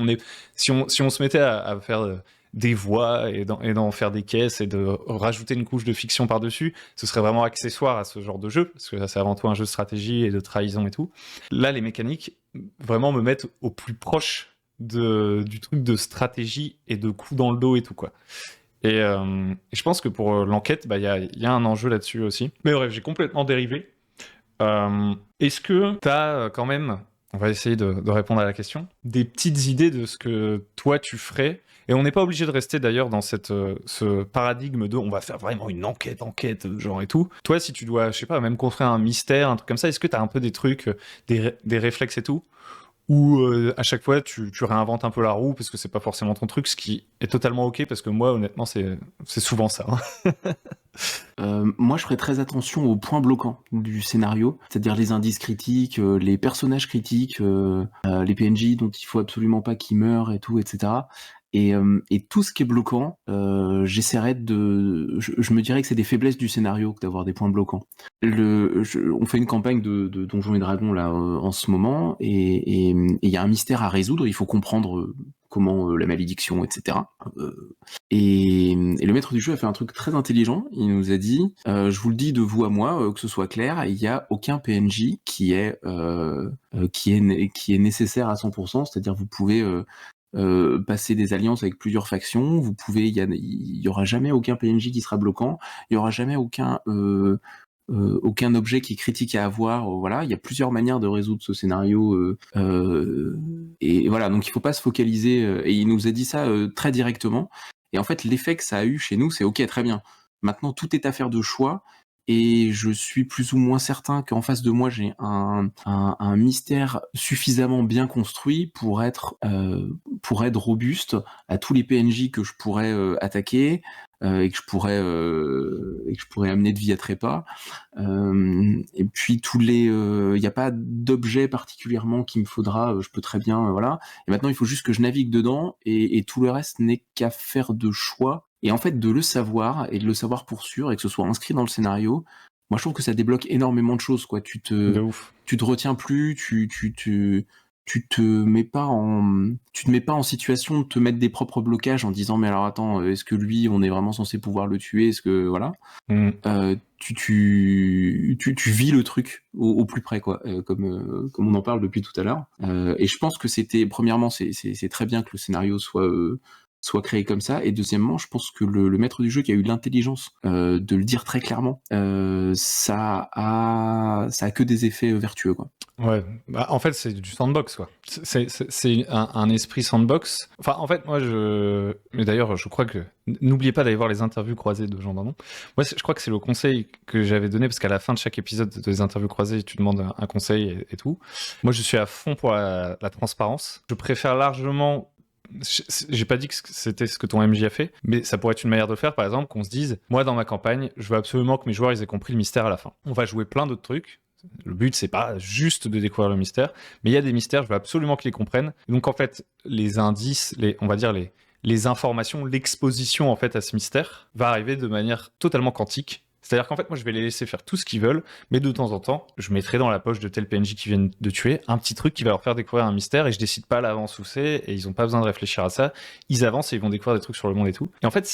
Si on se mettait à faire des voix et d'en faire des caisses et de rajouter une couche de fiction par-dessus, ce serait vraiment accessoire à ce genre de jeu, parce que c'est avant tout un jeu de stratégie et de trahison et tout. Là, les mécaniques vraiment me mettent au plus proche du truc de stratégie et de coups dans le dos et tout, quoi. Et je pense que pour l'enquête, bah, y a un enjeu là-dessus aussi. Mais bref, j'ai complètement dérivé. Est-ce que tu as quand même, on va essayer de répondre à la question, des petites idées de ce que toi tu ferais? Et on n'est pas obligé de rester d'ailleurs dans ce paradigme de on va faire vraiment une enquête, genre et tout. Toi, si tu dois, je sais pas, même construire un mystère, un truc comme ça, est-ce que tu as un peu des trucs, des réflexes et tout? Ou à chaque fois tu réinventes un peu la roue parce que c'est pas forcément ton truc, ce qui est totalement ok parce que moi honnêtement c'est souvent ça. Moi, je ferais très attention aux points bloquants du scénario, c'est-à-dire les indices critiques, les personnages critiques, les PNJ dont il faut absolument pas qu'ils meurent et tout, etc. Et tout ce qui est bloquant, j'essaierais je me dirais que c'est des faiblesses du scénario que d'avoir des points bloquants. On fait une campagne de Donjons et Dragons là en ce moment, et il y a un mystère à résoudre. Il faut comprendre comment la malédiction, etc. Et le maître du jeu a fait un truc très intelligent. Il nous a dit, je vous le dis de vous à moi, que ce soit clair, il n'y a aucun PNJ qui est nécessaire à 100%. C'est-à-dire vous pouvez passer des alliances avec plusieurs factions. Il y aura jamais aucun PNJ qui sera bloquant. Il y aura jamais aucun objet qui est critique à avoir. Voilà, il y a plusieurs manières de résoudre ce scénario. Et voilà, donc il faut pas se focaliser. Et il nous a dit ça très directement. Et en fait, l'effet que ça a eu chez nous, c'est ok, très bien. Maintenant, tout est affaire de choix. Et je suis plus ou moins certain qu'en face de moi, j'ai un mystère suffisamment bien construit pour être robuste à tous les PNJ que je pourrais attaquer et que je pourrais amener de vie à trépas. Et puis il n'y a pas d'objet particulièrement qu'il me faudra. Je peux très bien, voilà. Et maintenant, il faut juste que je navigue dedans et tout le reste n'est qu'à faire de choix. Et en fait, de le savoir, et de le savoir pour sûr, et que ce soit inscrit dans le scénario, moi je trouve que ça débloque énormément de choses, quoi. Tu De ouf. te retiens plus, tu te mets pas en situation de te mettre des propres blocages en disant mais alors attends, est-ce que lui on est vraiment censé pouvoir le tuer, est-ce que voilà. Tu vis le truc au plus près, quoi, comme on en parle depuis tout à l'heure. Et je pense que premièrement c'est très bien que le scénario soit soit créé comme ça. Et deuxièmement, je pense que le maître du jeu qui a eu l'intelligence de le dire très clairement, ça a que des effets vertueux, quoi. Ouais, bah, en fait, c'est du sandbox, quoi. C'est un esprit sandbox. Enfin, en fait, moi, mais d'ailleurs, je crois que... N'oubliez pas d'aller voir les interviews croisées de Jean Dindon. Moi, je crois que c'est le conseil que j'avais donné, parce qu'à la fin de chaque épisode des interviews croisées, tu demandes un conseil et tout. Moi, je suis à fond pour la transparence. Je préfère largement... J'ai pas dit que c'était ce que ton MJ a fait, mais ça pourrait être une manière de le faire, par exemple, qu'on se dise, moi, dans ma campagne, je veux absolument que mes joueurs ils aient compris le mystère à la fin. On va jouer plein d'autres trucs. Le but, c'est pas juste de découvrir le mystère, mais il y a des mystères, je veux absolument qu'ils les comprennent. Donc, en fait, les indices, on va dire les informations, l'exposition, en fait, à ce mystère va arriver de manière totalement quantique. C'est-à-dire qu'en fait, moi, je vais les laisser faire tout ce qu'ils veulent, mais de temps en temps, je mettrai dans la poche de tel PNJ qui viennent de tuer un petit truc qui va leur faire découvrir un mystère, et je décide pas à l'avance où c'est, et ils ont pas besoin de réfléchir à ça. Ils avancent et ils vont découvrir des trucs sur le monde et tout. Et en fait,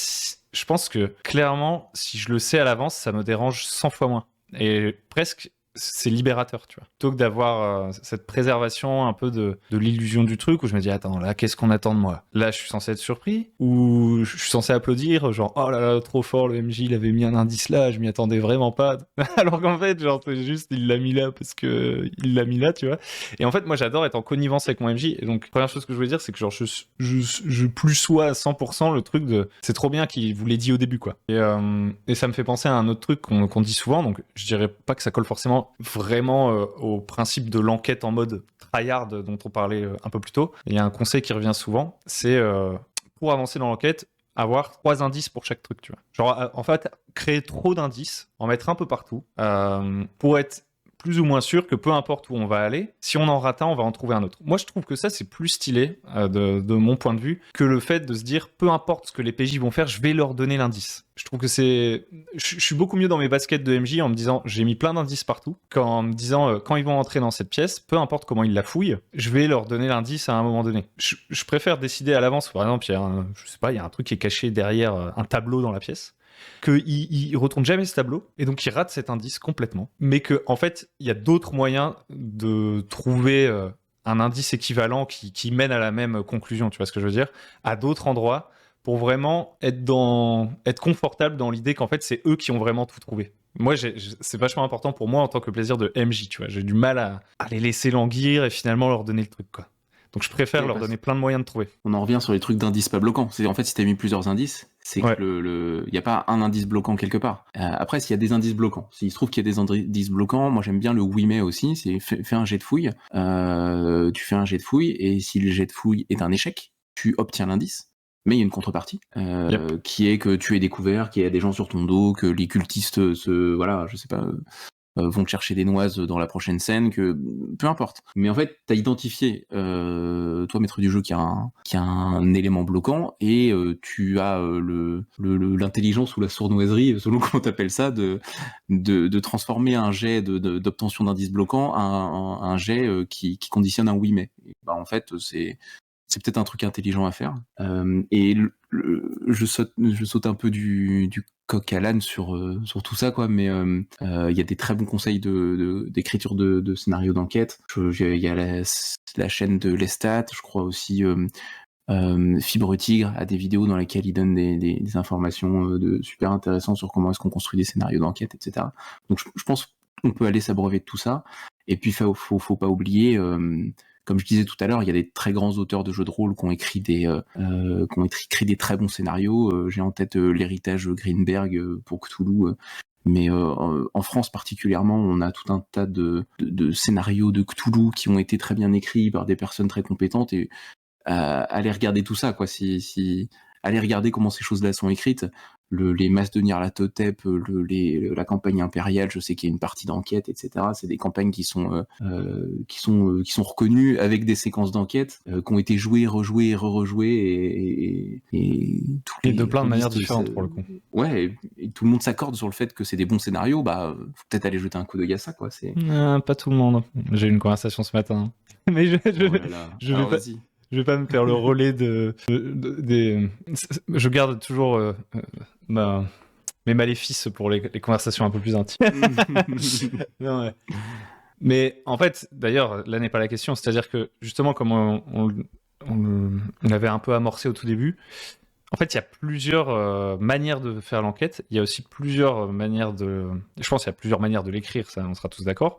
je pense que, clairement, si je le sais à l'avance, ça me dérange 100 fois moins. Et presque, c'est libérateur, tu vois. Plutôt que d'avoir cette préservation un peu de l'illusion du truc où je me dis, attends, là, qu'est-ce qu'on attend de moi? Là, je suis censé être surpris? Ou je suis censé applaudir, genre, oh là là, trop fort, le MJ, il avait mis un indice là, je m'y attendais vraiment pas. Alors qu'en fait, genre, c'est juste, il l'a mis là parce que il l'a mis là, tu vois. Et en fait, moi, j'adore être en connivence avec mon MJ. Et donc, première chose que je voulais dire, c'est que genre, je plus sois à 100% le truc de, c'est trop bien qu'il vous l'ait dit au début, quoi. Et ça me fait penser à un autre truc qu'on dit souvent, donc je dirais pas que ça colle forcément vraiment au principe de l'enquête en mode tryhard dont on parlait un peu plus tôt. Il y a un conseil qui revient souvent, c'est pour avancer dans l'enquête, avoir 3 indices pour chaque truc, tu vois. Genre, en fait, créer trop d'indices, en mettre un peu partout, pour être plus ou moins sûr que peu importe où on va aller, si on en rate un, on va en trouver un autre. Moi, je trouve que ça, c'est plus stylé, de mon point de vue, que le fait de se dire, peu importe ce que les PJ vont faire, je vais leur donner l'indice. Je trouve que c'est... Je suis beaucoup mieux dans mes baskets de MJ en me disant, j'ai mis plein d'indices partout, qu'en me disant, quand ils vont entrer dans cette pièce, peu importe comment ils la fouillent, je vais leur donner l'indice à un moment donné. Je préfère décider à l'avance. Par exemple, je sais pas, il y a un truc qui est caché derrière un tableau dans la pièce, qu'il retourne jamais ce tableau, et donc il rate cet indice complètement, mais que en fait, il y a d'autres moyens de trouver un indice équivalent qui mène à la même conclusion, tu vois ce que je veux dire, à d'autres endroits, pour vraiment être confortable dans l'idée qu'en fait, c'est eux qui ont vraiment tout trouvé. Moi, c'est vachement important pour moi en tant que plaisir de MJ, tu vois. J'ai du mal à les laisser languir et finalement leur donner le truc, quoi. Donc je préfère leur donner plein de moyens de trouver. On en revient sur les trucs d'indices pas bloquants. En fait, si t'as mis plusieurs indices, c'est que il y a pas un indice bloquant quelque part. Après, s'il y a des indices bloquants, s'il se trouve qu'il y a des indices bloquants, moi j'aime bien le oui mais aussi, c'est fais un jet de fouille. Tu fais un jet de fouille, et si le jet de fouille est un échec, tu obtiens l'indice. Mais il y a une contrepartie, qui est que tu es découvert, qu'il y a des gens sur ton dos, que les cultistes je sais pas, vont te chercher des noises dans la prochaine scène, que peu importe. Mais en fait, t'as identifié, toi maître du jeu, qui a un élément bloquant, et tu as l'intelligence ou la sournoiserie, selon comment t'appelles ça, de transformer un jet d'obtention d'indices bloquants en un jet qui conditionne un oui mais. Et en fait, c'est peut-être un truc intelligent à faire. Et je saute un peu du coq à l'âne sur tout ça, quoi, mais il y a des très bons conseils d'écriture de scénarios d'enquête. Il y a la chaîne de Lestat, je crois aussi. Fibre Tigre a des vidéos dans lesquelles il donne des informations super intéressantes sur comment est-ce qu'on construit des scénarios d'enquête, etc. Donc je pense qu'on peut aller s'abreuver de tout ça. Et puis faut pas oublier, comme je disais tout à l'heure, il y a des très grands auteurs de jeux de rôle qui ont écrit des très bons scénarios. J'ai en tête l'héritage Greenberg pour Cthulhu. Mais en France particulièrement, on a tout un tas de scénarios de Cthulhu qui ont été très bien écrits par des personnes très compétentes. Et allez regarder tout ça, quoi. Allez regarder comment ces choses-là sont écrites. Les masses de Nyarlathotep, la campagne impériale, je sais qu'il y a une partie d'enquête, etc. C'est des campagnes qui sont reconnues avec des séquences d'enquête qui ont été jouées, rejouées et re-rejouées, et de plein de manières différentes pour le coup. Ouais, et tout le monde s'accorde sur le fait que c'est des bons scénarios. Faut peut-être aller jeter un coup d'œil à ça, quoi. Pas tout le monde. J'ai eu une conversation ce matin, mais je vais pas me faire le relais je garde toujours mes maléfices pour les conversations un peu plus intimes. Non, ouais. Mais en fait, d'ailleurs, là n'est pas la question. C'est-à-dire que justement, comme on avait un peu amorcé au tout début. En fait, il y a plusieurs manières de faire l'enquête. Il y a aussi plusieurs manières de... Je pense qu'il y a plusieurs manières de l'écrire, ça, on sera tous d'accord.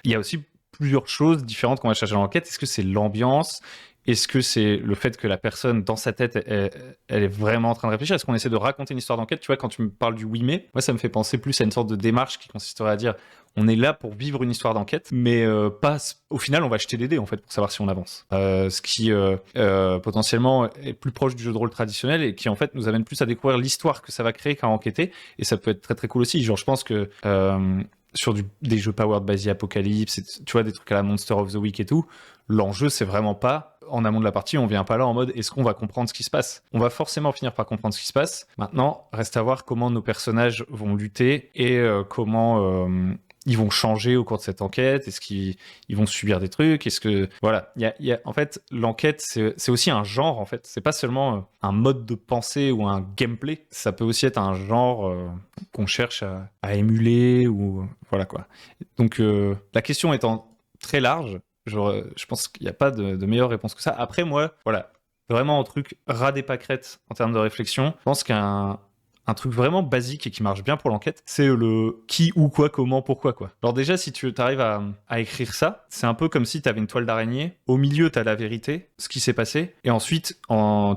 Il y a aussi plusieurs choses différentes qu'on va chercher dans l'enquête. Est-ce que c'est l'ambiance? Est-ce que c'est le fait que la personne, dans sa tête, elle est vraiment en train de réfléchir? Est-ce qu'on essaie de raconter une histoire d'enquête? Tu vois, quand tu me parles du 8 mai, moi, ça me fait penser plus à une sorte de démarche qui consisterait à dire on est là pour vivre une histoire d'enquête, mais pas. Au final, on va jeter des dés, en fait, pour savoir si on avance. Ce qui, potentiellement, est plus proche du jeu de rôle traditionnel et qui, en fait, nous amène plus à découvrir l'histoire que ça va créer qu'à enquêter. Et ça peut être très, très cool aussi. Genre, je pense que... sur des jeux powered by the Apocalypse, tu vois, des trucs à la Monster of the Week et tout, l'enjeu, c'est vraiment pas, en amont de la partie, on vient pas là en mode, est-ce qu'on va comprendre ce qui se passe? On va forcément finir par comprendre ce qui se passe. Maintenant, reste à voir comment nos personnages vont lutter et comment ils vont changer au cours de cette enquête. Est-ce qu'ils vont subir des trucs? Est-ce que... Voilà. En fait, l'enquête, c'est aussi un genre, en fait. C'est pas seulement un mode de pensée ou un gameplay. Ça peut aussi être un genre qu'on cherche à émuler ou... Voilà, quoi. Donc, la question étant très large, je pense qu'il n'y a pas de meilleure réponse que ça. Après, moi, voilà, vraiment un truc ras des pâquerettes en termes de réflexion. Je pense qu'un truc vraiment basique et qui marche bien pour l'enquête, c'est le qui, où, quoi, comment, pourquoi, quoi. Alors déjà, si tu arrives à écrire ça, c'est un peu comme si tu avais une toile d'araignée. Au milieu, tu as la vérité, ce qui s'est passé. Et ensuite,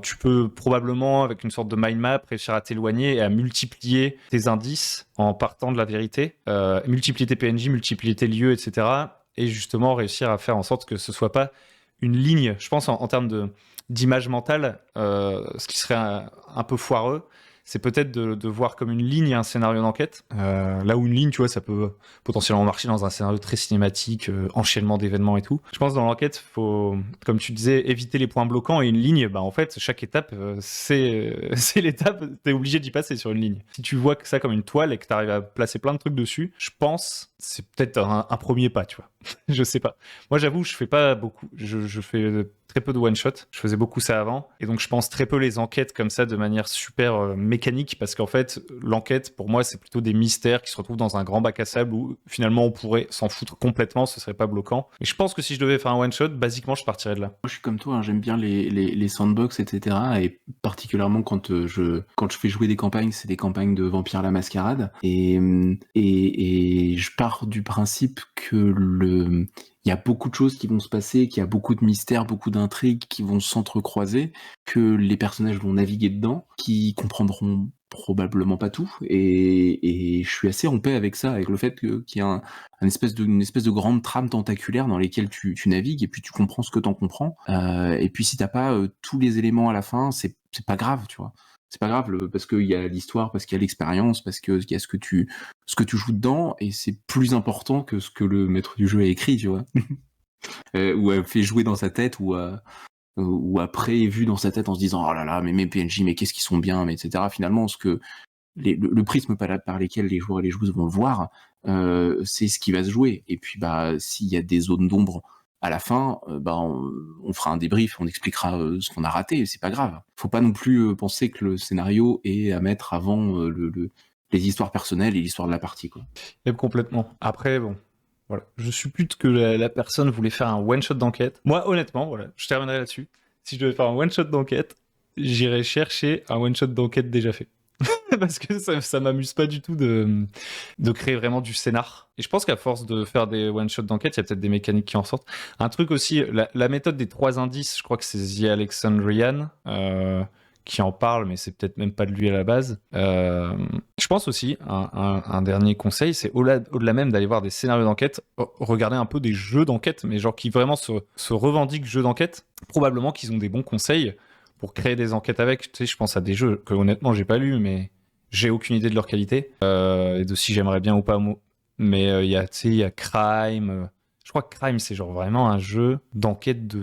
tu peux probablement, avec une sorte de mind map, réussir à t'éloigner et à multiplier tes indices en partant de la vérité. Multiplier tes PNJ, multiplier tes lieux, etc. Et justement, réussir à faire en sorte que ce soit pas une ligne. Je pense en termes d'image mentale, ce qui serait un peu foireux, c'est peut-être de voir comme une ligne un scénario d'enquête. Là où une ligne, tu vois, ça peut potentiellement marcher dans un scénario très cinématique, enchaînement d'événements et tout. Je pense que dans l'enquête, faut, comme tu disais, éviter les points bloquants, et une ligne, bah en fait, chaque étape, c'est l'étape, t'es obligé d'y passer sur une ligne. Si tu vois que ça comme une toile et que t'arrives à placer plein de trucs dessus, je pense c'est peut-être un premier pas, tu vois. Je sais pas. Moi, j'avoue, je fais pas beaucoup. Je fais très peu de one-shot. Je faisais beaucoup ça avant. Et donc, je pense très peu les enquêtes comme ça de manière super mécanique parce qu'en fait, l'enquête, pour moi, c'est plutôt des mystères qui se retrouvent dans un grand bac à sable où finalement, on pourrait s'en foutre complètement. Ce serait pas bloquant. Et je pense que si je devais faire un one-shot, basiquement, je partirais de là. Moi, je suis comme toi, hein, j'aime bien les sandbox, etc. Et particulièrement quand je fais jouer des campagnes, c'est des campagnes de Vampire la Mascarade. Et je pars du principe que il y a beaucoup de choses qui vont se passer, qu'il y a beaucoup de mystères, beaucoup d'intrigues qui vont s'entrecroiser, que les personnages vont naviguer dedans, qui comprendront probablement pas tout, et je suis assez en paix avec ça, avec le fait qu'il y a une espèce de grande trame tentaculaire dans lesquelles tu navigues, et puis tu comprends ce que t'en comprends, et puis si t'as pas tous les éléments à la fin, c'est pas grave, tu vois. C'est pas grave, parce qu'il y a l'histoire, parce qu'il y a l'expérience, parce qu'il y a ce que tu joues dedans, et c'est plus important que ce que le maître du jeu a écrit, tu vois. Ou a fait jouer dans sa tête, ou a prévu dans sa tête en se disant « Oh là là, mais mes PNJ, mais qu'est-ce qu'ils sont bien », mais etc. Finalement, le prisme par lesquels les joueurs et les joueuses vont le voir, c'est ce qui va se jouer. Et puis, s'il y a des zones d'ombre à la fin, on fera un débrief, on expliquera ce qu'on a raté, c'est pas grave. Faut pas non plus penser que le scénario est à mettre avant les histoires personnelles et l'histoire de la partie, quoi. Même complètement. Après, bon, voilà. Je suppute que la personne voulait faire un one-shot d'enquête. Moi, honnêtement, voilà, je terminerai là-dessus. Si je devais faire un one-shot d'enquête, j'irais chercher un one-shot d'enquête déjà fait. Parce que ça m'amuse pas du tout de créer vraiment du scénar. Et je pense qu'à force de faire des one-shots d'enquête, il y a peut-être des mécaniques qui en sortent. Un truc aussi, la méthode des 3 indices, je crois que c'est The Alexandrian qui en parle, mais c'est peut-être même pas de lui à la base. Je pense aussi, un dernier conseil, c'est au-delà même d'aller voir des scénarios d'enquête, regarder un peu des jeux d'enquête, mais genre qui vraiment se revendiquent jeux d'enquête. Probablement qu'ils ont des bons conseils pour créer des enquêtes avec. Tu sais, je pense à des jeux que honnêtement j'ai pas lus, mais j'ai aucune idée de leur qualité et de si j'aimerais bien ou pas. Mais il y a Crime. Je crois que Crime c'est genre vraiment un jeu d'enquête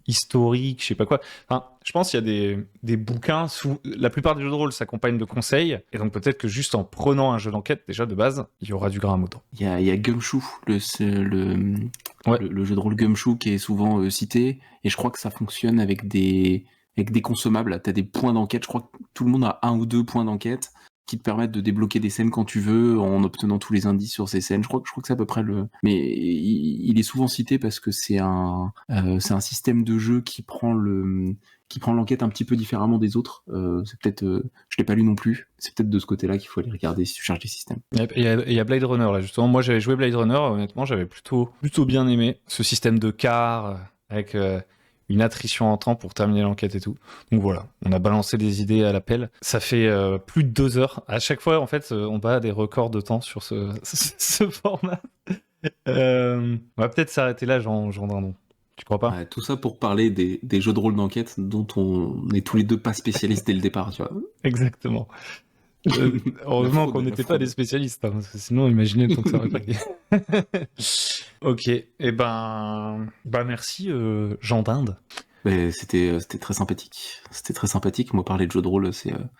historique, je sais pas quoi. Enfin, je pense qu'il y a des bouquins. La plupart des jeux de rôle s'accompagnent de conseils, et donc peut-être que juste en prenant un jeu d'enquête déjà de base, il y aura du grain à moudre. Il y a Gumshoe, le jeu de rôle Gumshoe qui est souvent cité, et je crois que ça fonctionne avec des consommables. T'as des points d'enquête, je crois que tout le monde a 1 ou 2 points d'enquête, qui te permettent de débloquer des scènes quand tu veux en obtenant tous les indices sur ces scènes. Je crois que c'est à peu près le. Mais il est souvent cité parce que c'est un système de jeu qui prend l'enquête un petit peu différemment des autres. C'est peut-être, je l'ai pas lu non plus. C'est peut-être de ce côté-là qu'il faut aller regarder si tu cherches des systèmes. Il y a Blade Runner là justement. Moi j'avais joué Blade Runner, honnêtement j'avais plutôt bien aimé ce système de quart avec une attrition en temps pour terminer l'enquête et tout. Donc voilà, on a balancé des idées à l'appel. Ça fait plus de 2 heures. À chaque fois, en fait, on bat des records de temps sur ce format. On va peut-être s'arrêter là, Jean Dindon. Tu crois pas ? Ouais, tout ça pour parler des jeux de rôle d'enquête dont on est tous les deux pas spécialistes dès le départ, tu vois. Exactement. Heureusement qu'on n'était pas des spécialistes, hein, parce que sinon, imaginez le temps que ça aurait pris. Ok, et merci Jean Dinde. Mais c'était très sympathique. C'était très sympathique. Moi, parler de jeux de rôle,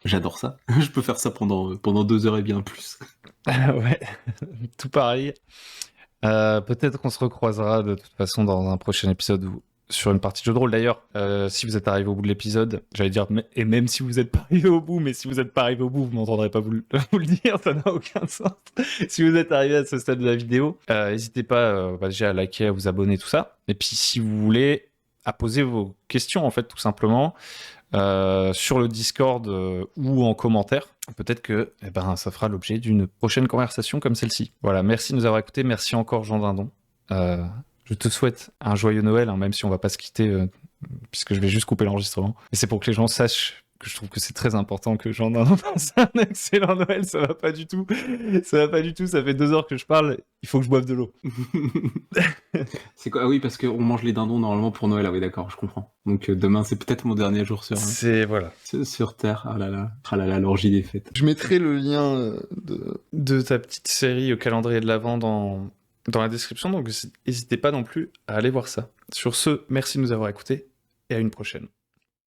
j'adore ça. Je peux faire ça pendant 2 heures et bien plus. Ouais, tout pareil. Peut-être qu'on se recroisera de toute façon dans un prochain épisode ou sur une partie de jeu de rôle. D'ailleurs, si vous êtes arrivé au bout de l'épisode, j'allais dire, et même si vous n'êtes pas arrivé au bout, mais si vous n'êtes pas arrivé au bout, vous m'entendrez pas vous le dire, ça n'a aucun sens. Si vous êtes arrivé à ce stade de la vidéo, n'hésitez pas déjà à liker, à vous abonner, tout ça. Et puis si vous voulez, à poser vos questions en fait, tout simplement. Sur le Discord ou en commentaire. Peut-être que ça fera l'objet d'une prochaine conversation comme celle-ci. Voilà, merci de nous avoir écoutés. Merci encore Jean Dindon. Je te souhaite un joyeux Noël, hein, même si on va pas se quitter, puisque je vais juste couper l'enregistrement. Et c'est pour que les gens sachent que je trouve que c'est très important que Jean Dindon passe un excellent Noël. Ça va pas du tout. Ça fait 2 heures que je parle. Il faut que je boive de l'eau. C'est quoi ? Ah oui, parce qu'on mange les dindons normalement pour Noël. Ah oui, d'accord, je comprends. Donc demain, c'est peut-être mon dernier jour sur Terre. Ah là là, l'orgie des fêtes. Je mettrai le lien de ta petite série au calendrier de l'Avent dans la description, donc n'hésitez pas non plus à aller voir ça. Sur ce, merci de nous avoir écoutés et à une prochaine.